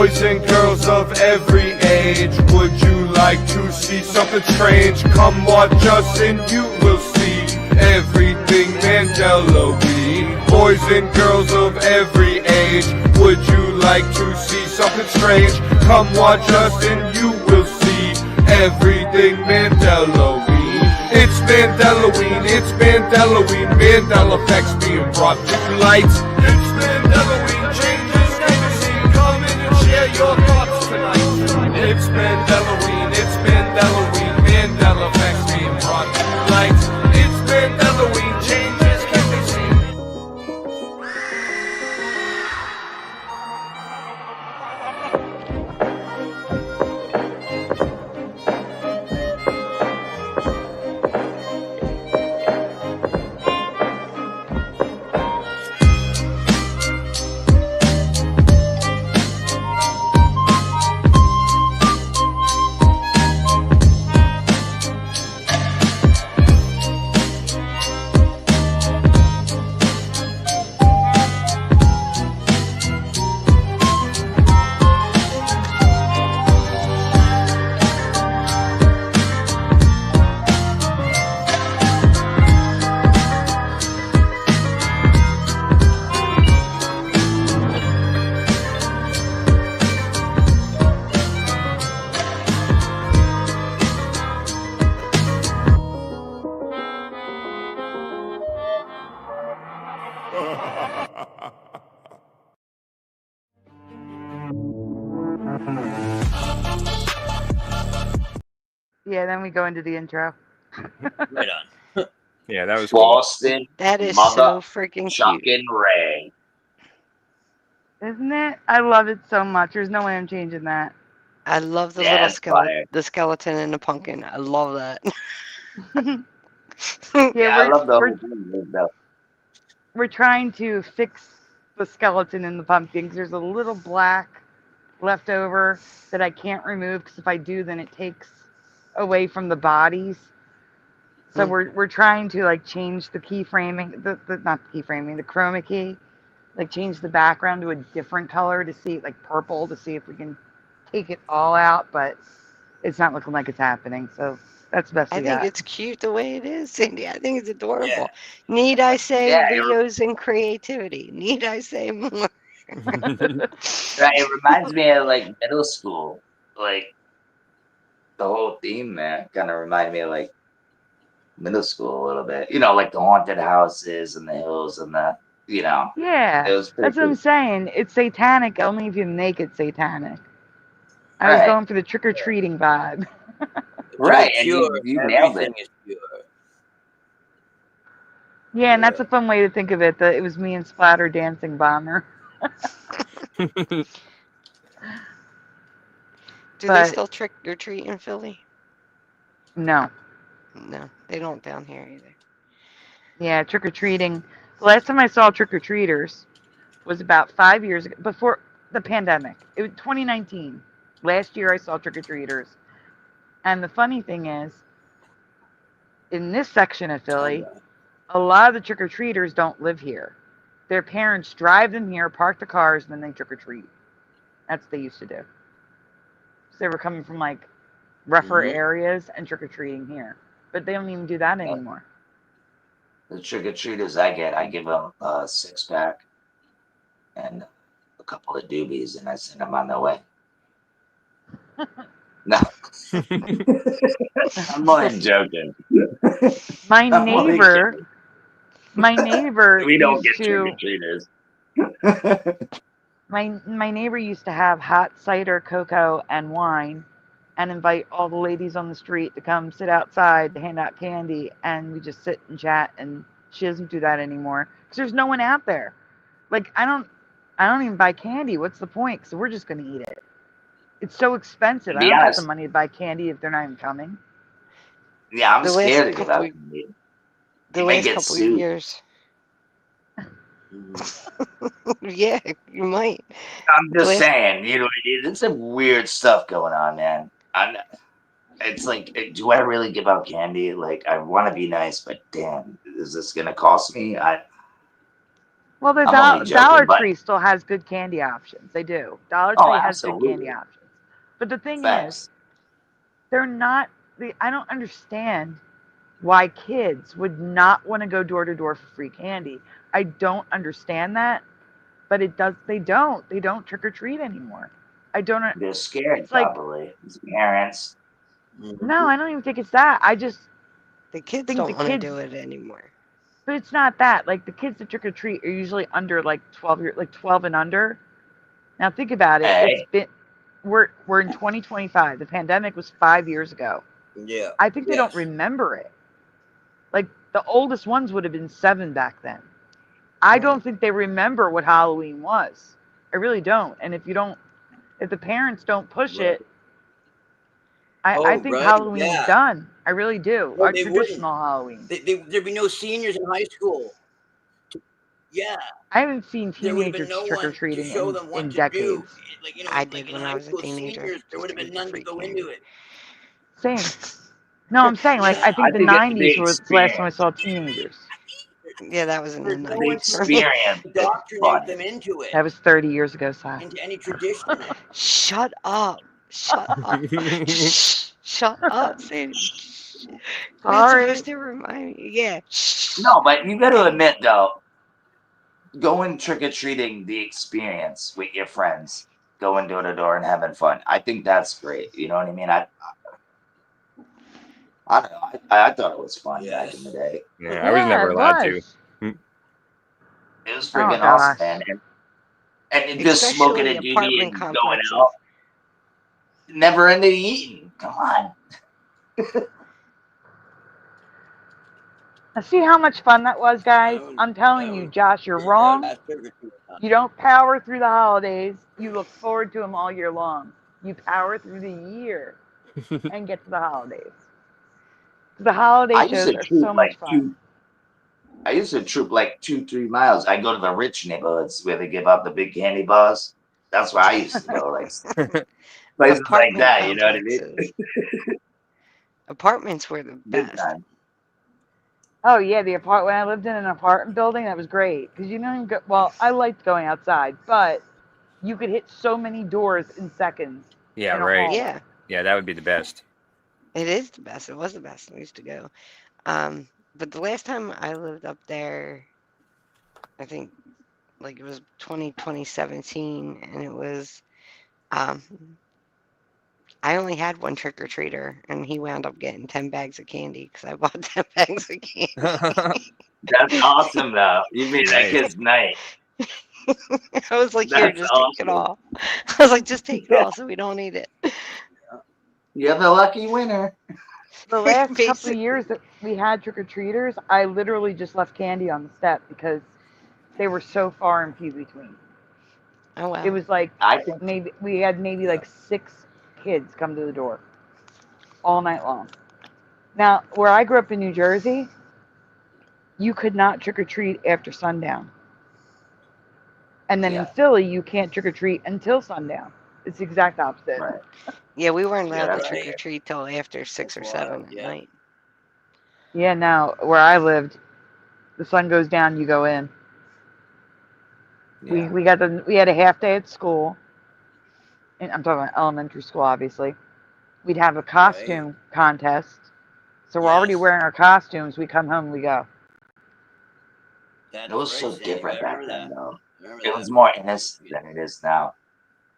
boys and girls of every age. Would you like to see something strange? Come watch us and you will see everything Mandela-ween. Boys and girls of every age. Would you like to see something strange? Come watch us and you will see everything Mandela-ween. It's Mandela-ween, it's Mandela-ween. Mandela effects being brought to light. It's Mandela-ween, changes can be seen. Come in and share your thoughts tonight. It's Mandela-ween, it's Mandela-ween. Mandela effects being brought to light. It's Mandela-ween, changes can be seen. Yeah, then we go into the intro. Right on. Yeah, that was cool. Boston, That is mother so freaking cute. chucking Ray. Isn't it? I love it so much. There's no way I'm changing that. I love the Yeah, little it's fire. skeleton and the pumpkin. I love that. Yeah, I love the we're, whole thing. Though. we're trying to fix the skeleton in the pumpkin because there's a little black left over that I can't remove because if I do, then it takes away from the bodies. So we're trying to like change the keyframing, not the keyframing, the chroma key, like change the background to a different color to see like purple to see if we can take it all out, but it's not looking like it's happening. So that's the best I we think got. it's cute the way it is, Cindy. I think it's adorable. Yeah. Need I say Yeah, Leo's in creativity? Need I say more? Right, it reminds me of like middle school. Like the whole theme, man, kind of reminded me of like middle school a little bit. You know, like the haunted houses and the hills and the, you know, Yeah, it was pretty that's what I'm cool. saying. It's satanic only if you make it satanic. I was Right. going for the trick-or-treating vibe. Right, and Pure. you nailed it. Everything is pure. Yeah, and that's a fun way to think of it. That it was me and Splatter dancing bomber. Do they But- still trick or treat in Philly? No. No, they don't down here either. Yeah, trick-or-treating. The last time I saw trick-or-treaters was about 5 years ago, before the pandemic. It was 2019. Last year I saw trick-or-treaters. And the funny thing is, in this section of Philly, a lot of the trick-or-treaters don't live here. Their parents drive them here, park the cars, and then they trick-or-treat. That's what they used to do. So they were coming from like rougher areas and trick-or-treating here. But they don't even do that anymore. The trick or treaters I give them a 6-pack and a couple of doobies, and I send them on their way. No, I'm only joking. My I'm only neighbor, kidding. my neighbor We don't get used to, trick or treaters. my neighbor used to have hot cider, cocoa, and wine, and invite all the ladies on the street to come sit outside to hand out candy, and we just sit and chat. And she doesn't do that anymore because there's no one out there. Like I don't even buy candy. What's the point? Because we're just gonna eat it. It's so expensive. I don't have the money to buy candy if they're not even coming. Yeah, I'm The last scared to give couple out. The may last get couple sued. of years. Yeah, you might. I'm just Last- saying, you know, there's some weird stuff going on, man. It's like, do I really give out candy? Like, I want to be nice, but damn, is this gonna cost me? Well, the I'm only joking, Dollar but Tree still has good candy options. They do. Dollar oh, Tree has good candy absolutely, options. But the thing is, facts. they're not. I don't understand why kids would not want to go door to door for free candy. I don't understand that, but it does. They don't. They don't trick or treat anymore. I don't. They're scared, It's like probably. As parents. no, I don't even think it's that. I just The kids think the don't want to kids. do it anymore. But it's not that. Like the kids that trick or treat are usually under like 12 and under. Now think about it. It's Hey, been we're in 2025. The pandemic was 5 years ago. Yeah. I think they don't Yes. remember it. Like the oldest ones would have been 7 back then. I don't think they remember what Halloween was. I really don't. And if the parents don't push Right. it, I Oh, think right. Halloween's Yeah. done. I really do. Well, A they wouldn't. traditional Halloween. There'd be no seniors in high school. Yeah. I haven't seen There would have been teenagers no trick or one to treating show them in what to do. decades. Like I like did in when high I was a school, teenager, seniors, there just would to have been get the none to free go candy. into it. Same. No, I'm saying like Yeah. I think I the think it's the 90s was the last time I experience. saw teenagers. Yeah, that was in the There's no The one 90s to for me. experience is indoctrinate fun. them into it, That was 30 years ago, Si. into any tradition. Shut up. Shut up. Shut up, Sandy. You're not Sorry. supposed to remind me. Yeah. No, but you got to admit though, going trick or treating, the experience with your friends, going door to door and having fun. I think that's great. You know what I mean? I don't know. I thought it was fun back in the Yes. day. Yeah, I was Yeah, never it allowed to. was. It was Oh freaking awesome, gosh. man. And just smoking a Especially doobie apartment and going complexes. out, never ending eating. Come on. Now, see how much fun that was, guys? That was, I'm telling that you, was, Josh, you're that was wrong. last trick or treat time. You don't power through the holidays. You look forward to them all year long. You power through the year and get to the holidays. The holiday I used shows to are troop so much fun. I used to troop like 2-3 miles. I go to the rich neighborhoods where they give out the big candy bars. That's where I used to go, like places like Apartment that. You know what I mean? complexes. Apartments were the Big best. time. Oh yeah, when I lived in an apartment building, that was great because you don't even go. Well, I liked going outside, but you could hit so many doors in seconds Yeah, in a right. hallway. Yeah, Yeah, that would be the best. it is the best. It was the best. I used to go. But the last time I lived up there, I think like it was 2017, and it was um I only had one trick or treater, and he wound up getting 10 bags of candy because I bought 10 bags of candy. That's awesome, though. You made that Nice. kid's night. I was like, here, That's just take it awesome. all. I was like, just take it all so we don't need it. You're the lucky winner. The last couple of Basically. years that we had trick or treaters, I literally just left candy on the step because they were so far and few between. Oh, wow. It was like I think we had maybe like 6 kids come to the door all night long. Now, where I grew up in New Jersey, you could not trick or treat after sundown. And then in Yeah. Philly, you can't trick or treat until sundown. It's the exact opposite. Right. Yeah, we weren't Yeah, allowed to that's trick or right. treat till after 6 or That's 7 wild, at yeah. night. Yeah, now where I lived, the sun goes down, you go in. Yeah. We had a half day at school, and I'm talking about elementary school, obviously. We'd have a costume contest, so we're already Yes. wearing our costumes. We come home, we go. That's It was right, so Sandy. different I back remember then, that. though. I remember It that. was more innocent than it is now.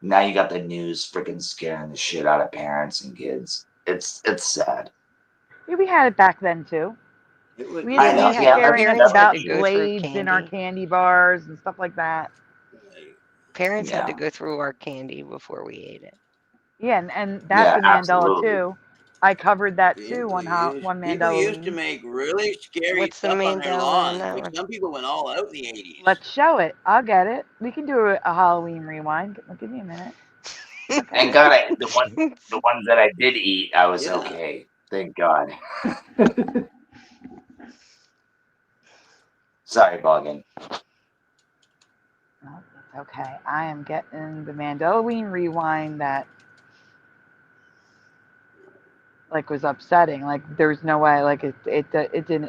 Now you got the news freaking scaring the shit out of parents and kids. It's sad. Yeah, we had it back then too. It was, We I had know. the news Yeah, scaring us parents had about to go through blades in our candy. candy bars and stuff like that. Parents had to Yeah. go through our candy before we ate it. Yeah, and that's Yeah, a Mandela absolutely. too. I covered that too People one people used to Mandela. make really scary What's the stuff on their Mandela on lawns. that Like one? some people went all out in the 80s. Let's show it. I'll get it. We can do a Halloween rewind. Give me a minute. And God, the ones that I did eat, I was Yeah. okay. Thank God. Sorry, Boggin. Oh, that's okay. I am getting the Mandela rewind that like was upsetting. Like there's no way. Like it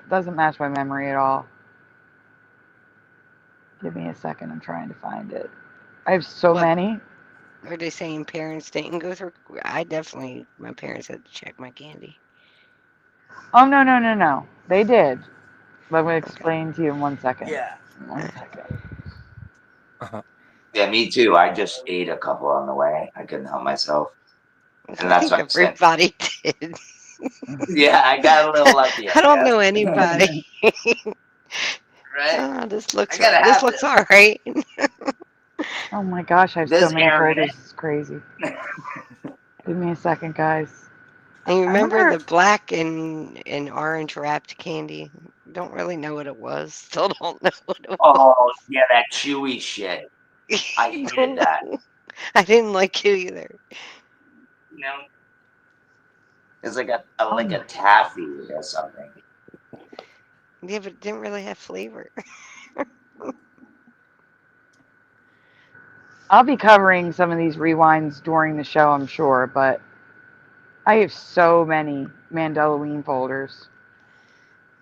doesn't match my memory at all. Give me a a second. I'm trying to find it. I have so What? many. Are they saying parents didn't go through? I definitely, my parents had to check my candy. Oh, no, no, no, no. They did. But I'm going to explain to you in 1 second. Yeah. 1 second. Yeah, me too. I just ate a couple on the way. I couldn't help myself. I And that's think what I'm saying. everybody did. Yeah, I got a little lucky. I don't guess. know anybody. Right? Oh, this looks I gotta right. This have looks all right. Oh my gosh, I have so This many Aaron- folders. It's crazy. Give me a second, guys. And you remember remember- the black and orange wrapped candy? Don't really know what it was. Still don't know what it was. Oh, yeah, that chewy shit. I Don't hated that. know. I didn't like you either. You know? It's like a taffy or something. Yeah, but it didn't really have flavor. I'll be covering some of these rewinds during the show, I'm sure, but I have so many Mandela folders.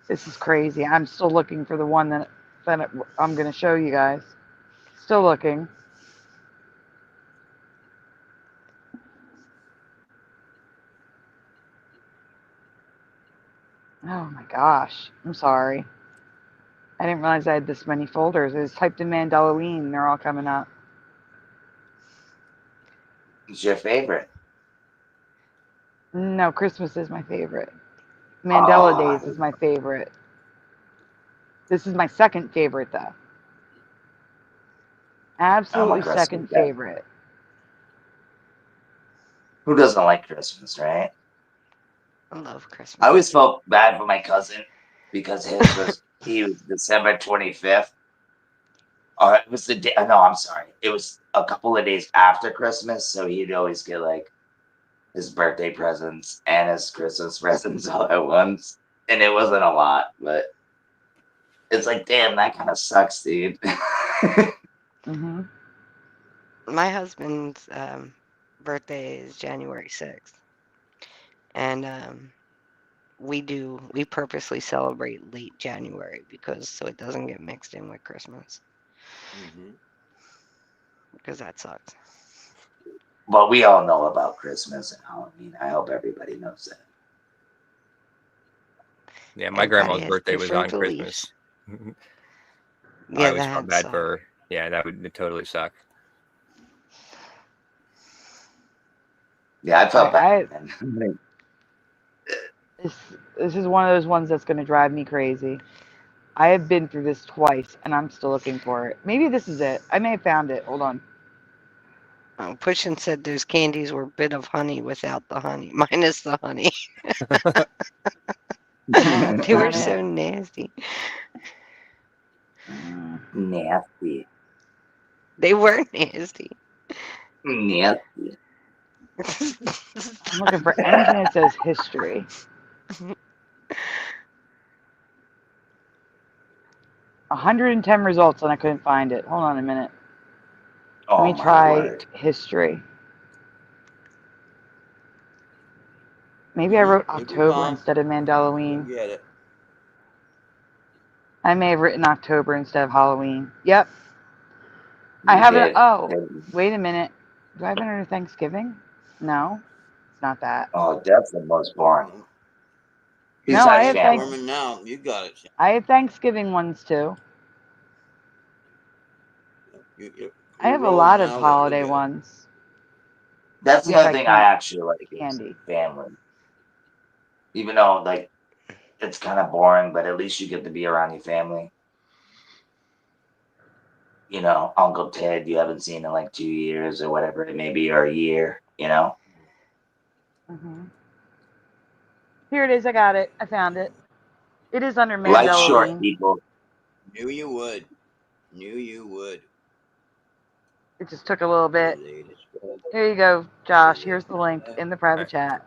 This is crazy. I'm still looking for the one that I'm going to show you guys. Still looking. Oh my gosh. I'm sorry. I didn't realize I had this many folders. I just typed in Mandela and they're all coming up. It's your favorite. No, Christmas is my favorite. Mandela Oh, Days is my favorite. This is my second favorite, though. Absolutely Christmas second guy. favorite. Who doesn't like Christmas, right? I love Christmas. I always felt bad for my cousin because he was December 25th. Or it was the day. No, I'm sorry. It was a couple of days after Christmas, so he'd always get like his birthday presents and his Christmas presents all at once, and it wasn't a lot, but it's like, damn, that kind of sucks, dude. Mm-hmm. My husband's birthday is January 6th. And we purposely celebrate late January so it doesn't get mixed in with Christmas. Because that sucks. Well, we all know about Christmas and Halloween. I hope everybody knows that. Yeah, my Everybody grandma's has birthday was on different Christmas. Yeah, I always felt that bad sucks. for her. Yeah, that would totally suck. Yeah, I felt bad. This is one of those ones that's going to drive me crazy. I have been through this twice, and I'm still looking for it. Maybe this is it. I may have found it. Hold on. Pushin said those candies were a bit of honey without the honey, minus the honey. They were so nasty. Nasty. They were nasty. Nasty. I'm looking for anything that says history. 110 results, and I couldn't find it. Hold on a minute. Oh, Let me try history. Maybe I wrote October instead of Mandela. Get it. I may have written October instead of Halloween. Yep. I have it. Oh, wait a minute. Do I have it under Thanksgiving? No, it's not that. Oh, that's the most boring. No, I have Now you got it. I have Thanksgiving ones too. I have a lot of holiday ones. That's the Which other thing I actually like candy. is family. Even though like it's kind of boring, but at least you get to be around your family. You know, Uncle Ted you haven't seen in like 2 years or whatever it may be, or a year, you know? Mm-hmm. Here it is. I got it. I found it. It is under Life Mandela. short, people. Knew you would. Knew you would. It just took a little bit. Here you go, Josh. Here's the link in the private chat.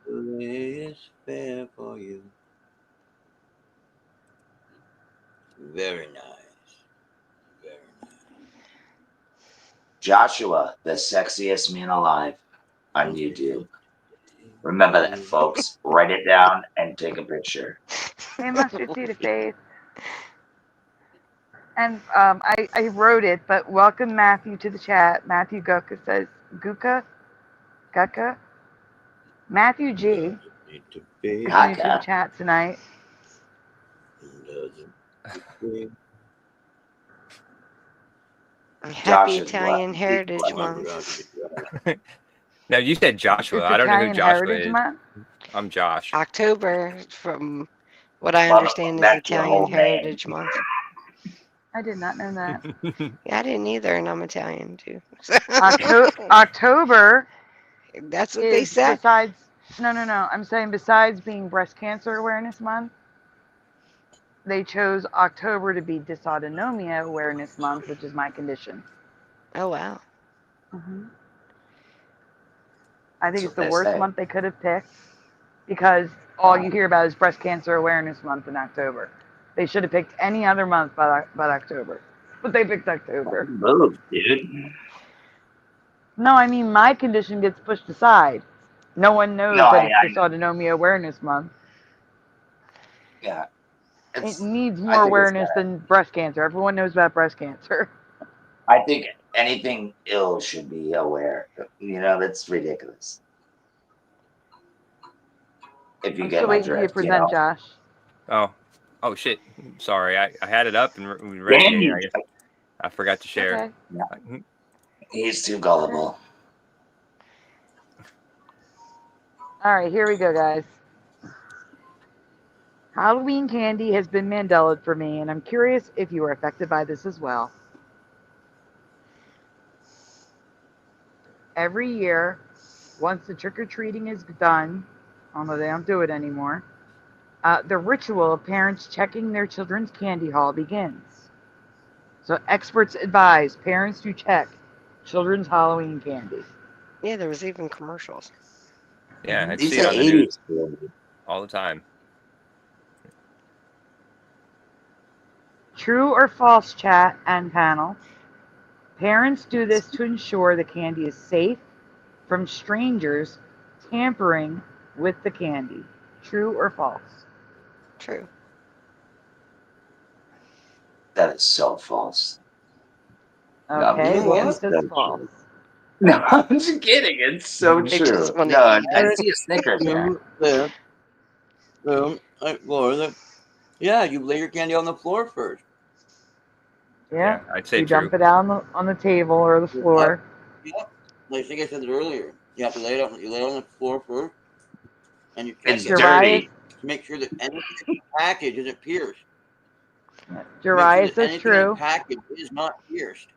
It's fair for you. Very nice. Very nice. Joshua, the sexiest man alive on YouTube. Remember that, folks. Write it down and take a picture. Hey, Mustard Seed of Faith. And I wrote it, but welcome Matthew to the chat. Matthew Gucka says, Gucka? Matthew G. Need to be. is new to the Gucka. chat tonight. Doesn't Happy Josh is Italian what? Heritage Oh, I Month. forgot to get that. Now you said Joshua. It's I don't know who Italian Joshua Heritage is. Month. I'm Josh. October, from what I Well, understand, is that's your Italian whole name. Heritage Month. I did not know that. Yeah, I didn't either, and I'm Italian too. October That's what they is said. besides. No. I'm saying besides being Breast Cancer Awareness Month, they chose October to be Dysautonomia Awareness Month, which is my condition. Oh wow. I think That's it's what the they worst say. month they could have picked because all you hear about is Breast Cancer Awareness Month in October. They should have picked any other month but October. But they picked October. Move, dude. No, I mean, my condition gets pushed aside. No one knows No, that I it's know. Dysautonomia Awareness Month. Yeah. It needs I more think it's awareness gotta- than breast cancer. Everyone knows about breast cancer. I think anything ill should be aware. You know, that's ridiculous. If you I'm get still my waiting for you to drift, you present, know. Josh. Oh shit. Sorry. I had it up and ready. Damn you. I forgot to share. Okay. He's too gullible. All right, here we go, guys. Halloween candy has been Mandelaed for me, and I'm curious if you are affected by this as well. Every year, once the trick-or-treating is done, although they don't do it anymore, the ritual of parents checking their children's candy haul begins. So experts advise parents to check children's Halloween candy. Yeah, there was even commercials. Yeah, I These see are it on the news 80s. all the time. True or false, chat and panel? Parents do this to ensure the candy is safe from strangers tampering with the candy. True or false? True. That is so false. No, I'm Okay, kidding. Wolfie It's says so false. true. No, I'm just kidding. It's so They true. just want to No, eat I it. see a Snickers there. Yeah, you lay your candy on the floor first. Yeah, I'd say you true. dump it out on the table or the floor. Yep. I think I said it earlier. You have to lay it on. You lay it on the floor first, and you check It's it dirty. to make sure that anything in the package isn't pierced. Jariah Make sure that says anything in true. the package is not pierced.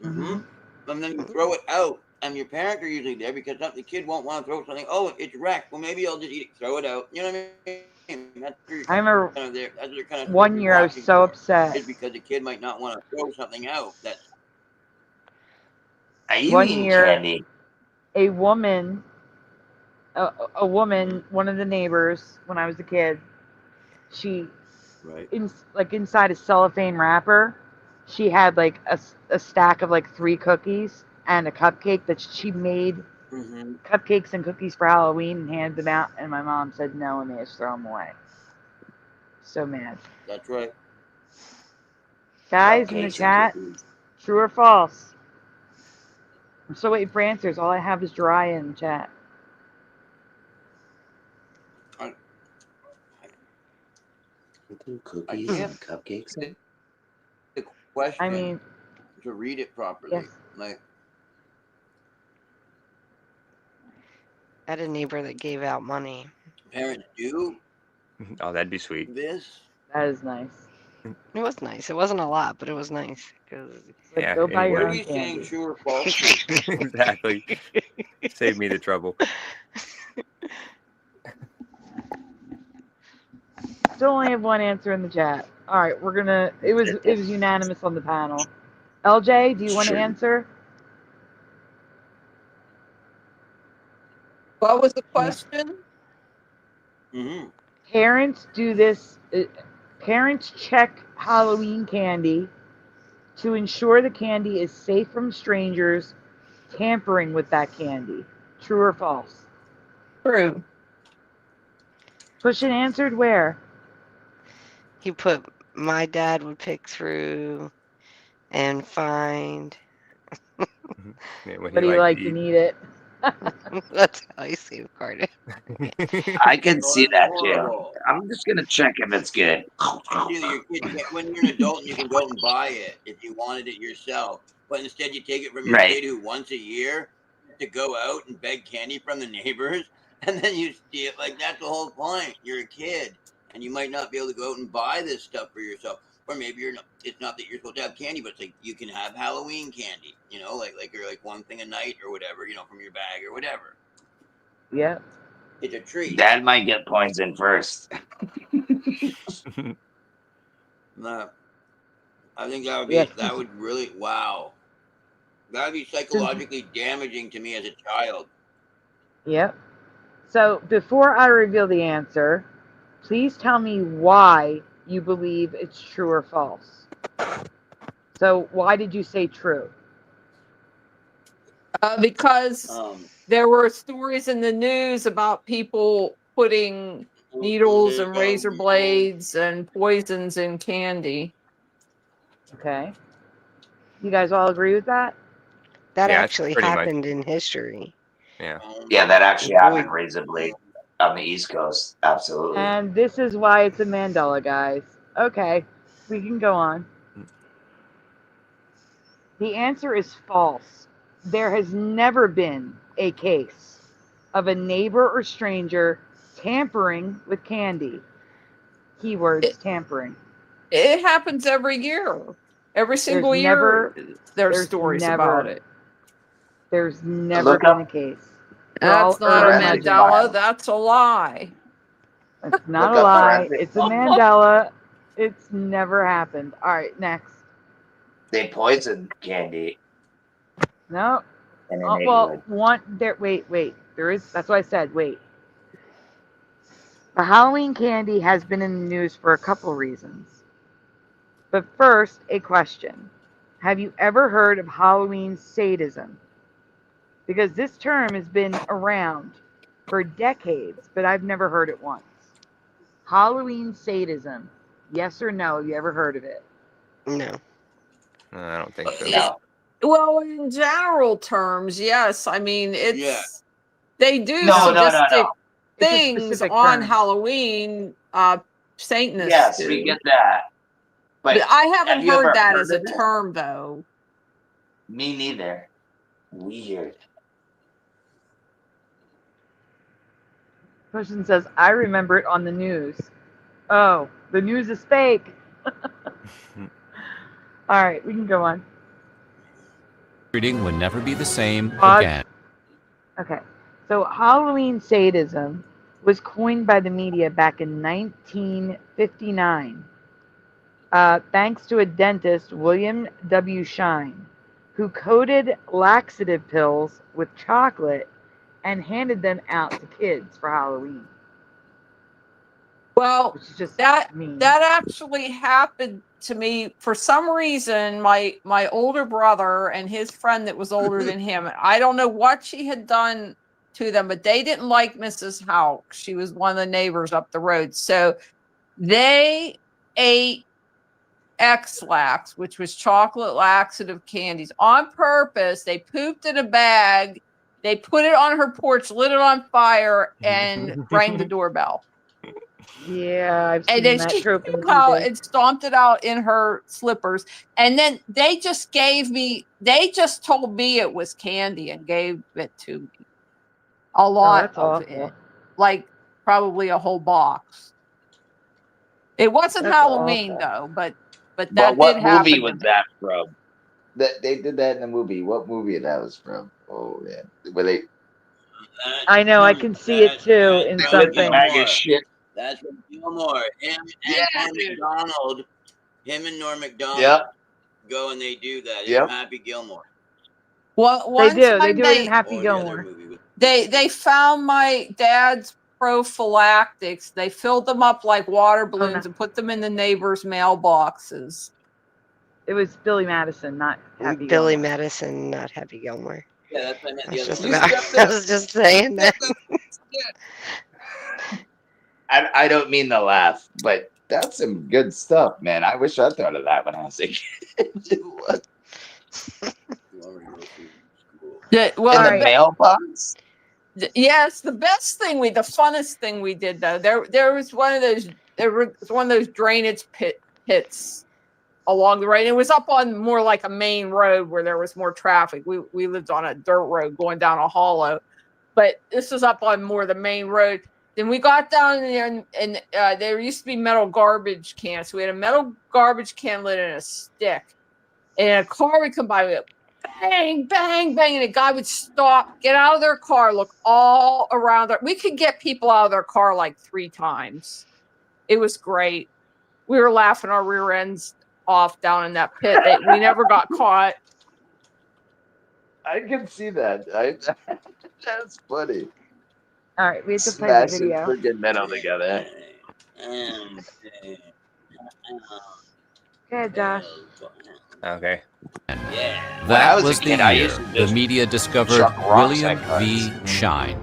Mhm. And then you throw it out, and your parents are usually there because the kid won't want to throw something. Oh, it's wrecked. Well, maybe I'll just eat it. Throw it out. You know what I mean? That's where you're I remember kind of there. That's what they're kind of one year I was watching so for, upset. is because the kid might not want to throw something out. That's Are you One eating year, candy? a woman, one of the neighbors when I was a kid, she, right. inside a cellophane wrapper, she had like a stack of like 3 cookies and a cupcake that she made cupcakes and cookies for Halloween and handed them out, and my mom said no and they just throw them away. So mad. That's right. Guys in the Cupcakes and chat, cookies. true or false? I'm still waiting for answers. All I have is Jariah in the chat. Cookies and cupcakes. The question. I mean, to read it properly. Yes. Like, I had a neighbor that gave out money. parents do Oh, that'd be sweet. this. that is nice. It was nice. It wasn't a lot, but it was nice. Like, Yeah, go buy your What are own you saying, candy. true or false? Exactly. Save me the trouble. Still only have one answer in the chat. All right, we're gonna. It was unanimous on the panel. LJ, do you want to Sure. answer? What was the question? Parents do this. Parents check Halloween candy to ensure the candy is safe from strangers tampering with that candy. True or false? True. Push it answered where? He put my dad would pick through and find. Yeah, what But he liked liked to to eat. eat it. That's how I safeguarded. I can Oh, see that's that too. horrible. I'm just gonna check if it's good. Either your kid can't, when you're an adult and you can go out and buy it if you wanted it yourself, but instead you take it from your Right. kid who once a year to go out and beg candy from the neighbors, and then you steal. Like that's the whole point. You're a kid, and you might not be able to go out and buy this stuff for yourself, or maybe you're not. It's not that you're supposed to have candy, but it's like you can have Halloween candy. You know, like or like one thing a night or whatever. You know, from your bag or whatever. Yep. It's a treat. Dad might get points in first. No, I think that would be Yes. that would really wow. That would be psychologically damaging to me as a child. Yep. So before I reveal the answer, please tell me why you believe it's true or false. So why did you say true? Because Um, there were stories in the news about people putting needles and razor blades and poisons in candy. Okay. You guys all agree with that? That Yeah, actually pretty much. happened in history. Yeah. Yeah, that actually Boy. happened. Razor blade on the East Coast. Absolutely. And this is why it's a Mandela, guys. Okay, we can go on. The answer is false. There has never been a case of a neighbor or stranger tampering with candy. Keywords tampering. It happens every year. Every single year, there's stories about it. There's never Look been up- a case. That's not a forensic Mandela. violence. That's a lie. It's not Look a up lie. forensic It's a violence. Mandela. It's never happened. All right, next. They poisoned candy No. in the Oh, well, neighborhood. one there. Wait. There is. That's why I said wait. The Halloween candy has been in the news for a couple reasons. But first, a question: have you ever heard of Halloween sadism? Because this term has been around for decades, but I've never heard it once. Halloween sadism. Yes or no? Have you ever heard of it? No. I don't think so. No. Well, in general terms, yes. I mean, it's Yeah. they do No. sadistic It's a things specific on term. Halloween. Satanists Yes, do. we get that. But I haven't have you heard ever that heard as a of it? term, though. Me neither. Weird. Person says, I remember it on the news. Oh, the news is fake. All right, we can go on. Reading would never be the same Pause. again. Okay, so Halloween sadism was coined by the media back in 1959, thanks to a dentist, William W. Shine, who coated laxative pills with chocolate and handed them out to kids for Halloween. Well, Which is just that mean. that actually happened to me for some reason. My older brother and his friend that was older than him, I don't know what she had done to them, but they didn't like Mrs. Houck. She was one of the neighbors up the road, so they ate X-Lax, which was chocolate laxative candies, on purpose. They pooped in a bag. They put it on her porch, lit it on fire, and rang the doorbell. Yeah, I've seen And then that she trope in came out TV. and stomped it out in her slippers. And then they just told me it was candy and gave it to me. A lot that's of awful. it. Like probably a whole box. It wasn't That's Halloween awful. though, but But that what did happen. movie was that from? That they did that in the movie. What movie that was from? Oh yeah, where they I know, I can see it too in they lit the something. bag of shit. That's from Gilmore. Him Yeah, and dude. McDonald. Him and Norm McDonald Yep. go and they do that. Yep. In Happy Gilmore. Well, They one do. They time do it in Happy Or the other Gilmore. movie with they found my dad's prophylactics. They filled them up like water balloons and put them in the neighbors' mailboxes. It was Billy Madison, not Happy Billy Gilmore. Madison, not Happy Gilmore. yeah, that's what I meant. I The was other just movie. about, I was just saying that. I don't mean to laugh, but That's some good stuff, man. I wish I thought of that when I was a kid. What? Well, In All the right. mailbox? yes, the funnest thing we did though, there was one of those drainage pits along the road. It was up on more like a main road where there was more traffic. We lived on a dirt road going down a hollow, but this was up on more the main road. Then we got down there, and there used to be metal garbage cans. So we had a metal garbage can lid and a stick, and a car would come by with bang, bang, bang, and a guy would stop, get out of their car, look all around. We could get people out of their car like 3 times. It was great. We were laughing our rear ends off down in that pit. We never got caught. I can see that. That's funny. All right, we have to play the Smashing video. freaking metal together. Go ahead, Josh. Okay. When I That was a was the kid, I year used to the just media discovered chuck rocks William at V. cars. Shine.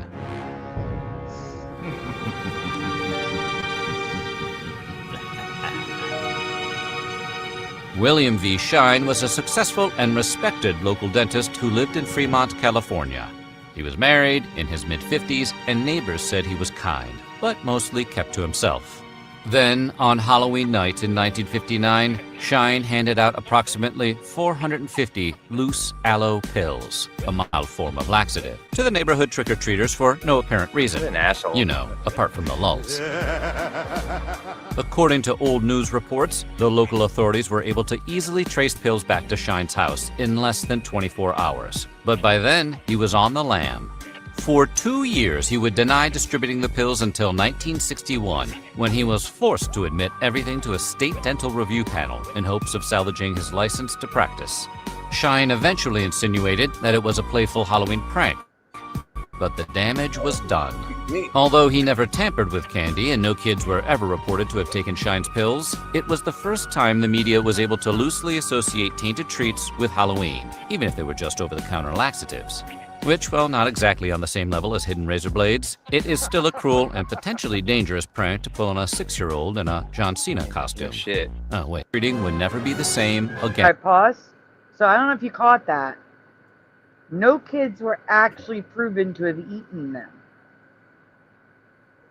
William V. Shine was a successful and respected local dentist who lived in Fremont, California. He was married, in his mid-50s, and neighbors said he was kind, but mostly kept to himself. Then, on Halloween night in 1959, Shine handed out approximately 450 loose aloe pills, a mild form of laxative, to the neighborhood trick-or-treaters for no apparent reason. What an asshole. You know, apart from the lulz. According to old news reports, the local authorities were able to easily trace pills back to Shine's house in less than 24 hours. But by then, he was on the lam. For 2 years, he would deny distributing the pills until 1961, when he was forced to admit everything to a state dental review panel in hopes of salvaging his license to practice. Shine eventually insinuated that it was a playful Halloween prank, but the damage was done. Although he never tampered with candy and no kids were ever reported to have taken Shine's pills, it was the first time the media was able to loosely associate tainted treats with Halloween, even if they were just over-the-counter laxatives. Which, while not exactly on the same level as hidden razor blades, it is still a cruel and potentially dangerous prank to pull on a 6-year-old in a John Cena costume. Shit. Oh, wait. Reading would never be the same All again. right, pause. So I don't know if you caught that. No kids were actually proven to have eaten them.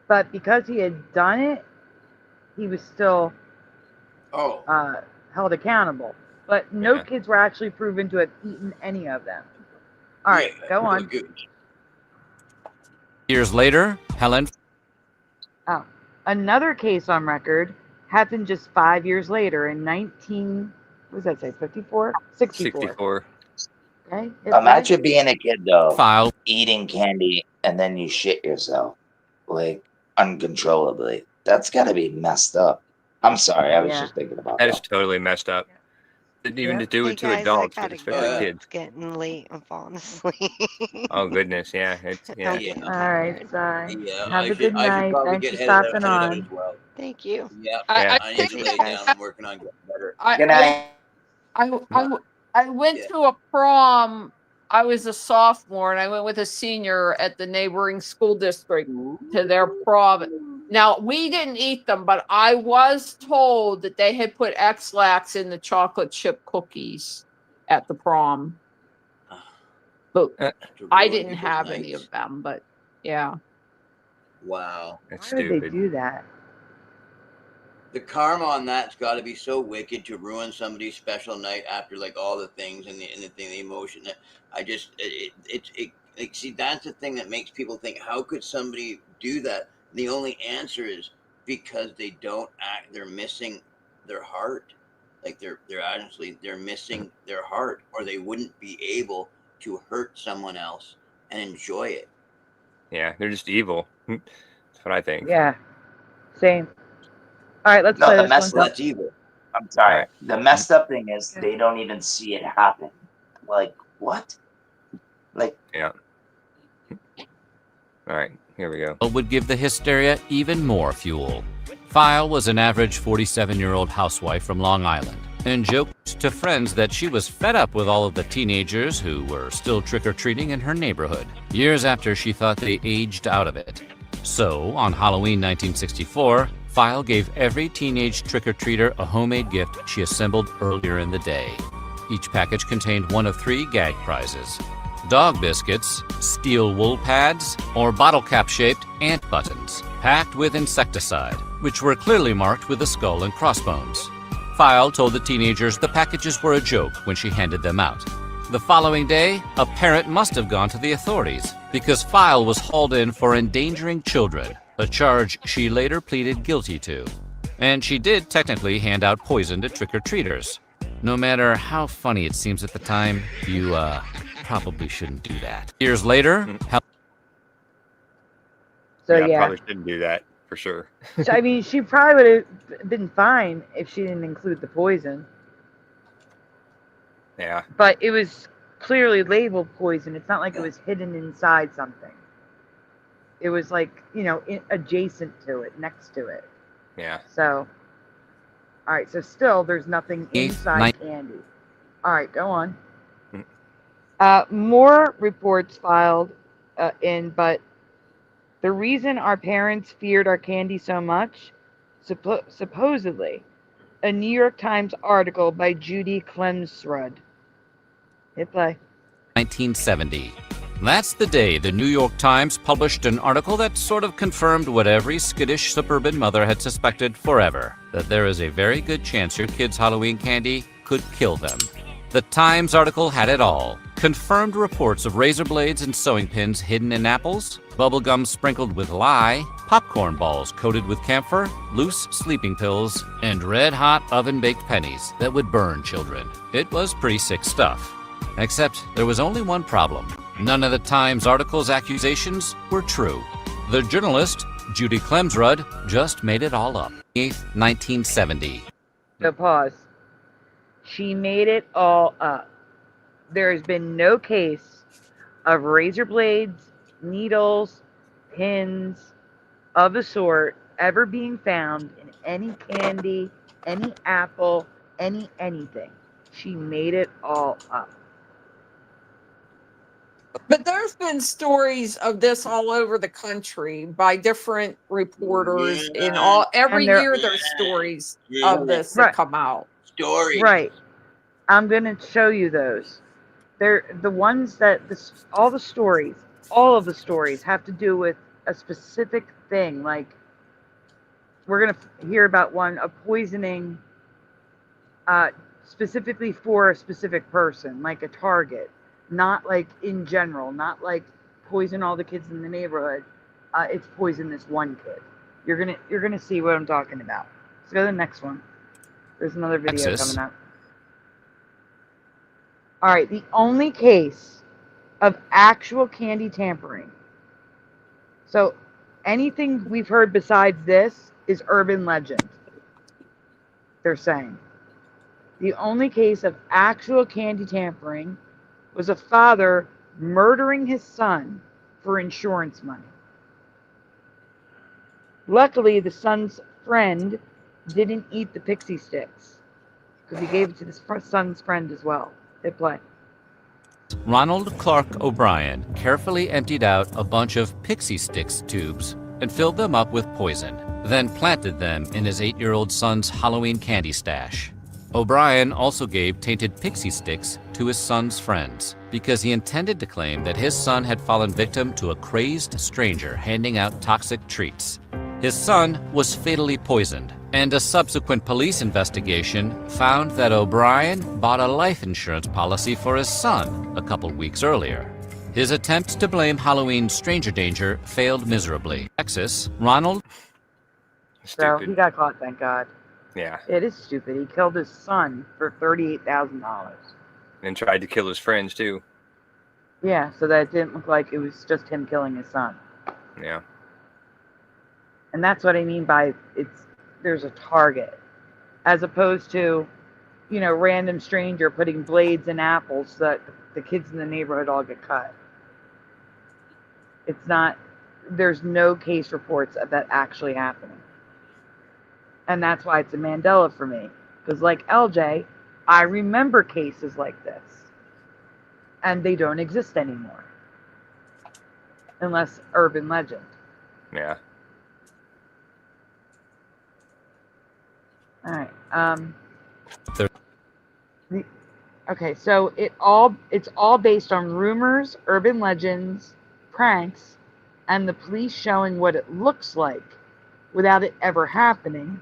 But because he had done it, he was still held accountable. But no kids were actually proven to have eaten any of them. All right, go on. Years later, Helen. Oh, another case on record happened just 5 years later in 19, what does that say, 54? 64. 64. Okay. Imagine being a kid though, File. eating candy and then you shit yourself, like uncontrollably. That's gotta be messed up. I'm sorry, I was just thinking about That that. is totally messed up. Didn't even to do Hey it to guys, adults, I but gotta especially go. kids. It's getting late. I'm falling asleep. Oh goodness, yeah. It's I'm yeah. getting All right, tired. sorry. Yeah, Have I a should, good I should night. probably Thanks get for headed stopping out on. as well. Thank you. Yeah, I I need Thank to you, lay guys. down. I'm working on getting better. Good night. I went to a prom. I was a sophomore and I went with a senior at the neighboring school district to their prom. Now, we didn't eat them, but I was told that they had put X-Lax in the chocolate chip cookies at the prom. But I didn't have any of them, but yeah. Wow. That's Why would they stupid. do that? The karma on that's got to be so wicked to ruin somebody's special night after like all the things and the emotion. That I just like, see, that's the thing that makes people think, how could somebody do that? And the only answer is because they don't act. They're missing their heart. Like they're missing their heart, or they wouldn't be able to hurt someone else and enjoy it. Yeah, they're just evil. That's what I think. Yeah, same. All right, let's No, play the this messed one. up. I'm sorry. The messed up thing is they don't even see it happen. Like what? Like Yeah. All right, here we go. Would give the hysteria even more fuel. File was an average 47-year-old housewife from Long Island and joked to friends that she was fed up with all of the teenagers who were still trick-or-treating in her neighborhood, years after she thought they aged out of it. So, on Halloween 1964, File gave every teenage trick-or-treater a homemade gift she assembled earlier in the day. Each package contained one of 3 gag prizes: dog biscuits, steel wool pads, or bottle cap-shaped ant buttons, packed with insecticide, which were clearly marked with a skull and crossbones. File told the teenagers the packages were a joke when she handed them out. The following day, a parent must have gone to the authorities because File was hauled in for endangering children, a charge she later pleaded guilty to. And she did technically hand out poison to trick-or-treaters. No matter how funny it seems at the time, you, probably shouldn't do that. Years later, So yeah, yeah, probably shouldn't do that for sure. So, I mean, she probably would have been fine if she didn't include the poison. Yeah. But it was clearly labeled poison. It's not like it was hidden inside something. It was like, adjacent to it, next to it. Yeah. So, all right. So still, there's nothing inside candy. All right, go on. More reports filed but the reason our parents feared our candy so much, supposedly, a New York Times article by Judy Klemsrud. Hit play. 1970. That's the day the New York Times published an article that sort of confirmed what every skittish suburban mother had suspected forever, that there is a very good chance your kids' Halloween candy could kill them. The Times article had it all. Confirmed reports of razor blades and sewing pins hidden in apples, bubblegum sprinkled with lye, popcorn balls coated with camphor, loose sleeping pills, and red-hot oven-baked pennies that would burn children. It was pretty sick stuff. Except there was only one problem. None of the Times article's accusations were true. The journalist, Judy Klemsrud, just made it all up. 8th, 1970. So pause. She made it all up. There has been no case of razor blades, needles, pins of the sort ever being found in any candy, any apple, anything. She made it all up. But there's been stories of this all over the country by different reporters. Every year there's stories of this that come out. Stories. Right. I'm going to show you those. They're the ones that all of the stories have to do with a specific thing. Like, we're going to hear about one, a poisoning specifically for a specific person, like a target, not like in general, not like poison all the kids in the neighborhood. It's poison this one kid. You're gonna see what I'm talking about. Let's go to the next one. There's another video Texas. coming up. All right, the only case of actual candy tampering. So anything we've heard besides this is urban legend. They're saying the only case of actual candy tampering was a father murdering his son for insurance money. Luckily, the son's friend didn't eat the pixie sticks because he gave it to his son's friend as well. Hit play. Ronald Clark O'Brien carefully emptied out a bunch of pixie sticks tubes and filled them up with poison, then planted them in his 8-year-old son's Halloween candy stash. O'Brien also gave tainted pixie sticks to his son's friends because he intended to claim that his son had fallen victim to a crazed stranger handing out toxic treats. His son was fatally poisoned, and a subsequent police investigation found that O'Brien bought a life insurance policy for his son a couple weeks earlier. His attempt to blame Halloween stranger danger failed miserably. Texas, Ronald. So he got caught, thank God. Yeah. It is stupid. He killed his son for $38,000. And tried to kill his friends too. Yeah, so that it didn't look like it was just him killing his son. Yeah. And that's what I mean by there's a target, as opposed to, random stranger putting blades in apples so that the kids in the neighborhood all get cut. It's not. There's no case reports of that actually happening. And that's why it's a Mandela for me. Because like LJ, I remember cases like this. And they don't exist anymore. Unless urban legend. Yeah. All right. There- Okay, so it's all based on rumors, urban legends, pranks, and the police showing what it looks like without it ever happening.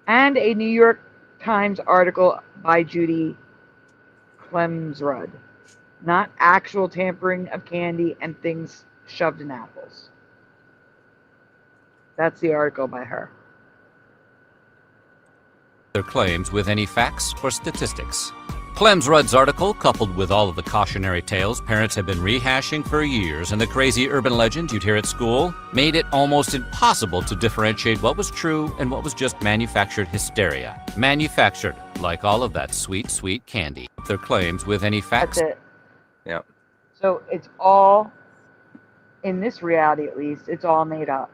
And a New York Times article by Judy Klemsrud. Not actual tampering of candy and things shoved in apples. That's the article by her. Their claims with any facts or statistics. Klemsrud's article, coupled with all of the cautionary tales parents have been rehashing for years and the crazy urban legends you'd hear at school, made it almost impossible to differentiate what was true and what was just manufactured hysteria. Manufactured, like all of that sweet, sweet candy. Their claims with any facts. That's it. Yeah. So it's all, in this reality at least, it's all made up.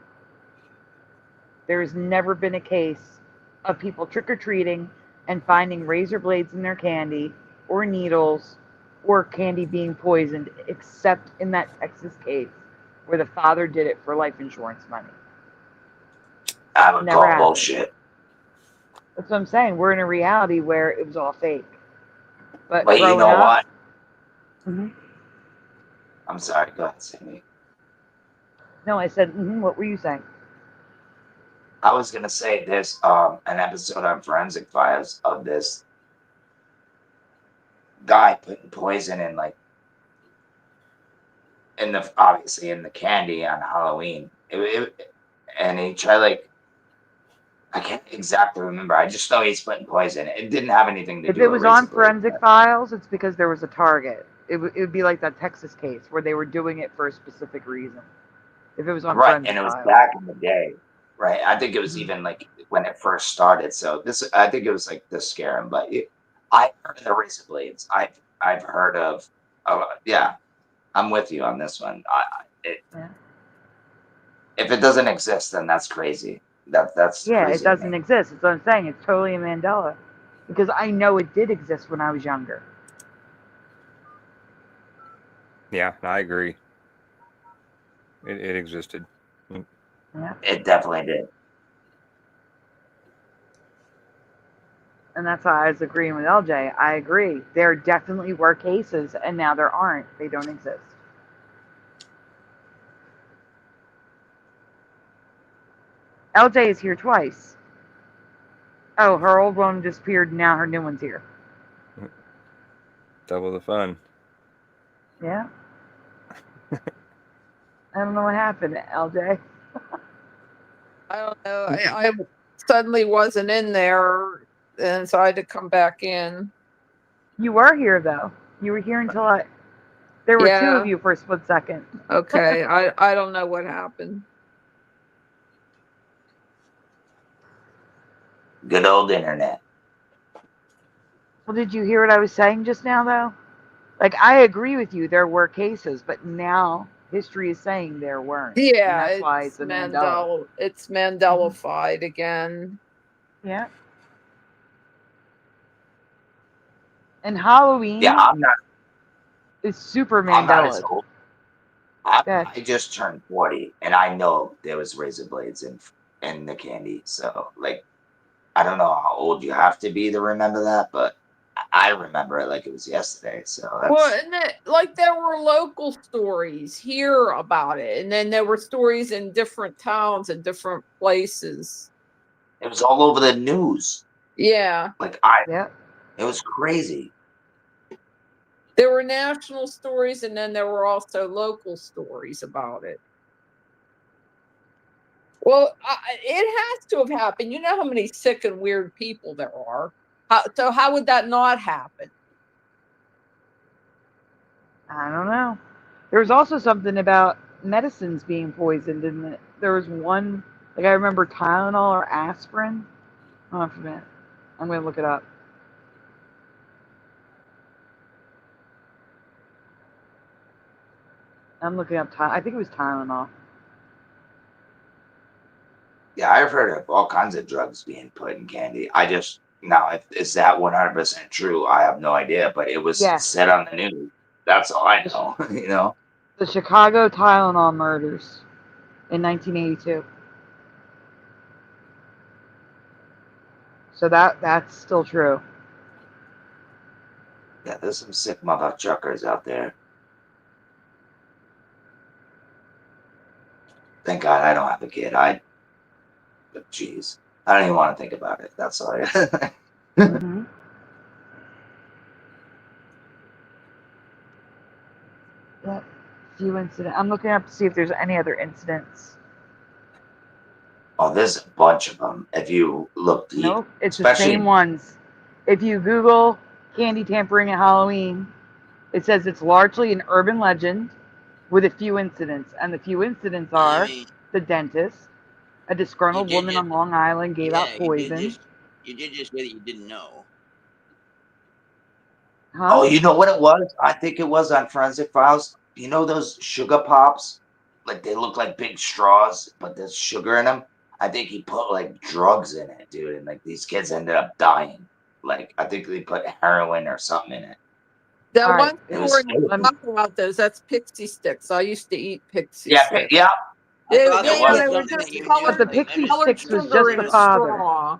There's never been a case of people trick-or-treating and finding razor blades in their candy or needles or candy being poisoned, except in that Texas case where the father did it for life insurance money. I would Never call happened. bullshit. That's what I'm saying. We're in a reality where it was all fake. But you growing know up, what? Mhm. I'm sorry. Go ahead, Sammy. No, I said, what were you saying? I was gonna say there's an episode on Forensic Files of this guy putting poison in obviously in the candy on Halloween. And he tried I can't exactly remember. I just know he's putting poison. It didn't have anything to If do it with was on razor blades. Forensic Files, it's because there was a target. It would be like that Texas case where they were doing it for a specific reason. If it was on Right, Forensic and it was Files. back in the day. Right, I think it was even when it first started. So I think it was the scaring. But I've heard of the razor blades. I've heard of. Yeah, I'm with you on this one. Yeah. If it doesn't exist, then that's crazy. That's Yeah, crazy it to doesn't me. exist. That's what I'm saying. It's totally a Mandela. Because I know it did exist when I was younger. Yeah, I agree. It existed. Yeah. It definitely did. And that's why I was agreeing with LJ. I agree. There definitely were cases, and now there aren't. They don't exist. LJ is here twice. Oh, her old one disappeared, and now her new one's here. Double the fun. Yeah. I don't know what happened, LJ. I don't know. I suddenly wasn't in there, and so I had to come back in. You were here, though. You were here until there were two of you for a split second. Okay. I don't know what happened. Good old internet. Well, did you hear what I was saying just now, though? I agree with you. There were cases, but now history is saying there weren't. Yeah, and that's why it's a Mandela. It's Mandela-fied again. Yeah. And Halloween. Yeah, I'm not. Is super Mandela. I'm not as old. I just turned 40, and I know there was razor blades in the candy. So I don't know how old you have to be to remember that, but I remember it like it was yesterday. So and there were local stories here about it, and then there were stories in different towns and different places. It was all over the news. Yeah. It was crazy. There were national stories, and then there were also local stories about it. Well, it has to have happened. You know how many sick and weird people there are. So how would that not happen? I don't know. There was also something about medicines being poisoned, and there was one, I remember Tylenol or aspirin. Oh, I forget. I'm going to look it up. I'm looking up I think it was Tylenol. Yeah, I've heard of all kinds of drugs being put in candy. Is that 100% true? I have no idea, but it was said on the news. That's all I know. The Chicago Tylenol murders in 1982. So that's still true. Yeah, there's some sick mother truckers out there. Thank God I don't have a kid. But jeez, I don't even want to think about it. That's all. Mm-hmm. Yep. Few incidents. I'm looking up to see if there's any other incidents. Oh, there's a bunch of them. If you look deep, Nope, it's the especially same ones. If you Google candy tampering at Halloween, it says it's largely an urban legend with a few incidents. And the few incidents I are mean, the dentist, a you disgruntled did woman just, on Long Island gave out yeah, poison. you did just say that you didn't know. Huh? Oh, you know what it was? I think it was on Forensic Files. You know those sugar pops? Like they look like big straws, but there's sugar in them. I think he put like drugs in it, dude, and like these kids ended up dying. Like I think they put heroin or something in it. That All right. one It was story scary. we talked about those, that's pixie sticks. I used to eat pixie Yeah, sticks. yeah. I thought They that was were something just that you knew. But the colored, pixie colored sticks was sugar just in the a father. straw.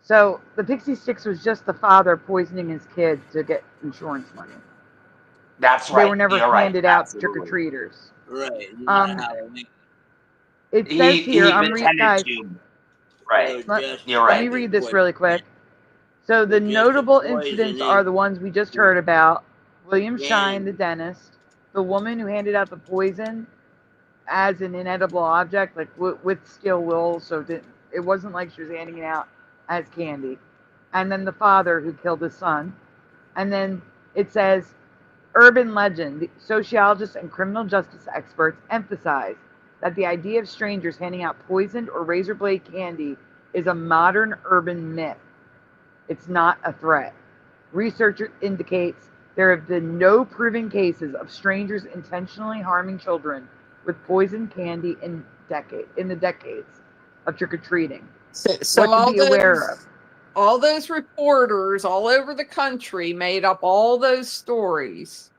So the pixie sticks was just the father poisoning his kid to get insurance money. That's They right. were never You're right. handed out to Absolutely. trick-or-treaters. Right. Not Um, Halloween. it says here, He pretended guys, to. Right. So just You're let me right. read this really quick. So the just notable incidents are the ones we just heard about. William Shine, the Candy. dentist, the woman who handed out the poison as an inedible object, like with steel will, so it wasn't like she was handing it out as candy. And then the father who killed his son. And then it says, urban legend. The sociologists and criminal justice experts emphasize that the idea of strangers handing out poisoned or razor blade candy is a modern urban myth. It's not a threat. Research indicates there have been no proven cases of strangers intentionally harming children with poisoned candy in the decades of trick-or-treating. So What to be aware of. all those reporters all over the country made up all those stories.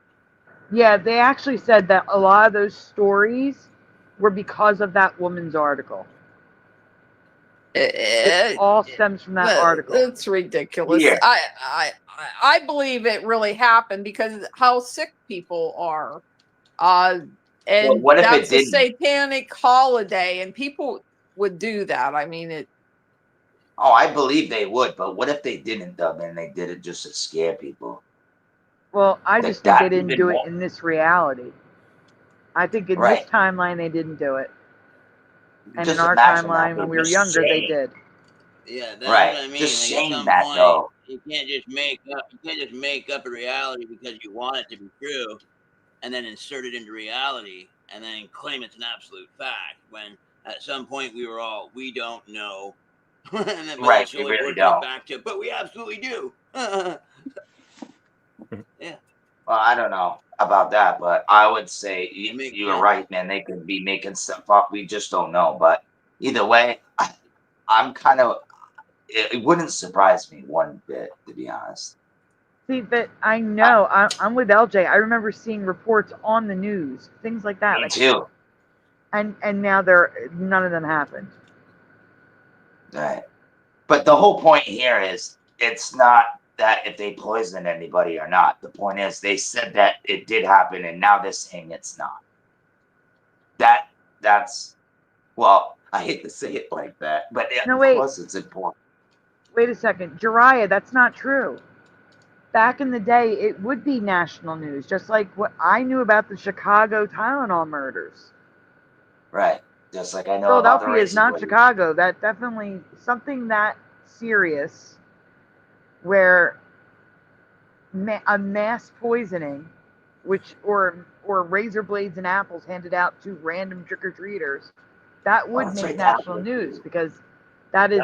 Yeah, they actually said that a lot of those stories were because of that woman's article. It all stems from that article. It's ridiculous. Yeah. I believe it really happened because how sick people are. And what if it that's a didn't? satanic holiday, and people would do that. I mean, it. Oh, I believe they would, but what if they didn't, though, and they did it just to scare people? Well, I Like just think they that didn't even do it more- in this reality. I think in Right. this timeline they didn't do it. And Just in our imagine that, timeline they're when we were just younger, they saying- did. Yeah, that's Right. what I mean. Just Like, at saying some that, point, though. you can't just make up a reality because you want it to be true, and then insert it into reality, and then claim it's an absolute fact. When at some point we don't know, and then but Right, slowly we really working don't. it back to, but we absolutely do. Yeah. Well, I don't know about that, but I would say makes you're sense. right, man. They could be making stuff up. We just don't know. But either way, I'm kind of. It wouldn't surprise me one bit, to be honest. See, but I know, I'm with LJ. I remember seeing reports on the news, things like that. Me Like, too. and now none of them happened. Right. But the whole point here is it's not that if they poisoned anybody or not. The point is they said that it did happen, and now they're saying it's not. That's well, I hate to say it like that, but No, of wait. course it's important. Wait a second. Jariah, that's not true. Back in the day, it would be national news, just like what I knew about the Chicago Tylenol murders. Right. Just like I know about the Philadelphia is not Razorblade. Chicago. That definitely something that serious where a mass poisoning, or razor blades and apples handed out to random trick-or-treaters, that would that's make right, national that would news be. because that is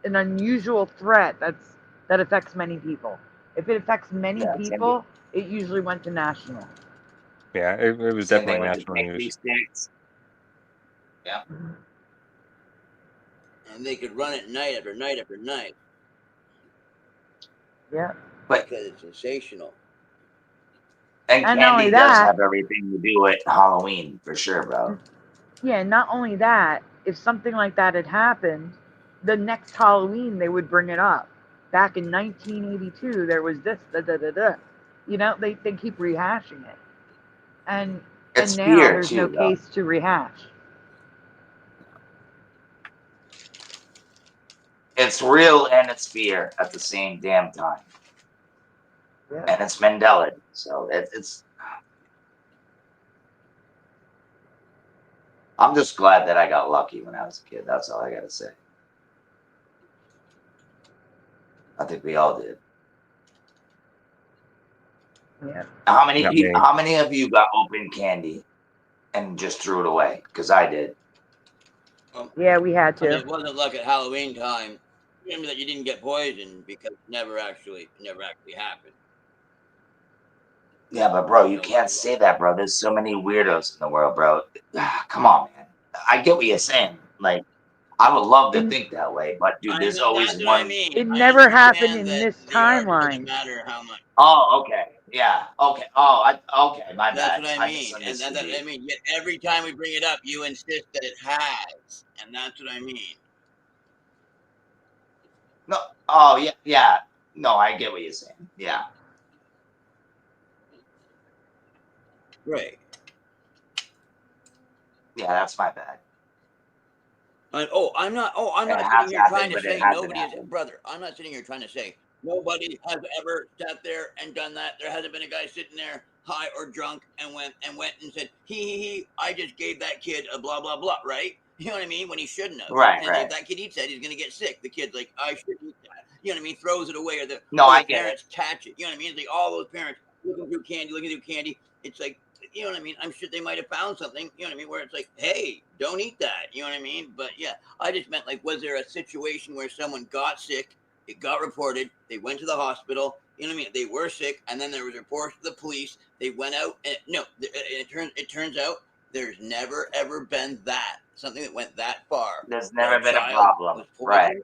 an unusual threat that affects many people. If it affects many Yeah, same people, it usually went to national. Yeah, it was Same definitely thing with the national pixie news. sticks. Yeah. And they could run it night after night after night. Yeah. But because it's sensational. And And not candy only does that- have everything to do with Halloween for sure, bro. Yeah, not only that, if something like that had happened, the next Halloween they would bring it up. Back in 1982, there was this, da da da da. You know, they keep rehashing it, and It's now fear there's no too, though. case to rehash. It's real and it's fear at the same damn time. Yeah. And it's Mandela. So it's. I'm just glad that I got lucky when I was a kid. That's all I gotta say. I think we all did. Yeah. How many Not people? me. How many of you got open candy and just threw it away? Because I did. Yeah, we had I mean, to. it wasn't like at Halloween time. Remember that you didn't get poisoned because it never actually happened. Yeah, but bro, you can't say that, bro. There's so many weirdos in the world, bro. Come on, man. I get what you're saying. Like, I would love to think that way, but dude, there's always That's what I one. mean. It I never happened understand in that this the art doesn't timeline. matter how much. Oh, okay. Yeah. Okay. Oh, okay. My That's bad. what I mean. And misunderstood that, you. I mean, yet every time we bring it up, you insist that it has. And that's what I mean. No. Oh, yeah. Yeah. No, I get what you're saying. Yeah. Right. Yeah, that's my bad. I'm not It sitting has here happened, trying to but it say hasn't nobody is, happened. brother. I'm not sitting here trying to say nobody has ever sat there and done that. There hasn't been a guy sitting there high or drunk and went and said, he, I just gave that kid a blah, blah, blah, right? You know what I mean? When he shouldn't have. Right, And right. if that kid eats that, he's going to get sick. The kid's like, I shouldn't eat that. You know what I mean? Throws it away, or the I get parents catch it. You know what I mean? It's like all those parents looking through candy. It's like, you know what I mean? I'm sure they might have found something, you know what I mean, where it's like, hey, don't eat that. You know what I mean? But yeah, I just meant, like, was there a situation where someone got sick, it got reported, they went to the hospital, you know what I mean? They were sick, and then there was reports to the police. They went out, and no, it turns out there's never ever been something that went that far. There's Where never been a child problem. was poisoned, Right.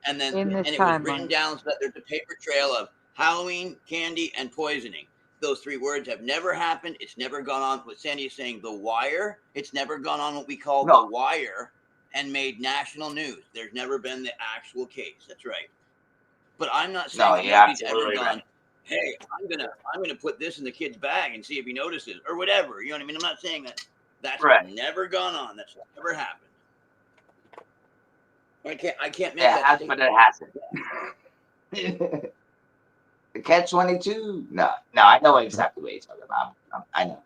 and then In this it was written timeline. down so that there's a paper trail of Halloween, candy, and poisoning. Those three words have never happened. It's never gone on what Sandy is saying, The Wire. It's never gone on what we call The Wire and made national news. There's never been the actual case. That's right. But I'm not saying that nobody's ever gone, hey, I'm gonna put this in the kid's bag and see if he notices or whatever. You know what I mean? I'm not saying that that's never gone on. That's never happened. I can't make that statement. But it hasn't. Catch-22? No, I know exactly what you're talking about. I know.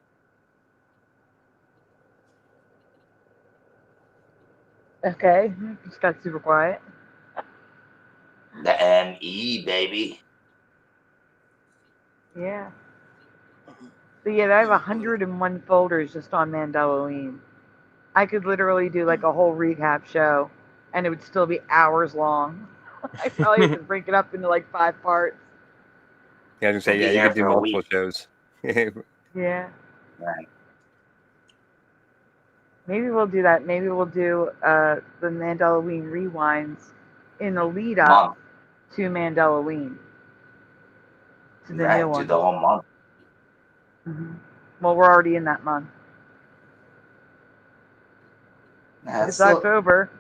Okay, just got super quiet. The ME, baby. Yeah. So yeah, I have 101 folders just on Mandela. I could literally do like a whole recap show, and it would still be hours long. I probably have to break it up into like 5 parts. Yeah, I was gonna say, you could do multiple shows. Yeah. Right. Maybe we'll do that. Maybe we'll do the Mandela rewinds in the lead up to Mandela. To the new one. Do the whole month. Mm-hmm. Well, we're already in that month. It's October.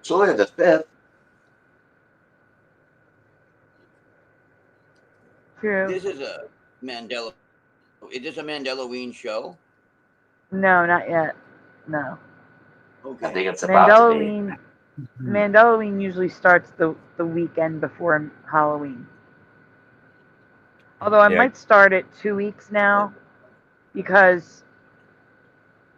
It's only the 5th. True. This is a Mandela. Is this a Mandela show? No, not yet. No. Okay. I think it's about to be. Mandela usually starts the weekend before Halloween. Although I might start it 2 weeks now, because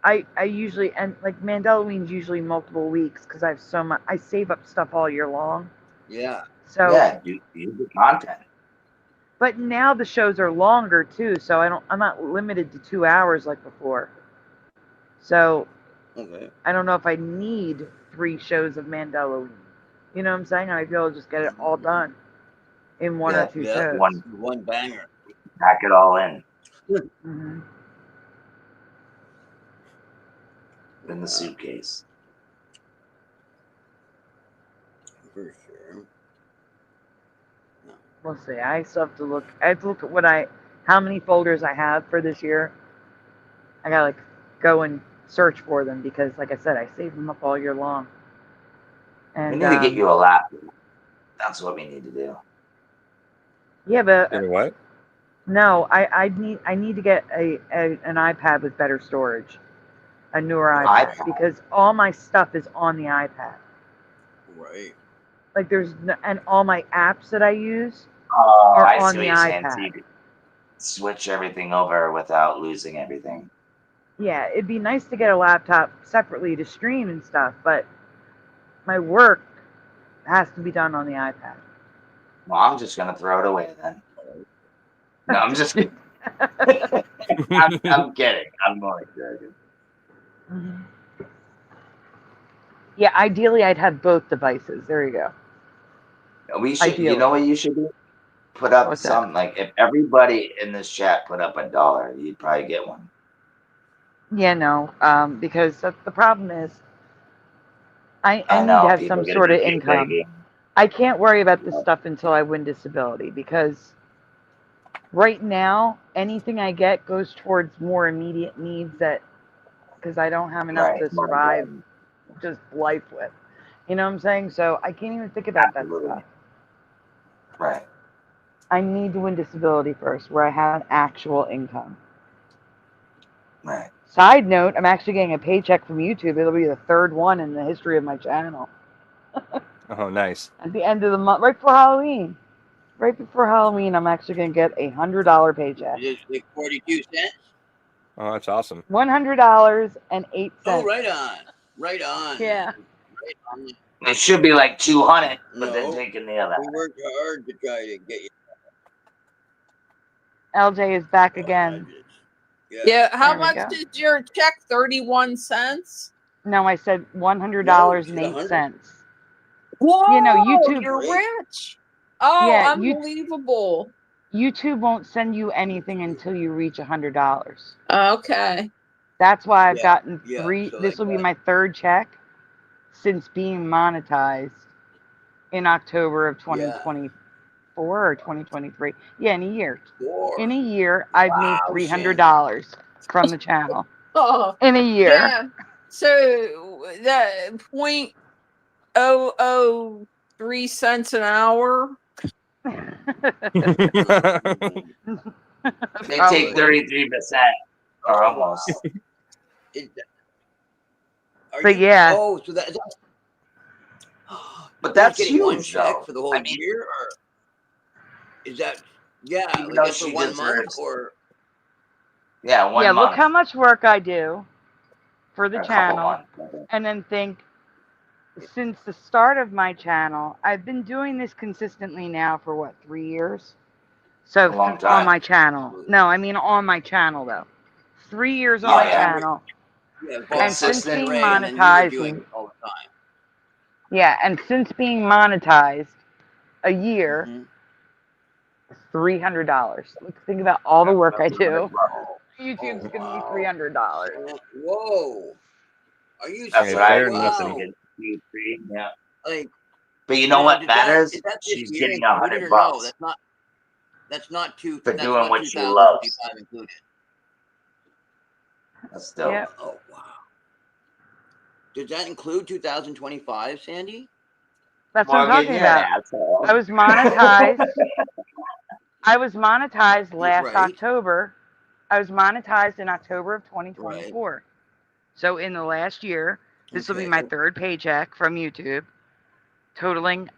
I usually, and like Mandela usually multiple weeks because I have so much. I save up stuff all year long. Yeah. So yeah, you do content. But now the shows are longer too, so I'm not limited to 2 hours like before. So I don't know if I need 3 shows of Mandela. You know what I'm saying? I might be able to just get it all done in 1 or 2 shows. One banger. Pack it all in. Mm-hmm. In the suitcase. For sure. No. We'll see. I still have to look. I have to look at how many folders I have for this year. I gotta go and search for them because, like I said, I save them up all year long. We And need to get you a laptop. That's what we need to do. yeah, but You know what? no, I need to get an iPad with better storage, a newer iPad, because all my stuff is on the iPad. Right. Like and all my apps that I use Oh, are I on see the what you're saying. So iPad. you could switch everything over without losing everything. Yeah, it'd be nice to get a laptop separately to stream and stuff, but my work has to be done on the iPad. Well, I'm just gonna throw it away then. No, I'm just kidding. I'm kidding. I'm only joking. Mhm. Yeah, ideally I'd have both devices. There you go. We should. Ideally. You know what you should do? Put up What's some like if everybody in this chat put up $1, you'd probably get one. Yeah, no, because the problem is I need to know have people some get sort of addicted to income. begging. I can't worry about this stuff until I win disability because right now anything I get goes towards more immediate needs because I don't have enough to survive just life with. You know what I'm saying? So I can't even think about that stuff. Right. I need to win disability first, where I have an actual income. Right. Side note, I'm actually getting a paycheck from YouTube. It'll be the third one in the history of my channel. Oh, nice. At the end of the month, right before Halloween. Right before Halloween, I'm actually going to get a $100 paycheck. Is it like 42 cents? Oh, that's awesome. $100.08. Oh, right on. Right on. Yeah. Right on. It should be like 200, but No, then taking the other. we worked hard to try to get you. LJ is back again. Yeah. How There we much go. is your check? 31 cents? No, I said $100.08. Whoa, You know, YouTube. you're rich. Oh, Yeah, unbelievable. YouTube won't send you anything until you reach $100. Okay. That's why I've Yeah, gotten yeah, three. so This like will be my third check since being monetized in October of 2024 or 2023. Yeah, in a year. In a year, I've made $300 from the channel. Oh, In a year. yeah. So that 0.003 cents an hour. They take 33%, or almost. But yeah. Oh, so that's. But that's getting one huge, check though. for the whole year, or is that? Yeah, Even like though that's for she 1 month, deserves- or Yeah, 1 Yeah, month. look how much work I do for the A couple channel, months. and then think, since the start of my channel, I've been doing this consistently now for what, 3 years? So A long on time. my channel. No, I mean on my channel though. 3 years on my channel. Yeah, And since being Ray, and then you were doing monetized, it all the time. yeah, and since being monetized, a year, $300. Think about all the work I do. YouTube's giving me $300. Whoa, are you? That's what I wow. Yeah. Like, But you know what matters? Is that She's this year getting included $100 or no? That's not two. for that's doing not what she 2025 loves. included. That's dope. Yep. Oh wow. Does that include 2025, Sandy? That's what I'm Morgan, talking you're an about. asshole. I was monetized. I was monetized last Right. October. I was monetized in October of 2024. So in the last year, this will be my third paycheck from YouTube, totaling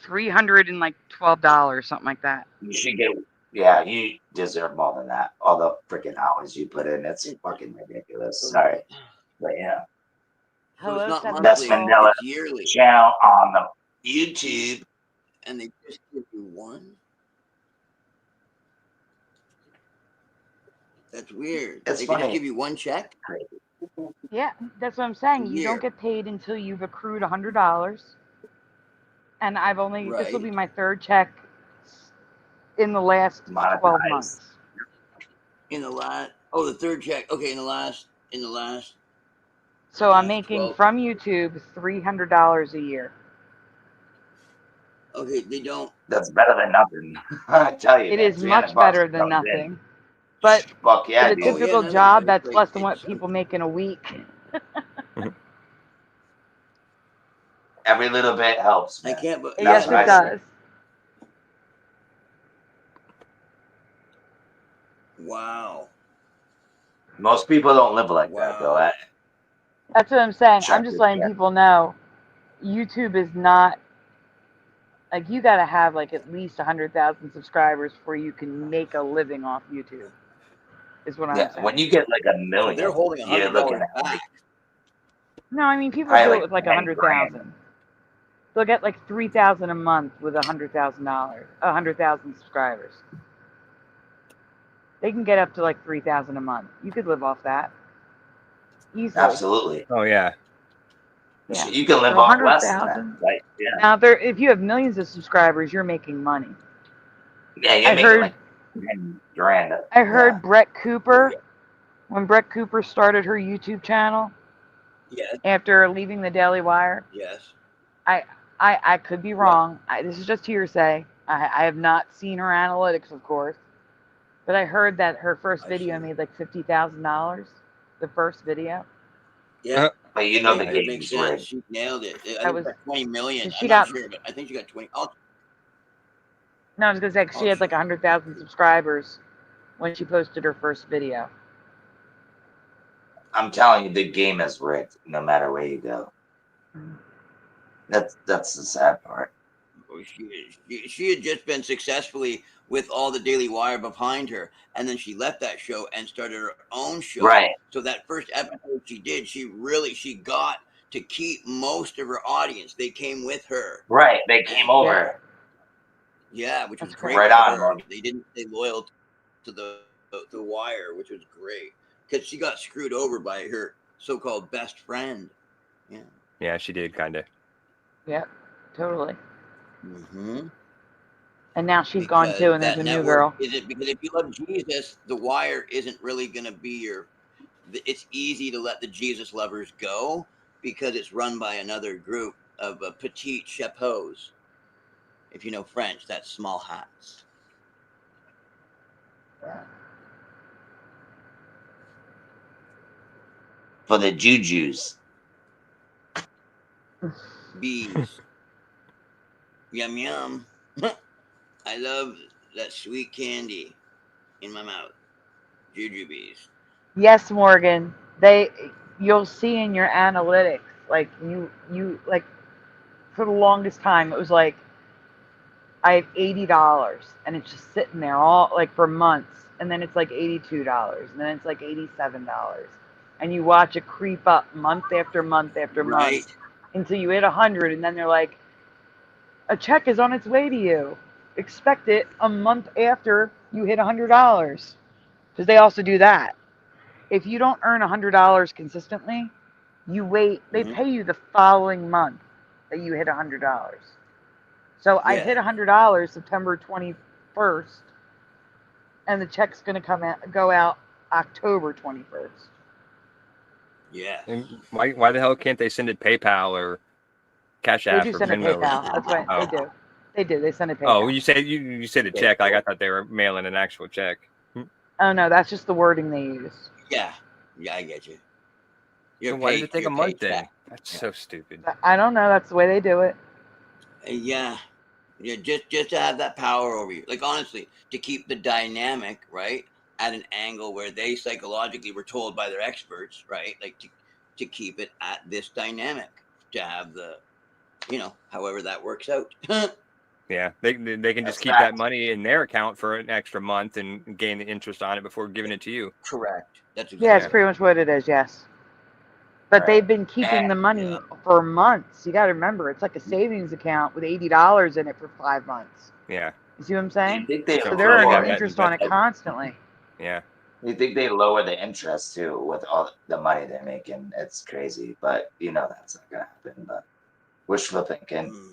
$312, something like that. You should get. Yeah, you deserve more than that. All the freaking hours you put in, it's fucking ridiculous. Sorry, but yeah. So it's not Hello, That's monthly, Mandela it's yearly. channel on the YouTube. And they just give you one? That's weird. It's they funny. just give you one check? Yeah, that's what I'm saying. You Year. don't get paid until you've accrued $100. And I've only, this will be my third check in the last 12 months. In the last, the third check. Okay, in the last. So I'm making from YouTube $300 a year. Okay, they don't. That's better than nothing. I tell you. It is much better than nothing. But fuck yeah, for the dude. typical job, that's less than what people make in a week. Every little bit helps. I Man. can't. But Yes, what it I say. does. Wow. Most people don't live like that, though. Wow. That's what I'm saying. I'm Check just it, letting yeah. people know YouTube is not like you got to have like at least 100,000 subscribers before you can make a living off YouTube. Is what I'm Yeah, saying. when you get like a So million, they're holding you're looking $100 at back. No, I mean people probably do it like with like 10 100,000. They'll get like 3,000 a month with $100,000, 100,000 subscribers. They can get up to like 3,000 a month. You could live off that easily. Absolutely. Oh yeah. Yeah. You can live So off less than that. 100,000. Right? Yeah. Now, if you have millions of subscribers, you're making money. Yeah, you're I making heard- like 10 grand. I heard Yeah. Brett Cooper, when Brett Cooper started her YouTube channel Yes. after leaving the Daily Wire. Yes. I could be wrong. This is just hearsay. I have not seen her analytics, of course, but I heard that her first video made like $50,000. The first video. Yeah. But you know the It game makes is sense. rigged. She nailed it. I That think was- got 20 million. she I'm got- not sure, but I think she got 20. Oh, No, I was gonna say 'cause she had like 100,000 subscribers when she posted her first video. I'm telling you, the game is rigged no matter where you go. Mhm. That's the sad part. she had just been successfully with all the Daily Wire behind her, and then she left that show and started her own show. Right. So that first episode she did, she got to keep most of her audience. They came with her. Right. They came over. Yeah, which was That's great. right for on, her. Morgan. They didn't stay loyal to the Wire, which was great because she got screwed over by her so-called best friend. Yeah. Yeah, she did kind of. Yep, totally. Mm-hmm. And now she's gone too, and there's a new girl. Isn't, because if you love Jesus, The Wire isn't really going to be your. It's easy to let the Jesus lovers go because it's run by another group of petite chapeaux. If you know French, that's small hats. For the jujus. Bees. Yum yum. I love that sweet candy in my mouth. Jujubes. Yes, Morgan. You'll see in your analytics, like you like for the longest time it was like I have $80 and it's just sitting there all like for months, and then it's like $82 and then it's like $87, and you watch it creep up month after month after month until you hit 100, and then they're like, a check is on its way to you. Expect it a month after you hit $100, because they also do that. If you don't earn $100 consistently, you wait. They pay you the following month that you hit $100. So I hit $100 September 21st, and the check's going to go out October 21st. Yeah. And why the hell can't they send it PayPal or Cash They App do or send a Venmo? PayPal. That's right. Oh. They do. They do. They send a PayPal. Oh, you said you said a check. Like I thought they were mailing an actual check. Oh no, that's just the wording they use. Yeah. Yeah, I get you. So why did it take a month then? That's so stupid. I don't know. That's the way they do it. Yeah. Yeah, just to have that power over you. Like honestly, to keep the dynamic, right, at an angle where they psychologically were told by their experts, right? Like to keep it at this dynamic, to have the, however that works out. Yeah, they can just keep that money in their account for an extra month and gain the interest on it before giving it to you. Correct. That's Yeah, it's pretty much what it is. Yes. But they've been keeping the money for months. You got to remember, it's like a savings account with $80 in it for 5 months. Yeah. You see what I'm saying? You think they So they're lower earning interest on it constantly. Yeah. You think they lower the interest too with all the money they're making? It's crazy, but that's not gonna happen. But wishful thinking.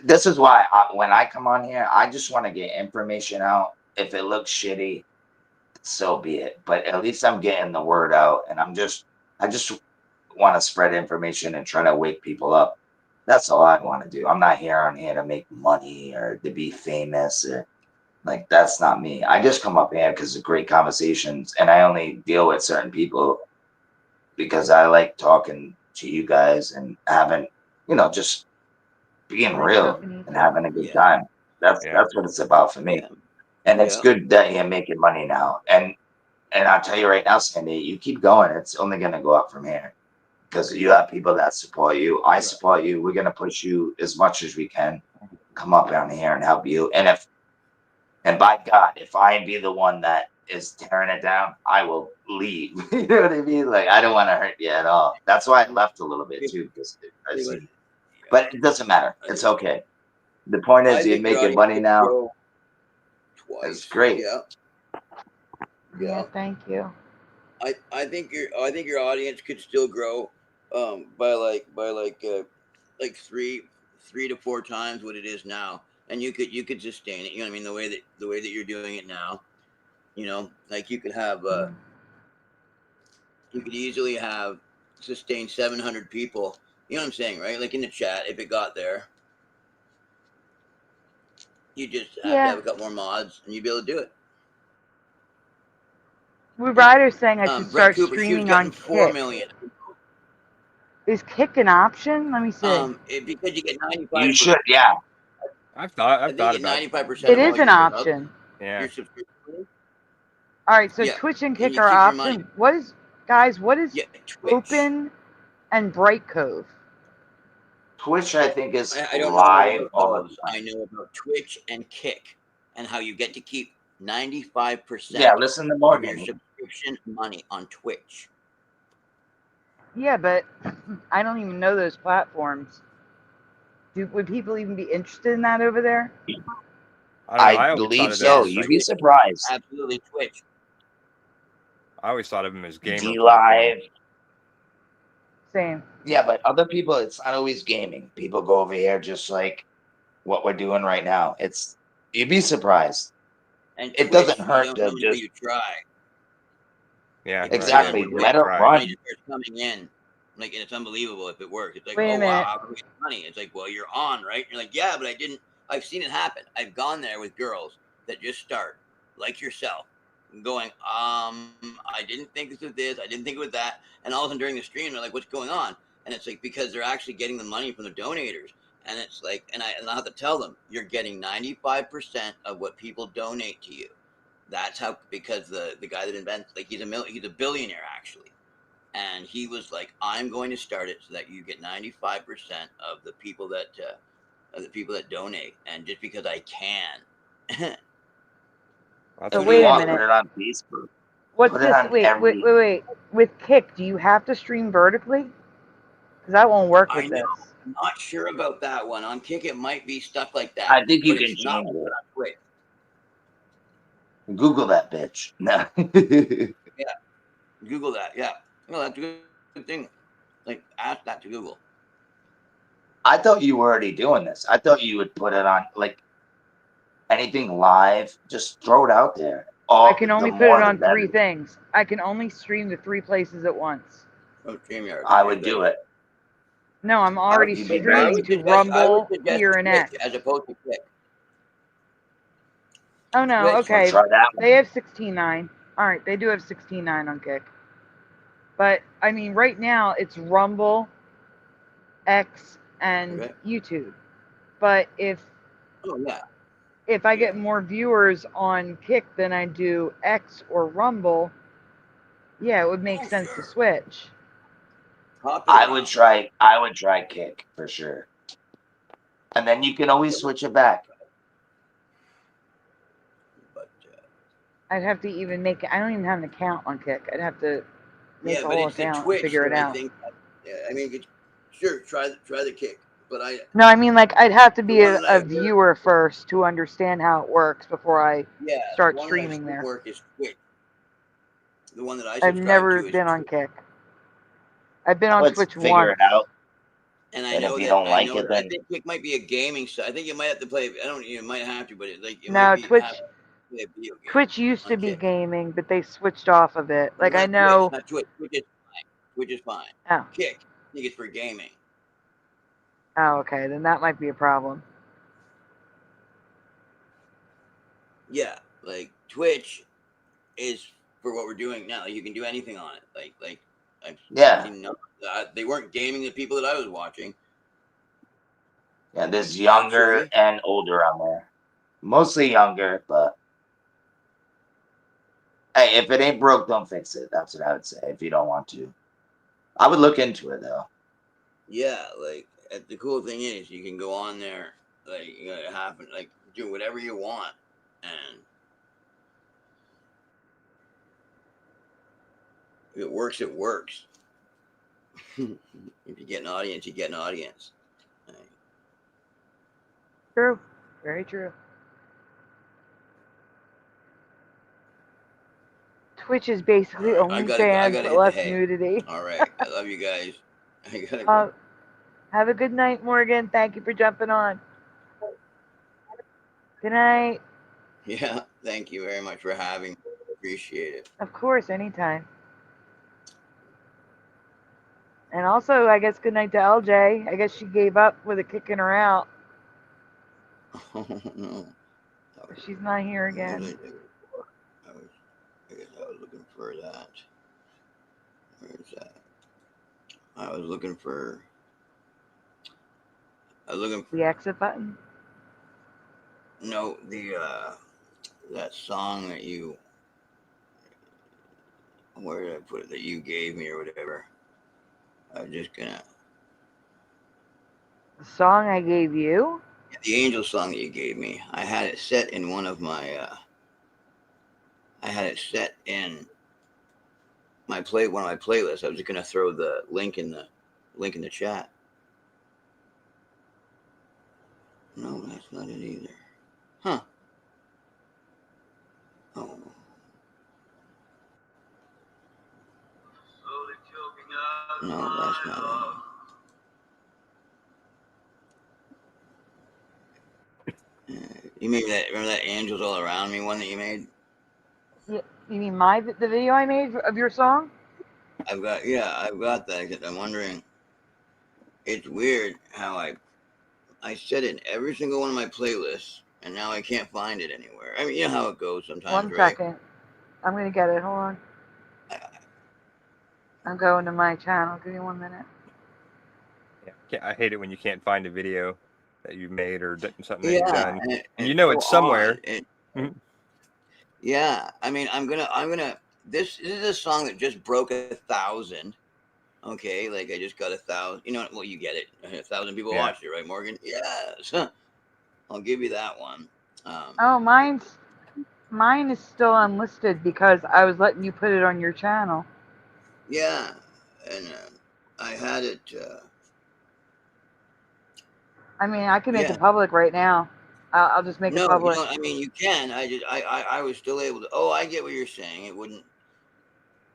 This is why when I come on here, I just want to get information out. If it looks shitty, so be it. But at least I'm getting the word out, and I just want to spread information and try to wake people up. That's all I want to do. I'm not here to make money or to be famous or like that's not me. I just come up here because of great conversations, and I only deal with certain people because I like talking to you guys and having, just being Like real companies. and having a good Yeah. time. That's Yeah. what it's about for me. Yeah. And it's Yeah. good that you're making money now. And I'll tell you right now, Sandy, you keep going. It's only going to go up from here because you have people that support you. I support you. We're going to push you as much as we can. Come up down here and help you. And by God, if I be the one that is tearing it down, I will leave. You know what I mean? Like, I don't want to hurt you at all. That's why I left a little bit too, because I But, see. But it doesn't matter. It's okay. The point I is, you're think your making audience money could now. grow twice. It's great. Yeah. Yeah, thank you. I think your audience could still grow by like 3 to 4 times what it is now, and you could sustain it. You know what I mean? The way that you're doing it now, like you could have you could easily have sustain 700 people. You know what I'm saying, right? Like in the chat, if it got there, you just have to have a couple more mods, and you'd be able to do it. Ryder's saying I should Brett start Cooper, she was streaming getting on 4 Kick. million. Is Kick an option? Let me see. Because you get 95%. You should, yeah. I've thought I think about 95%. It is an option. Yeah. Your subscription. All right, so Yeah, Twitch and and Kick you are keep your money. option. What is Twitch. Open and Bright Cove? Twitch, I think, is I don't live know all about the those. time. I know about Twitch and Kick and how you get to keep 95% Yeah, listen to of Morgan. your subscription money on Twitch. Yeah, but I don't even know those platforms. Would people even be interested in that over there? I believe so. You'd be surprised. Absolutely, Twitch. I always thought of them as gamer D platforms. Live. Same. Yeah, but other people, it's not always gaming. People go over here just like what we're doing right now. You'd be surprised. And it Twitch, doesn't you hurt don't to know until just you try. Yeah, exactly. Let it run. Money starts coming in, like, and it's unbelievable if it works. It's like, Wait a oh minute. wow, how can we get money? It's like, well, you're on, right? You're like, yeah, but I didn't. I've seen it happen. I've gone there with girls that just start, like yourself, going, I didn't think this was this, I didn't think it was that, and all of a sudden during the stream, they're like, what's going on? And it's like because they're actually getting the money from the donators, and it's like, and I have to tell them, you're getting 95% of what people donate to you. That's how, because the guy that invents, like, he's a billionaire actually, and he was like, I'm going to start it so that you get 95% of the people that donate, and just because I can. So wait a minute. Put it on Facebook. What's Put it this? on Wait. With Kick, do you have to stream vertically? Because that won't work with this. I'm not sure about that one. On Kick, it might be stuff like that. I think you but can it's not change it. on Twitch. Google that bitch. No. Yeah, Google that. Yeah, well, that's a good thing. Like, ask that to Google. I thought you were already doing this. I thought you would put it on like anything live. Just throw it out there. I can only put it on 3 things. I can only stream to 3 places at once. Oh, StreamYard. I would do it. No, I'm already You'd be streaming to Rumble, here, and X. As opposed to Kick. Oh no, Twitch. okay. Try that one. They have 16.9. All right, they do have 16.9 on Kick. But I mean, right now it's Rumble, X, and YouTube. But if I get more viewers on Kick than I do X or Rumble, yeah, it would make sense to switch. I would try Kick for sure. And then you can always switch it back. I'd have to even make it. I don't even have an account on Kick. I'd have to make a but whole it's the account Twitch and figure it that out. I think. I mean, sure, try the Kick, but No, I mean, like, I'd have to be one that I a viewer first to understand how it works before I start the one streaming that there. work is Twitch. The one that I I've subscribe never to is been on Twitch. Kick. I've been on Let's Twitch figure once. it out. And I And know if you that don't I like know it, that I then think Kick might be a gaming site. I think you might have to play. I don't. You might have to, but No, might be, Twitch. have to play a video game Twitch used to on be Kick. gaming, but they switched off of it. Like, I Not know. Twitch, not Twitch. Twitch is fine. Twitch is fine. Oh. Kick, I think it's for gaming. Oh, okay. Then that might be a problem. Yeah, like Twitch is for what we're doing now. Like, you can do anything on it. Like I've Yeah. seen they weren't gaming the people that I was watching. Yeah, there's younger Naturally. and older on there. Mostly younger, but hey, if it ain't broke, don't fix it. That's what I would say if you don't want to. I would look into it though. Yeah, like the cool thing is you can go on there, like do whatever you want, and if it works, it works. If you get an audience, you get an audience. True. Very true. Twitch is basically All right, I gotta OnlyFans, but hit the less hay. nudity. All right, I love you guys. I gotta go. Have a good night, Morgan. Thank you for jumping on. Good night. Yeah, thank you very much for having me. Appreciate it. Of course, anytime. And also, I guess good night to LJ. I guess she gave up with it kicking her out. Oh no. She's not here What again. did I do? I guess I was looking for that. Where's that? I was looking for The exit button? no, that song that you, where did I put it, that you gave me or whatever. I was just gonna, The song I gave you? the angel song that you gave me. I had it set in one of my I had it set in one of my playlists. I was just gonna throw the link in the chat. No, that's not it either. Huh. Oh. No, that's not it. You made that, remember that Angels All Around Me one that you made? You mean the video I made of your song? I've got that. I'm wondering, it's weird how I set it in every single one of my playlists, and now I can't find it anywhere. I mean, you know how it goes sometimes, One right? second. I'm going to get it. Hold on. I'm going to my channel. Give me 1 minute. Yeah, I hate it when you can't find a video that you made or something that Yeah, you've done, and you it's know so it's somewhere. odd. Yeah, I mean, I'm gonna. This is a song that just broke 1,000. Okay, like I just got 1,000. You know, well, you get it. 1,000 people Yeah. watched it, right, Morgan? Yes. I'll give you that one. Oh, mine is still unlisted because I was letting you put it on your channel. Yeah, and I had it. I mean, I can make Yeah. it public right now. I'll just make it No, public. I mean, you can. I was still able to. Oh, I get what you're saying. It wouldn't.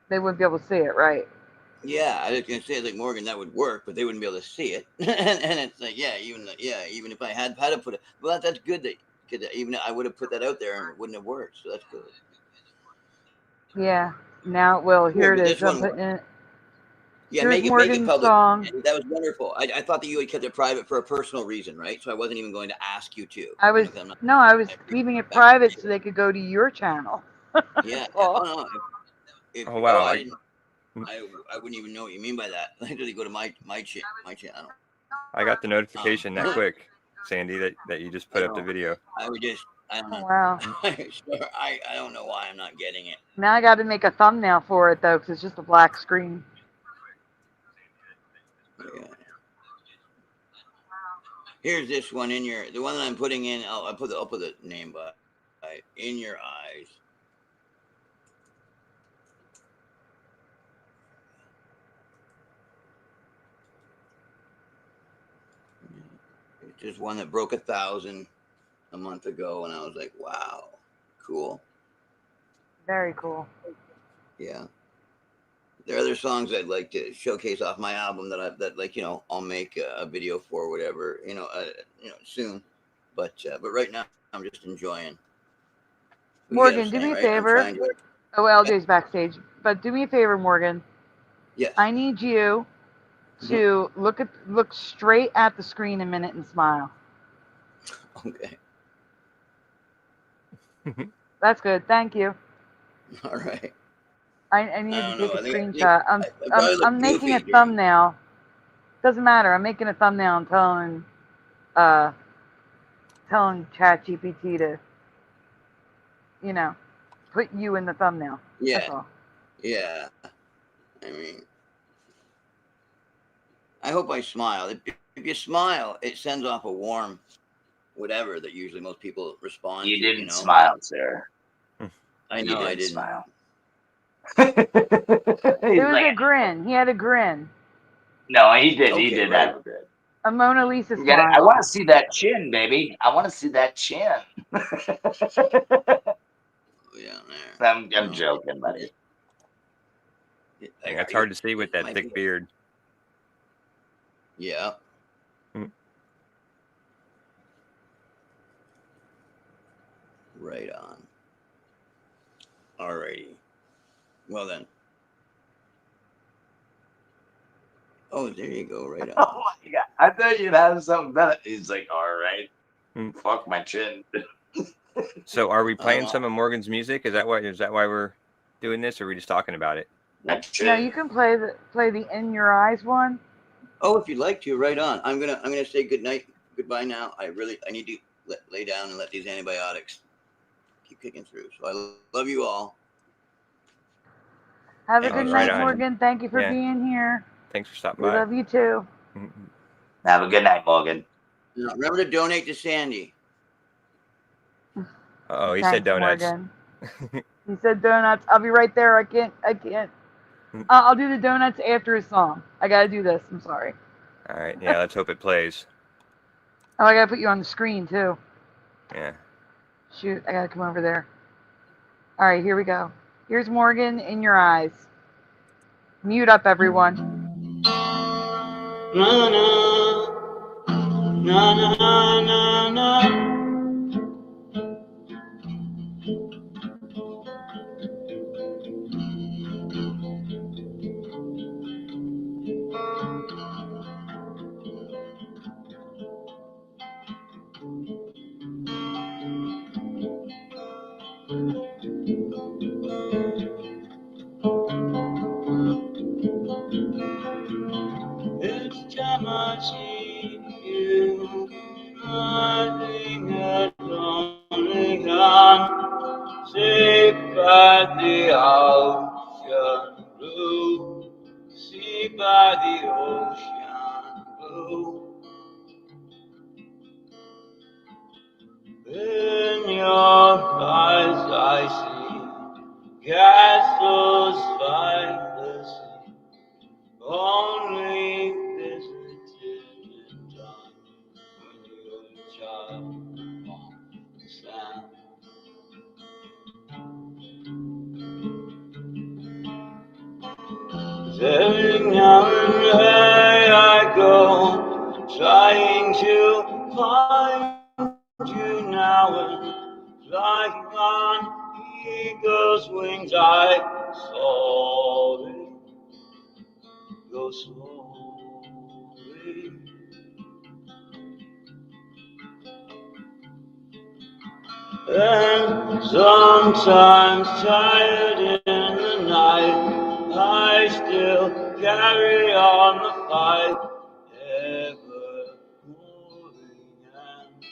They wouldn't be able to see it, right? Yeah, I was gonna say like Morgan, that would work, but they wouldn't be able to see it. and it's like, even if I had to put it, well, that's good that even I would have put that out there and it wouldn't have worked. So that's good. Yeah. Now it will. Here it But is. this one I'm putting it. Yeah, Here's make it Morgan's public. song. And that was wonderful. I thought that you had kept it private for a personal reason, right? So I wasn't even going to ask you to. I was leaving it private so they could go to your channel. Yeah. Oh. Oh, no. Oh wow. I didn't. I wouldn't even know what you mean by that. I literally go to my channel. I got the notification that quick, Sandy, that you just put up the video. I would just. I don't know. Wow. I don't know why I'm not getting it. Now I got to make a thumbnail for it though, because it's just a black screen. Yeah. Here's this one the one that I'm putting in. I'll put the name by In Your Eyes. It's just one that broke 1,000 a month ago, and I was like, wow, cool. Very cool. Yeah. There are other songs I'd like to showcase off my album that I'll make a video for, whatever, soon. But right now I'm just enjoying. Morgan, do me a favor. Oh, LJ's backstage, but do me a favor, Morgan. Yes. I need you to look straight at the screen a minute and smile. Okay. That's good. Thank you. All right. I needed I to don't take know. a I think screenshot. I probably look I'm making a goofy during. thumbnail. Doesn't matter. I'm making a thumbnail and telling ChatGPT to, you know, put you in the thumbnail. Yeah, That's all. yeah. I mean, I hope I smile. If you smile, it sends off a warm whatever that usually most people respond You to. didn't smile, sir. I You know I didn't didn't. smile. It was Like, a grin. He had a grin. no, he did. He Okay, did right. have a grin. A Mona Lisa You got it. I smile. want to see that chin, baby. I want to see that chin. Yeah, there. I'm No. joking, buddy. Yeah, it's hard to see with that thick beard. Yeah. Mm. Right on. Alrighty. Well then. Oh, there you go. Right on. Oh my god! I thought you'd have something better. He's like, all right, fuck my chin. So, are we playing some of Morgan's music? Is that why we're doing this, or are we just talking about it? No, you can play the In Your Eyes one. Oh, if you'd like to, right on. I'm gonna say goodbye now. I need to lay down and let these antibiotics keep kicking through. So I love you all. Have a And good right night, on. Morgan. Thank you for Yeah. being here. Thanks for stopping We by. love you too. Have a good night, Morgan. Now, remember to donate to Sandy. Oh, he Thanks, said donuts. Morgan. He said donuts. I'll be right there. I can't. I'll do the donuts after his song. I gotta do this. I'm sorry. All right. Yeah, let's hope it plays. Oh, I gotta put you on the screen too. Yeah. Shoot, I gotta come over there. All right, here we go. Here's Morgan, In Your Eyes. Mute up, everyone. Na na na na na. Each time I see you, I think I'd only gone safe by the ocean blue, see by the ocean blue. In your eyes I see castles by the sea, only visited in time when you were a child on the sand. Every now and then I go trying to find you now and flying on eagle's wings I slowly go slowly. And sometimes tired in the night, I still carry on the fight, ever moving and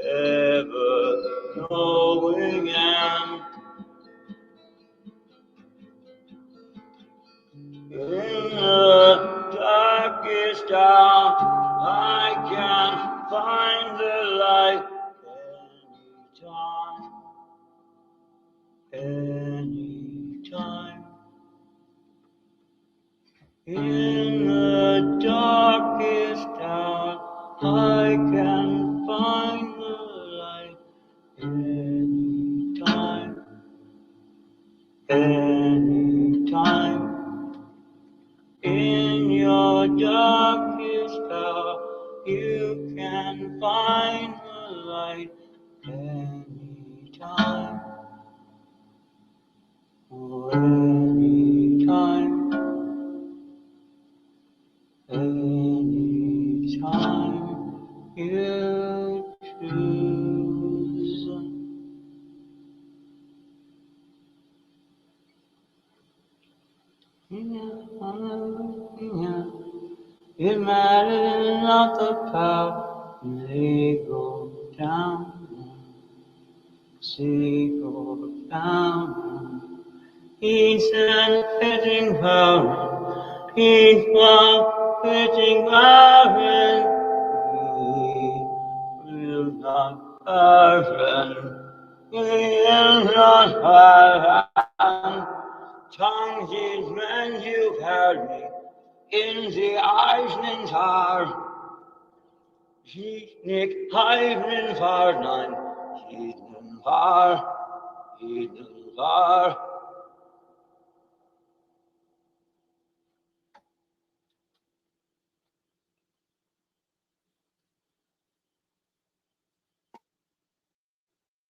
ever knowing. And in the darkest hour, I can find the light anytime. In the darkest hour, I can find the light anytime, anytime. In your darkest hour, you can find the light anytime, anytime. Anytime you choose. the path, they go down. They go down. He's an fitting barren. He's one fitting barren. He will not barren. He will not barren. Tongues is when you heard me in the Eisnen Tar. He's nicht Heibnen Far, nein, Hidden Far, Hidden Far.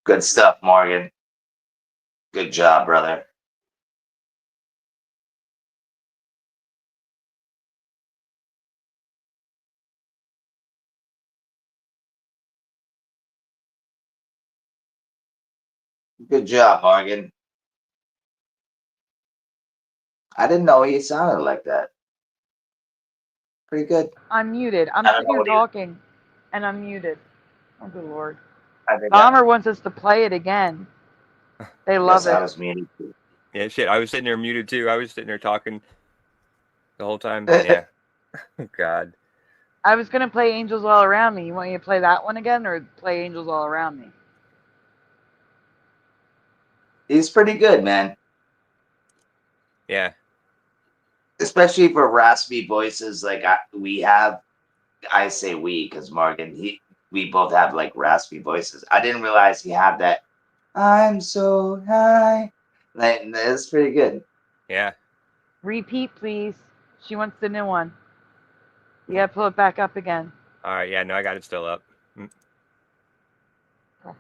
Good stuff, Morgan. Good job, brother. Good job, Morgan. I didn't know he sounded like that. Pretty good. I'm muted. I'm I don't sitting know here what he. talking, and I'm muted. Oh, good Lord. I think Bomber wants us to play it again. They I love guess I it. was muted too. Yeah, shit. I was sitting there muted too. I was sitting there talking the whole time. Yeah. God. I was going to play Angels All Around Me. You want me to play that one again or play Angels All Around Me? He's pretty good, man. Yeah. Especially for raspy voices like we have. I say we because Morgan, we both have like raspy voices. I didn't realize he had that. I'm so high. Like, that's pretty good. Yeah. Repeat, please. She wants the new one. You got to pull it back up again. All right. Yeah. No, I got it still up. All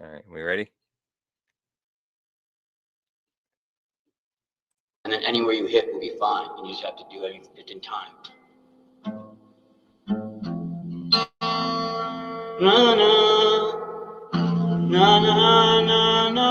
right. We ready? And then anywhere you hit will be fine. You just have to do it in time. Na na na na na na.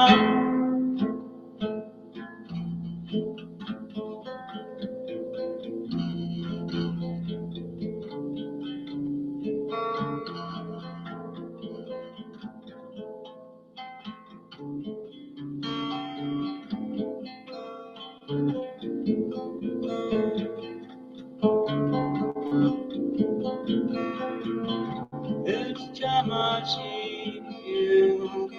Each time I see you,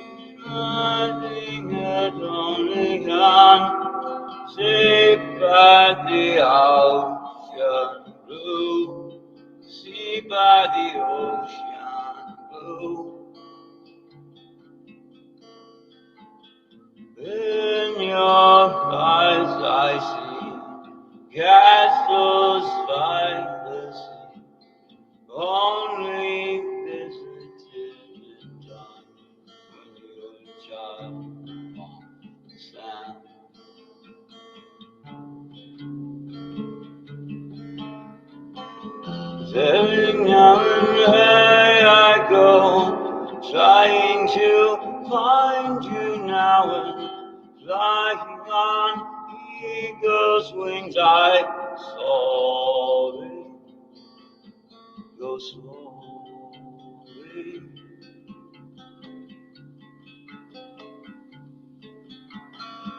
I think I'd only gone safe by the ocean blue, see by the ocean blue. In your eyes I see castles by the sea, only visited in time when you were a child on the sand. Every now and then I go, trying to find you now and flying on eagle's wings. I slowly go slowly.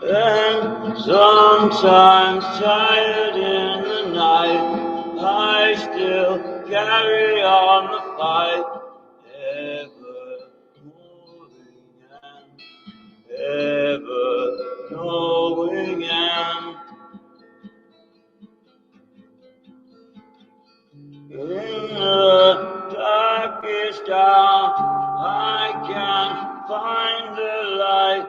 And sometimes tired in the night, I still carry on the fight, ever moving and ever going and in the darkest hour I can find the light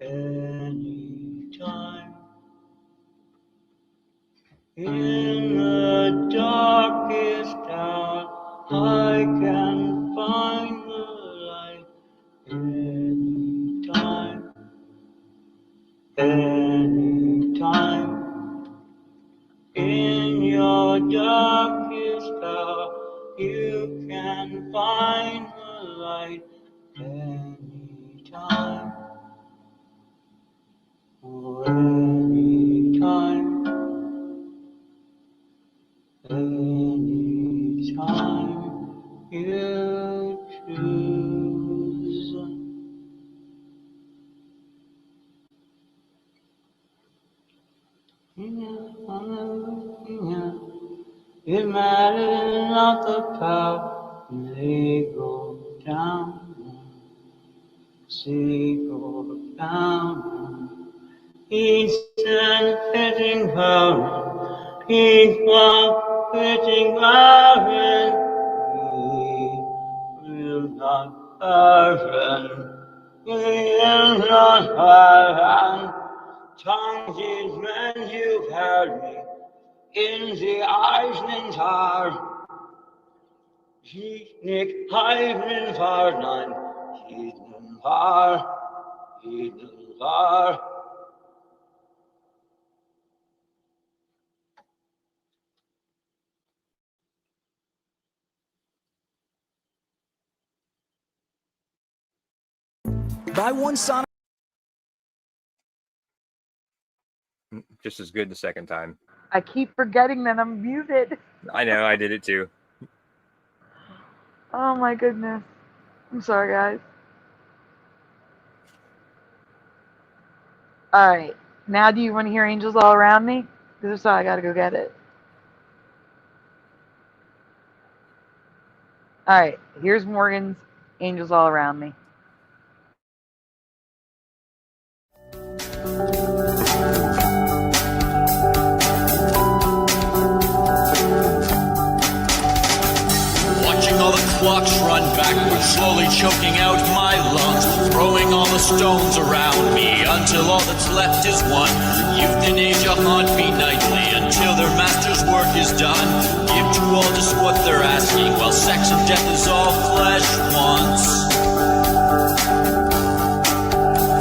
anytime. In the darkest hour, I can find the light anytime, anytime. In your darkest hour, you can find the light anytime. It matters not the path they go down, see go down. Each sun hitting cloud, each cloud hitting cloud. We will not burn, we will not burn. Tongues is when you heard me in the Eisnen Tar. Nicht Heiden war, nein, Jeden war. Buy one Sonic. Just as good the second time. I keep forgetting that I'm muted. I know, I did it too. Oh my goodness. I'm sorry, guys. All right. Now, do you want to hear Angels All Around Me? Because if so, I got to go get it. All right. Here's Morgan's Angels All Around Me. Watching all the clocks run backwards, slowly choking out my lungs, throwing all the stones around me until all that's left is one. Youth and age haunt me nightly until their master's work is done. Give to all just what they're asking, while sex and death is all flesh once.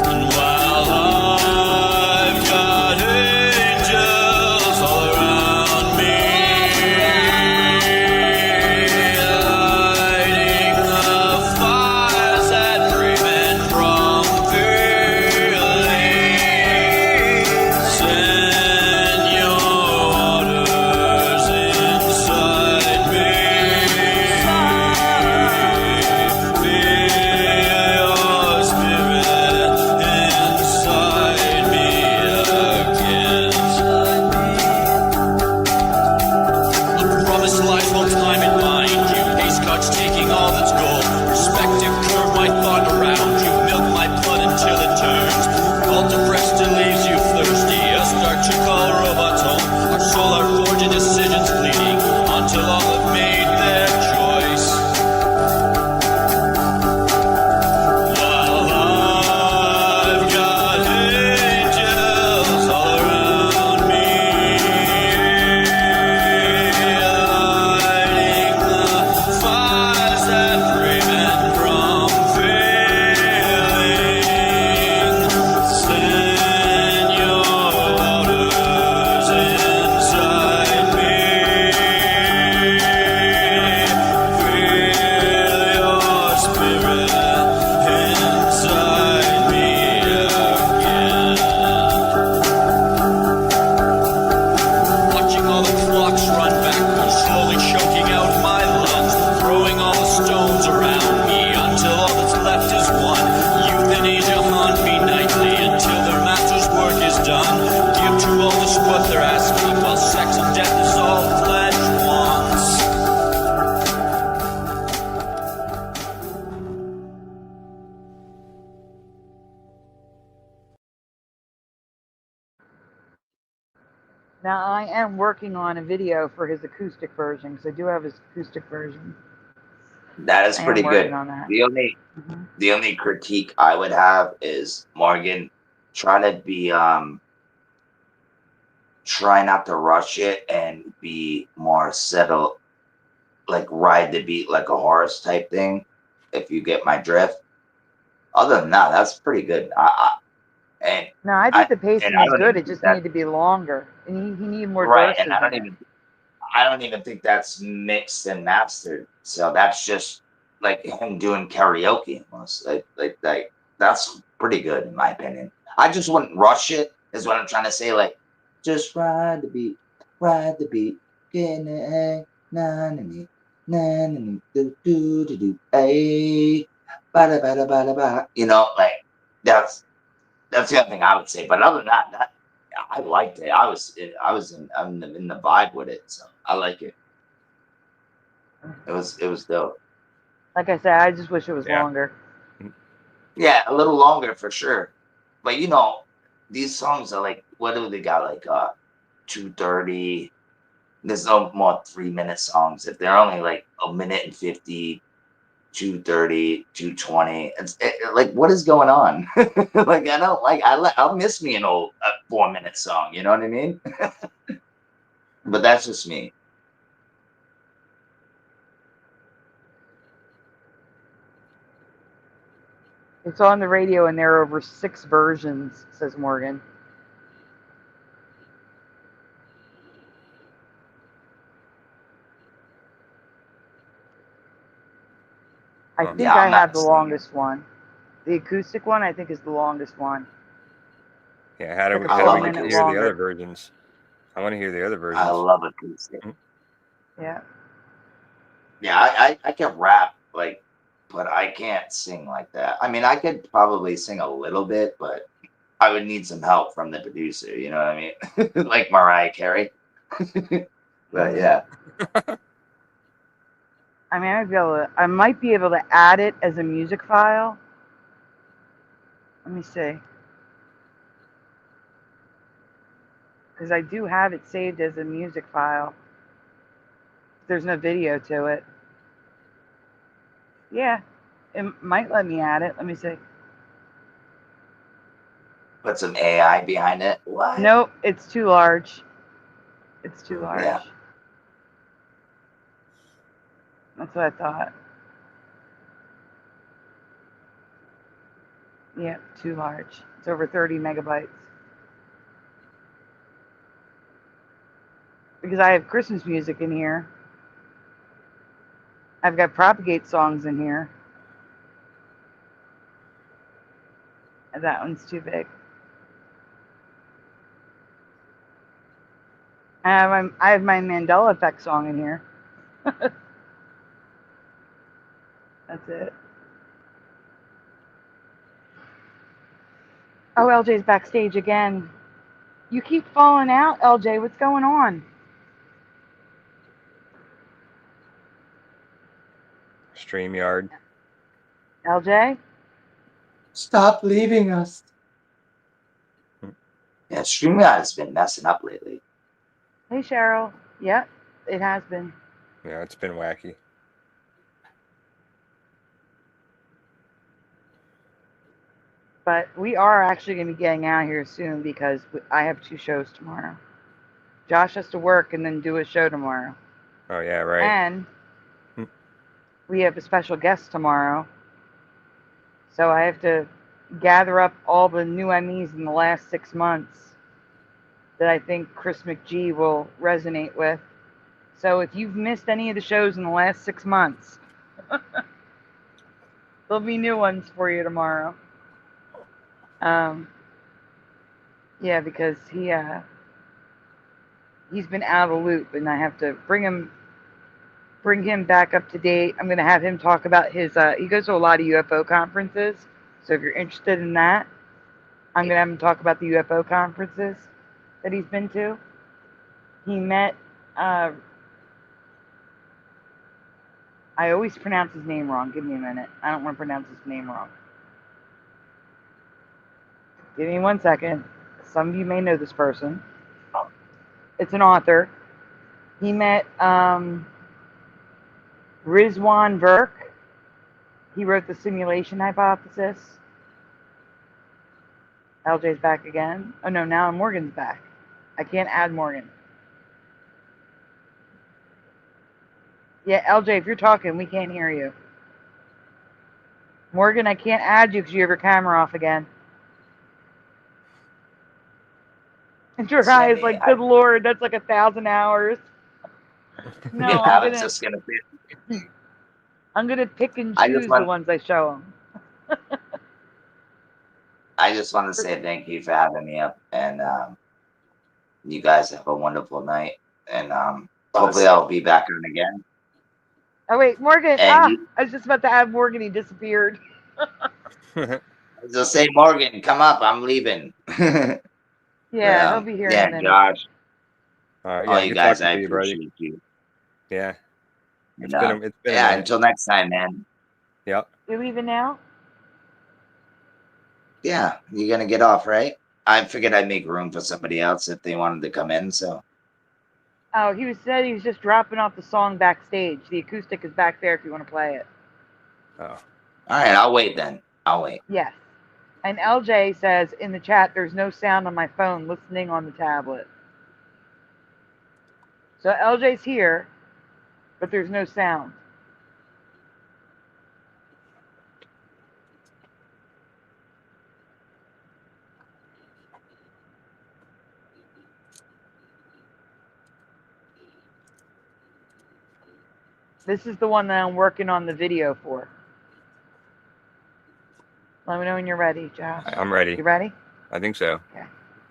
And while I've got angels all around me, lighting the fires that prevent from feeling, send your waters inside me. Feel your spirit inside me again. The promised lies while time in mind you. Pace cuts taking all that's gold. Perspective curve my thought around you. Milk my blood until it turns. Called to breast till leaves you thirsty. A start to call robots home. Our soul, our forging decisions fleeting until all have made their choice. While I've got angels all around me, lighting the fires that prevent from failing, send your waters inside me. Feel your spirit inside me again. Watching all the clocks run backwards, slowly choking out my lungs, throwing all the stones around me until all that's left is one. Youth and age haunt me nightly until their master's work is done. Give to all just what they're asking, while sex and death is all flesh once. Now, I am working on a video for his acoustic version, because I do have his acoustic version. That is I am pretty working good. on that. The only critique I would have is Morgan trying to be try not to rush it and be more settled, like ride the beat like a horse type thing, if you get my drift. Other than that, that's pretty good. No, I think the pacing I is don't good. even It think just that needed to be longer, and he needed more right, verses and I don't even think that's mixed and mastered. So that's just like him doing karaoke almost. Like that's pretty good in my opinion. I just wouldn't rush it, is what I'm trying to say. Like, just ride the beat, getting it, na na na na na do do do do, hey, ba ba ba ba ba. You know, like that's the only thing I would say. But other than that, I liked it. I'm in the vibe with it, so I like it. It was dope. Like I said, I just wish it was Yeah. longer. Yeah, a little longer for sure. But you know, these songs are like, what do they got? Like 2:30. There's no more 3-minute songs. If they're only like a minute and 50, 2:30, 2:20, like what is going on? Like I don't like. I'll miss me an old 4-minute song. You know what I mean? But that's just me. It's on the radio, and there are over 6 versions, says Morgan. I think Yeah, I I'm not have the singing. longest one. The acoustic one, I think, is the longest one. Yeah, how do we, Like a how do full we get to minute hear the longer. other versions? I want to hear the other versions. I love acoustic. Yeah. Yeah, I can rap like, but I can't sing like that. I mean, I could probably sing a little bit, but I would need some help from the producer. You know what I mean? Like Mariah Carey. But yeah. I mean, I might be able to add it as a music file. Let me see. Because I do have it saved as a music file. There's no video to it. Yeah, it might let me add it. Let me see. Put some AI behind it. What? Nope, it's too large. It's too large. Yeah. That's what I thought. Yeah, too large. It's over 30 megabytes. Because I have Christmas music in here. I've got Propagate songs in here. And that one's too big. I have my Mandela Effect song in here. That's it. Oh, LJ's backstage again. You keep falling out, LJ. What's going on? StreamYard. LJ? Stop leaving us. Yeah, StreamYard has been messing up lately. Hey, Cheryl. Yep, it has been. Yeah, it's been wacky. But we are actually going to be getting out of here soon because I have 2 shows tomorrow. Josh has to work and then do a show tomorrow. Oh, yeah, right. And we have a special guest tomorrow. So I have to gather up all the new MEs in the last 6 months that I think Chris McGee will resonate with. So if you've missed any of the shows in the last 6 months, there'll be new ones for you tomorrow. Yeah, because he's been out of the loop, and I have to bring him back up to date. I'm going to have him talk about his, he goes to a lot of UFO conferences, so if you're interested in that, I'm going to have him talk about the UFO conferences that he's been to. He met, I always pronounce his name wrong. Give me a minute. I don't want to pronounce his name wrong. Give me 1 second. Some of you may know this person. It's an author. He met Rizwan Burke. He wrote The Simulation Hypothesis. LJ's back again. Oh no, now Morgan's back. I can't add Morgan. Yeah, LJ, if you're talking, we can't hear you. Morgan, I can't add you because you have your camera off again. And your eyes like, good Lord, that's like 1,000 hours. No, yeah, I'm gonna pick and choose the ones I show them. I just want to say thank you for having me up, and you guys have a wonderful night, and hopefully I'll be back on again. Oh wait, Morgan! And I was just about to add Morgan. He disappeared. Just say, Morgan, come up. I'm leaving. Yeah, he'll be here in a Yeah, minute. Josh. Yeah, All you good guys, talking I to you, buddy. appreciate you. Yeah, And, it's been a yeah, minute. until next time, man. Yep. You leaving now? Yeah, you're gonna get off, right? I figured I'd make room for somebody else if they wanted to come in. So Oh, he said he was just dropping off the song backstage. The acoustic is back there if you want to play it. Oh. all right, I'll wait then. I'll wait. Yes. And LJ says in the chat, there's no sound on my phone listening on the tablet. So LJ's here, but there's no sound. This is the one that I'm working on the video for. Let me know when you're ready, Josh. I'm ready. You ready? I think so. Okay.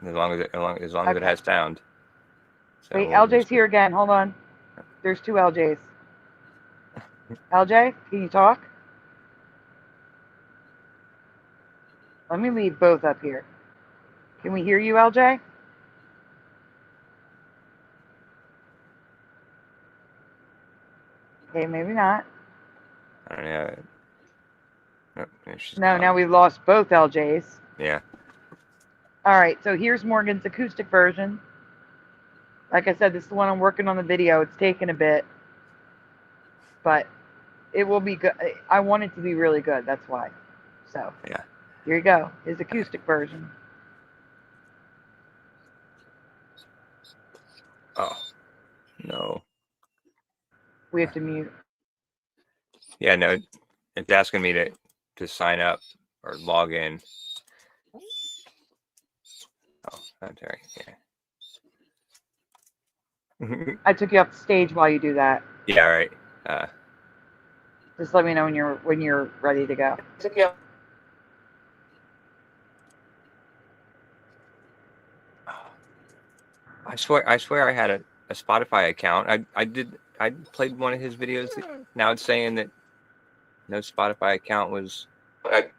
As long as it Okay. has sound. So Wait, we'll LJ's just- here again. Hold on. There's two LJs. LJ, can you talk? Let me leave both up here. Can we hear you, LJ? Okay, maybe not. I don't know. Oh, there she's No, gone. now we've lost both LJs. Yeah. All right, so here's Morgan's acoustic version. Like I said, this is the one I'm working on the video. It's taken a bit, but it will be good. I want it to be really good. That's why. So Yeah. here you go. His acoustic version. Oh. No. We have to mute. Yeah, no. It's asking me to sign up or log in. Oh, I'm sorry. Yeah. I took you off the stage while you do that. Yeah, all right. Just let me know when you're ready to go. I swear I had a Spotify account. I played one of his videos. Now it's saying that no Spotify account was whatever,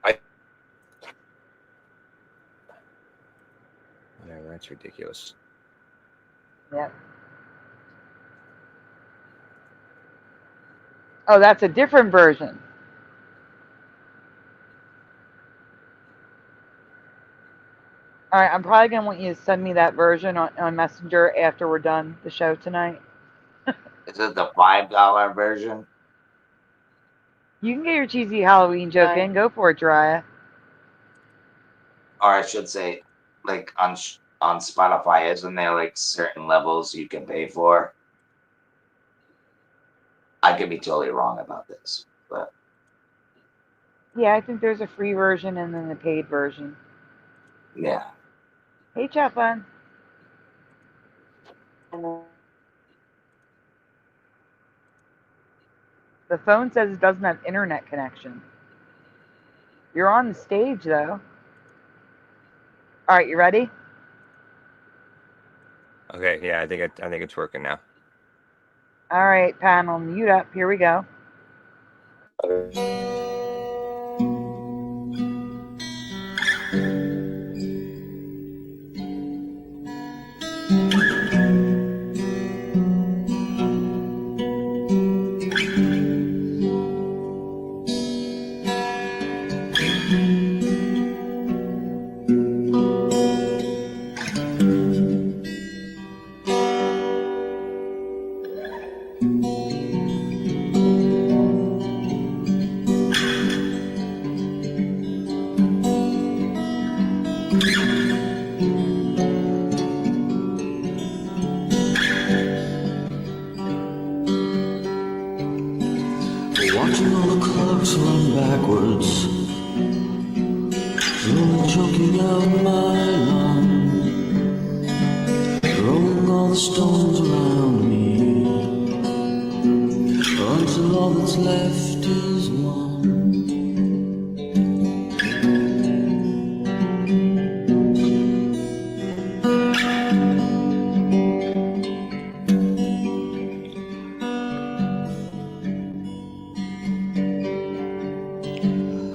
that's ridiculous. Yep. Oh, that's a different version. All right, I'm probably going to want you to send me that version on Messenger after we're done the show tonight. Is it the $5 version? You can get your cheesy Halloween joke in. Go for it, Jiraiya. Or I should say, like on Spotify, isn't there like certain levels you can pay for? I could be totally wrong about this, but Yeah, I think there's a free version and then a paid version. yeah. Hey, Chaplin. The phone says it doesn't have internet connection. You're on the stage, though. All right, you ready? Okay, yeah, I think it's working now. All right, panel, mute up. Here we go. Watching all the clocks run backwards, slowly choking out my lungs, throwing all the stones around me, until all that's left is one.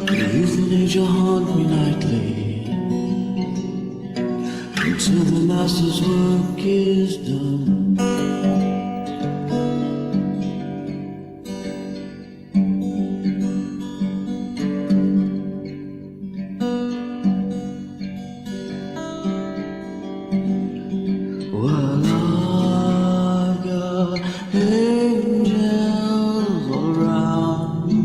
The euthanasia haunt me nightly, till the master's work is done. Well, I've got angels all around me,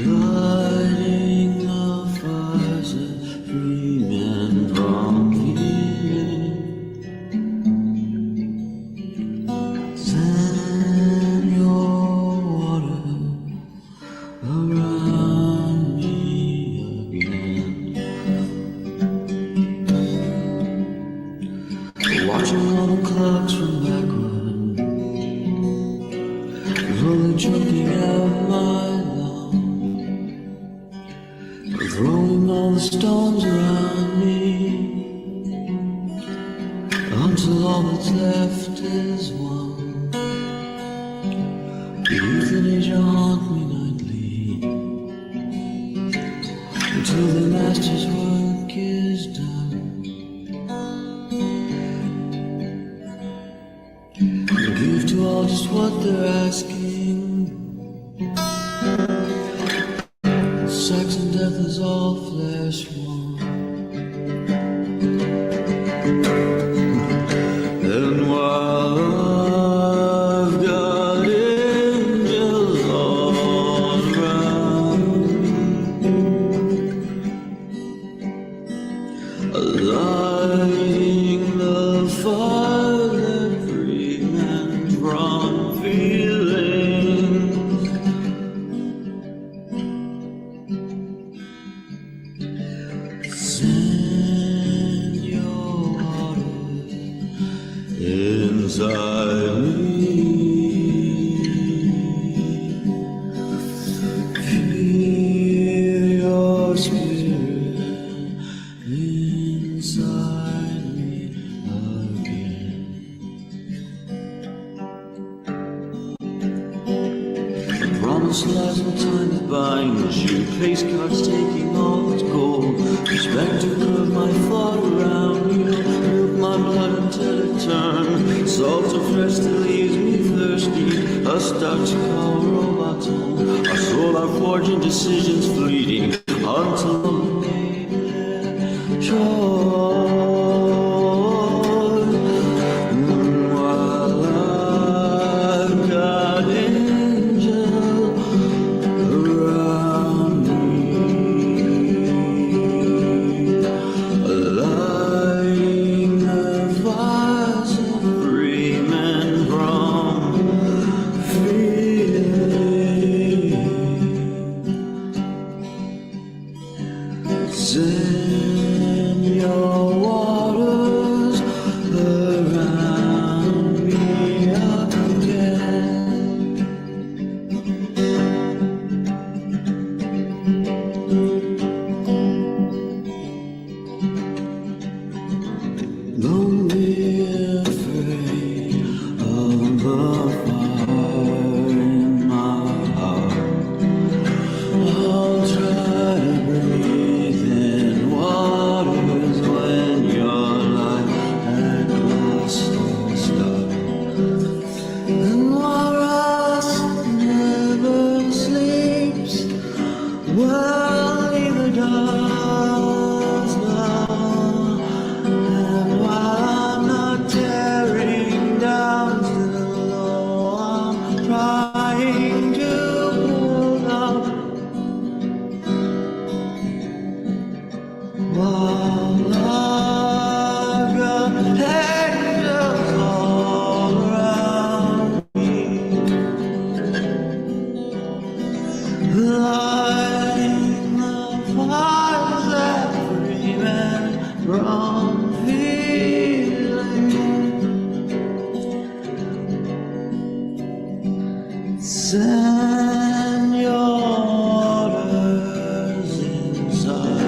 lighting the fires that free men from healing. Send your water around me again. Watching all the clocks from back when, slowly choking out my lawn, throwing all the stones around me, until all that's left is one. The euthanasia haunt me nightly, until the master's work is done. Give to all just what they're asking. Sex and death is all flesh one. And while I've got angels all around, lighting the fire that free men from feelings. Send your water inside me. Feel your spirit inside me again. The promised lies when time is binds you. Place cards taking all its gold. Respect to curve my thought around you. Milk my blood until it turns. Salt so fresh that leaves me thirsty. A start to call robots home. Our soul are forging decisions fleeting until the name shore. While I've got angels around me, lighting the fires of free men from feeling. Send your waters around me again. Don't be afraid of the fire in my heart. I'll try to breathe in waters when your life had lost its start. And while rust never sleeps, well, neither does love. And while I'm not tearing down still, I'm trying to build up. While I've got angels all around me, lighting the fires that free men from feeling. Send your waters inside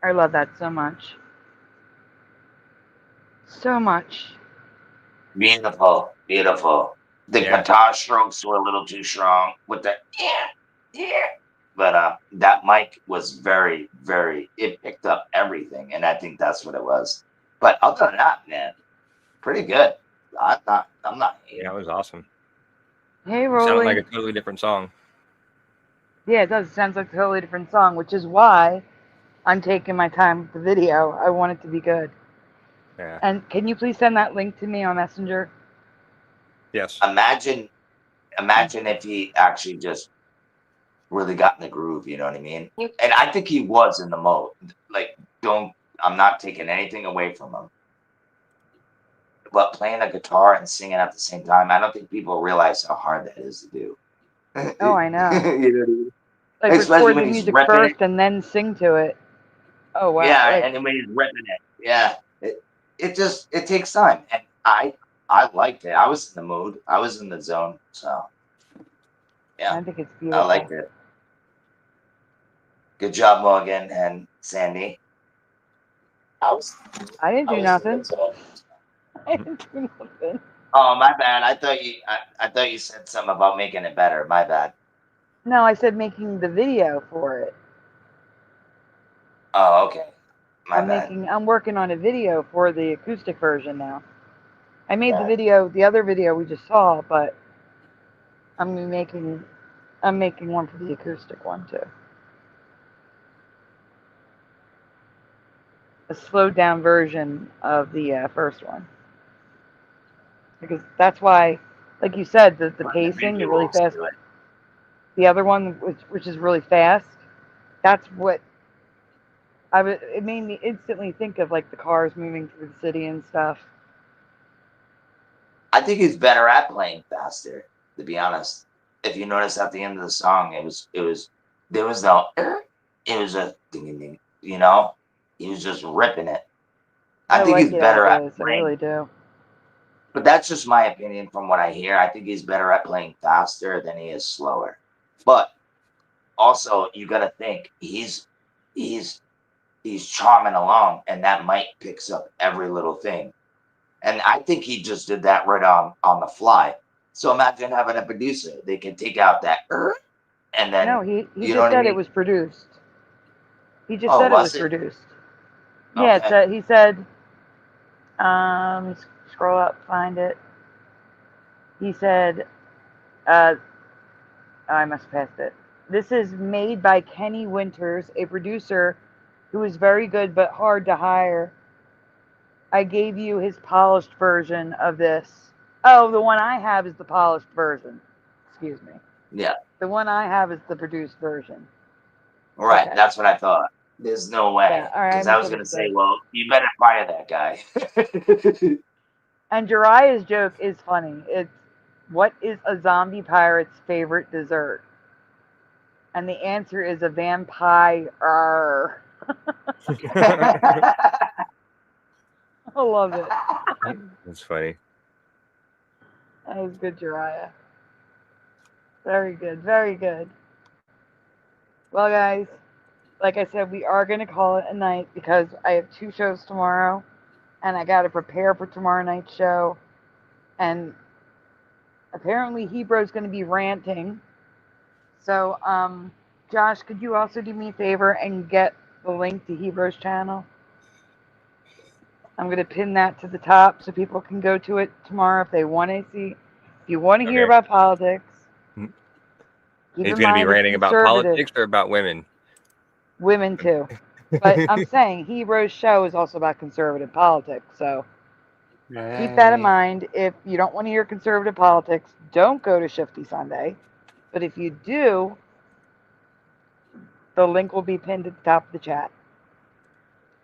I love that so much. So much. Beautiful, beautiful. The Yeah. guitar strokes were a little too strong with the yeah. But that mic was very, very. It picked up everything, and I think that's what it was. But other than that, man, pretty good. I'm not hating. Yeah, it was awesome. Hey, It sounded like Rolly. a totally different song. Yeah, it does. It sounds like a totally different song, which is why I'm taking my time with the video. I want it to be good. Yeah. And can you please send that link to me on Messenger? Yes. Imagine if he actually just really got in the groove. You know what I mean? And I think he was in the mode. Like, I'm not taking anything away from him. But playing a guitar and singing at the same time, I don't think people realize how hard that is to do. Oh, I know. You know what I mean? Like Especially record the when he's music ripping first it. and then sing to it. Oh wow! Yeah, Like, and then when he's ripping it, yeah, it takes time, and I liked it. I was in the mood. I was in the zone. So yeah, I think it's I beautiful. liked it. Good job, Morgan and Sandy. I didn't do in the nothing. zone. I didn't do nothing. Oh, my bad. I thought you said something about making it better. My bad. No, I said making the video for it. Oh, okay. My bad. I'm working on a video for the acoustic version now. I made the Yeah. video, the other video we just saw, but I'm making one for the acoustic one too. A slowed down version of the first one. Because that's why, like you said, the But pacing, the really visuals fast. to it. The other one, which is really fast, that's what it made me instantly think of, like the cars moving through the city and stuff. I think he's better at playing faster, to be honest. If you notice at the end of the song, there was no it was a ding ding, you know? He was just ripping it. I think like he's it better as at is. I playing, really do. but that's just my opinion from what I hear. I think he's better at playing faster than he is slower. But also you gotta think he's charming along, and that mic picks up every little thing. And I think he just did that right on the fly. So imagine having a producer. They can take out that and then No, he you know just what I said it mean? was produced. He just Oh, said it was was it? produced. Yeah, Okay. he said, scroll up, find it. He said, I must have passed it. This is made by Kenny Winters, a producer who is very good but hard to hire. I gave you his polished version of this. Oh, the one I have is the polished version. Excuse me. Yeah. The one I have is the produced version. Right. Okay. That's what I thought. There's no way. Yeah, all right, Because I I was gonna say, misunderstood. well, you better fire that guy. And Jiraiya's joke is funny. It's, what is a zombie pirate's favorite dessert? And the answer is a vampire. I love it. That's funny. That was good, Jiraiya. Very good, very good. Well, guys, like I said, we are going to call it a night because I have 2 shows tomorrow, and I got to prepare for tomorrow night's show. And apparently Hebreo's going to be ranting. So, Josh, could you also do me a favor and get the link to Hebreo's channel? I'm going to pin that to the top so people can go to it tomorrow if they want to see. If you want to hear Okay. about politics, Mhm. keep He's in going to be mind it's ranting about conservative. politics or about women? Women too. But I'm saying Hebreo's show is also about conservative politics. So keep that in mind. If you don't want to hear conservative politics, don't go to Shifty Sunday. But if you do, the link will be pinned at the top of the chat.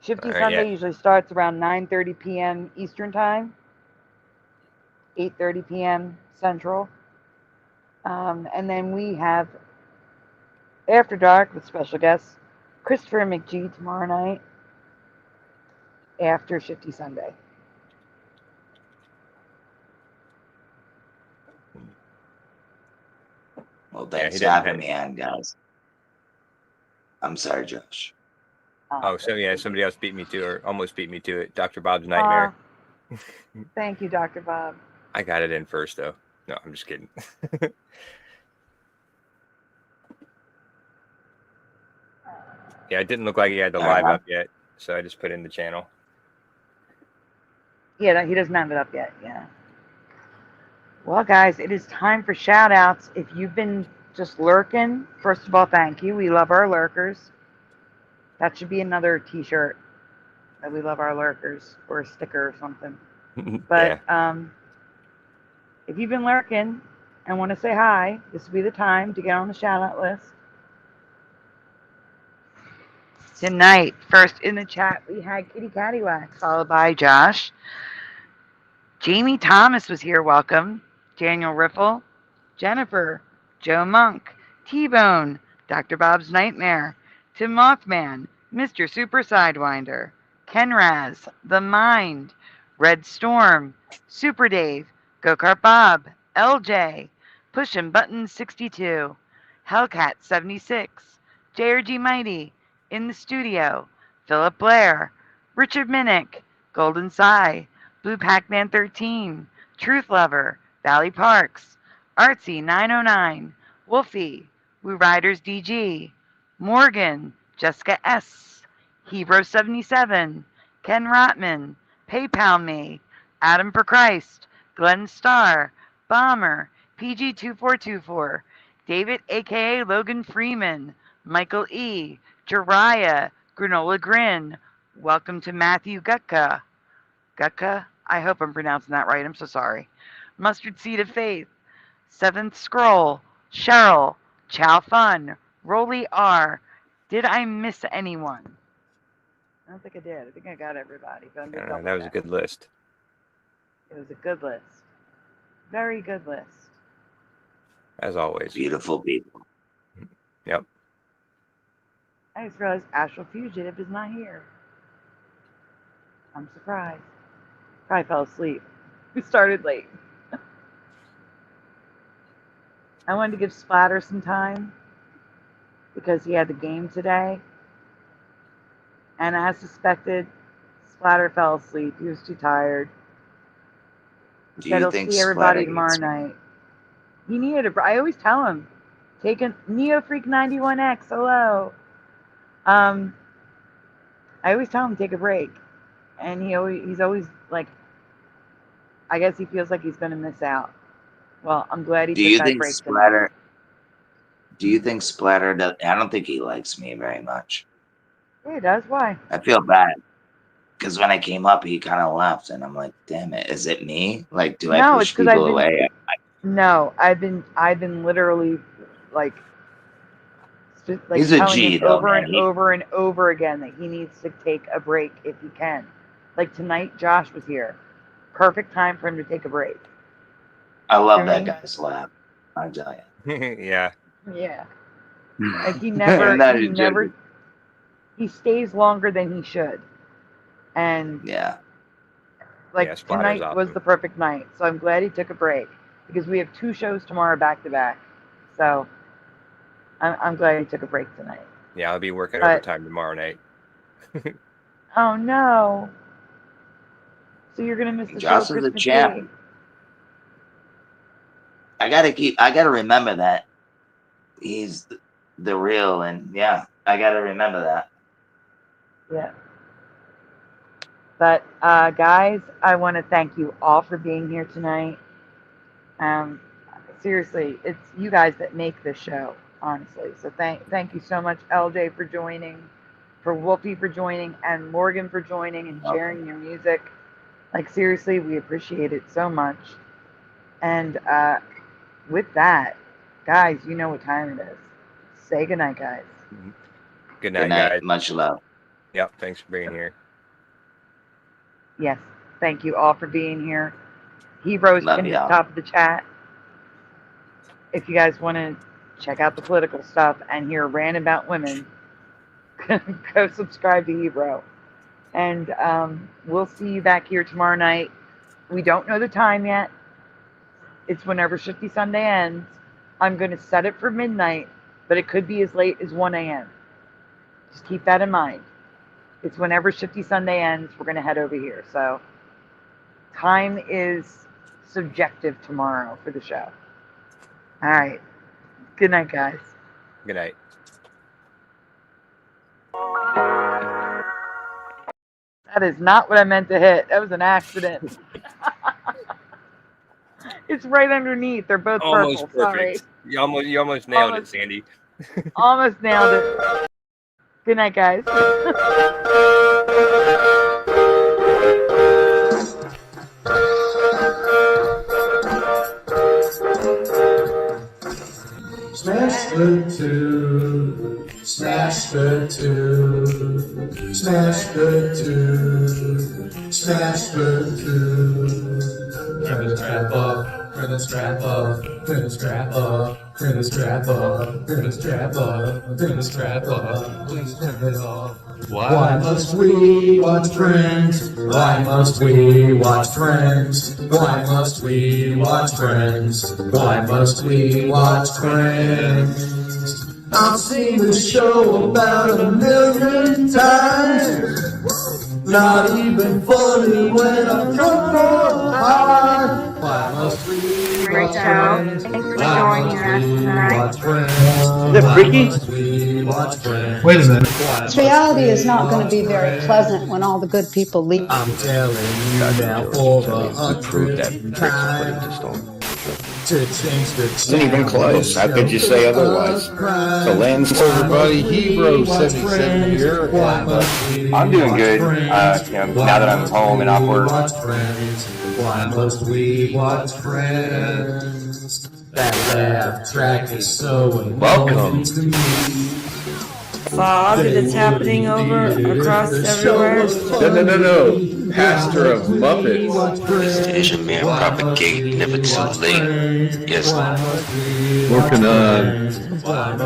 Shifty All right, Sunday yeah. usually starts around 9:30 p.m. Eastern Time, 8:30 p.m. Central. And then we have After Dark with special guests Christopher McGee tomorrow night after Shifty Sunday. Well, Yeah, thanks he for doesn't having have. me on, guys. I'm sorry, Josh. Oh, so yeah, somebody else beat me to, or almost beat me to it. Dr. Bob's Nightmare. Thank you, Dr. Bob. I got it in first, though. No, I'm just kidding. Yeah, it didn't look like he had the live up yet, so I just put in the channel. Yeah, he doesn't have it up yet. Yeah. Well, guys, it is time for shout outs. If you've been just lurking, first of all, thank you. We love our lurkers. That should be another t-shirt, that we love our lurkers, or a sticker or something. But if you've been lurking and want to say hi, this will be the time to get on the shout out list. Tonight, first in the chat, we had Kitty Cattywax, followed by Josh. Jamie Thomas was here, welcome. Daniel Riffle, Jennifer, Joe Monk, T-Bone, Dr. Bob's Nightmare, Tim Mothman, Mr. Super Sidewinder, Ken Raz, The Mind, Red Storm, Super Dave, Go-Kart Bob, LJ, Pushin' Button 62, Hellcat 76, JRG Mighty, In the Studio, Philip Blair, Richard Minnick, Golden Psy, Blue Pac-Man 13, Truth Lover, Valley Parks, Artsy 909, Wolfie, Woo Riders DG, Morgan, Jessica S, Hebrew 77, Ken Rotman, PayPal Me, Adam for Christ, Glenn Starr, Bomber, PG2424, David aka Logan Freeman, Michael E, Jariah, Granola Grin, welcome to Matthew Gutka. Gutka? I hope I'm pronouncing that right. I'm so sorry. Mustard Seed of Faith, Seventh Scroll, Cheryl, Chow Fun, Rolly R. Did I miss anyone? I don't think I did. I think I got everybody. But I'm gonna double That was a check. good list. It was a good list. Very good list. As always. Beautiful people. Yep. I just realized Astral Fugitive is not here. I'm surprised. Probably fell asleep. We started late. I wanted to give Splatter some time because he had the game today. And as suspected, Splatter fell asleep. He was too tired. Do Said you he'll think see everybody Splatter tomorrow gets night. He needed a. I always tell him, take a Neo Freak 91X. Hello. I always tell him take a break, and he's always like, I guess he feels like he's gonna miss out. Well, I'm glad he Do took you that think break Splatter? Do you think Splatter does? I don't think he likes me very much. tonight. Yeah, he does. Why? I feel bad because when I came up, he kind of left, and I'm like, "Damn it, is it me? Like, do I No, it's push because I've people been. away?" No, I've been literally like He's a telling G him though, over man. and over and over again that he needs to take a break if he can. Like tonight, Josh was here. Perfect time for him to take a break. I love You know what that I guy's laugh. I tell you. Yeah. Yeah. Like he never, Not he even never, joking. he stays longer than he should. And Yeah. like Yeah, Splatter's tonight was awesome. the perfect night. So I'm glad he took a break because we have 2 shows tomorrow back to back. So I'm glad he took a break tonight. Yeah, I'll be working But- overtime tomorrow night. Oh no. So you're gonna miss the Josh show is a Christmas champ. Eve. I gotta remember that he's the real, and yeah, I gotta remember that. Yeah. But guys, I want to thank you all for being here tonight. Seriously, it's you guys that make this show, honestly. So thank you so much, LJ, for joining, for Wolfie for joining, and Morgan for joining and sharing your music. Like seriously, we appreciate it so much. And with that, guys, you know what time it is. Say goodnight, guys. Good night, Good night. guys. Much love. Yep. Thanks for being here. Yes, thank you all for being here. Heroes Love pinned at y'all. the top of the chat. If you guys want to check out the political stuff and hear rant about women, go subscribe to Hebrew. And we'll see you back here tomorrow night. We don't know the time yet. It's whenever Shifty Sunday ends. I'm going to set it for midnight, but it could be as late as 1 a.m. Just keep that in mind. It's whenever Shifty Sunday ends, we're going to head over here. So time is subjective tomorrow for the show. All right. Good night, guys. Good night. That is not what I meant to hit. That was an accident. It's right underneath. They're both Almost purple. perfect. Sorry. You almost nailed it, Sandy. Almost nailed it. Good night, guys. Smash the two, smash the two, smash the two, smash the two. Turn the strap up, turn the strap up, turn the strap up, turn the strap up, turn the strap up, turn the strap up. Please turn it off. Why must we watch Friends? Why must we watch Friends? Why must we watch Friends? Why must we watch Friends? I've seen this show about 1,000,000 times. Not even funny when I'm drunk or high. Why must we watch Friends? Thanks for Why joining must us we tonight. watch Friends? Is that Ricky? Why must we watch Friends? Wait a minute. This reality is not going to be very pleasant when all the good people leave. I'm telling you now for the 100th time to change the Isn't even close. How could you say otherwise? The land's Everybody, Hebrew 77 here. I'm doing good. Now that I'm home and off work. Why must we watch Friends? That laugh track is so annoying to me. Fog that's happening over across everywhere. No. Pastor of Muppets. This Asian man propagate never too late. Yes. Working on.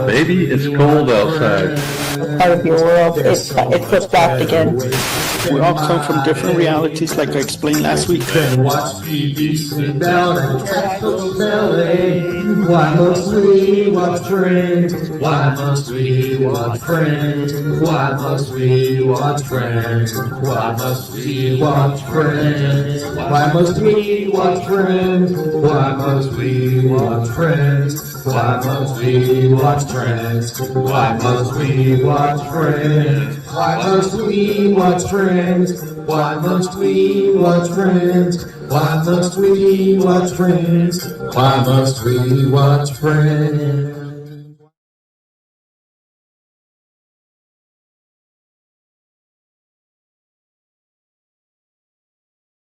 Baby, it's cold outside. Part of your world, it's flip-flopped again. We all come from different realities, like I explained last week. Then watch TV, sit down and tackle belly. Why must we watch Friends? Why must we watch Friends? Why must we watch Friends? Why must we watch Friends? Why must we watch Friends? Why must we watch Friends? Why must we watch Friends? Why must we watch Friends? Why must we watch Friends? Why must we watch Friends? Why must we watch Friends? Why must we watch Friends?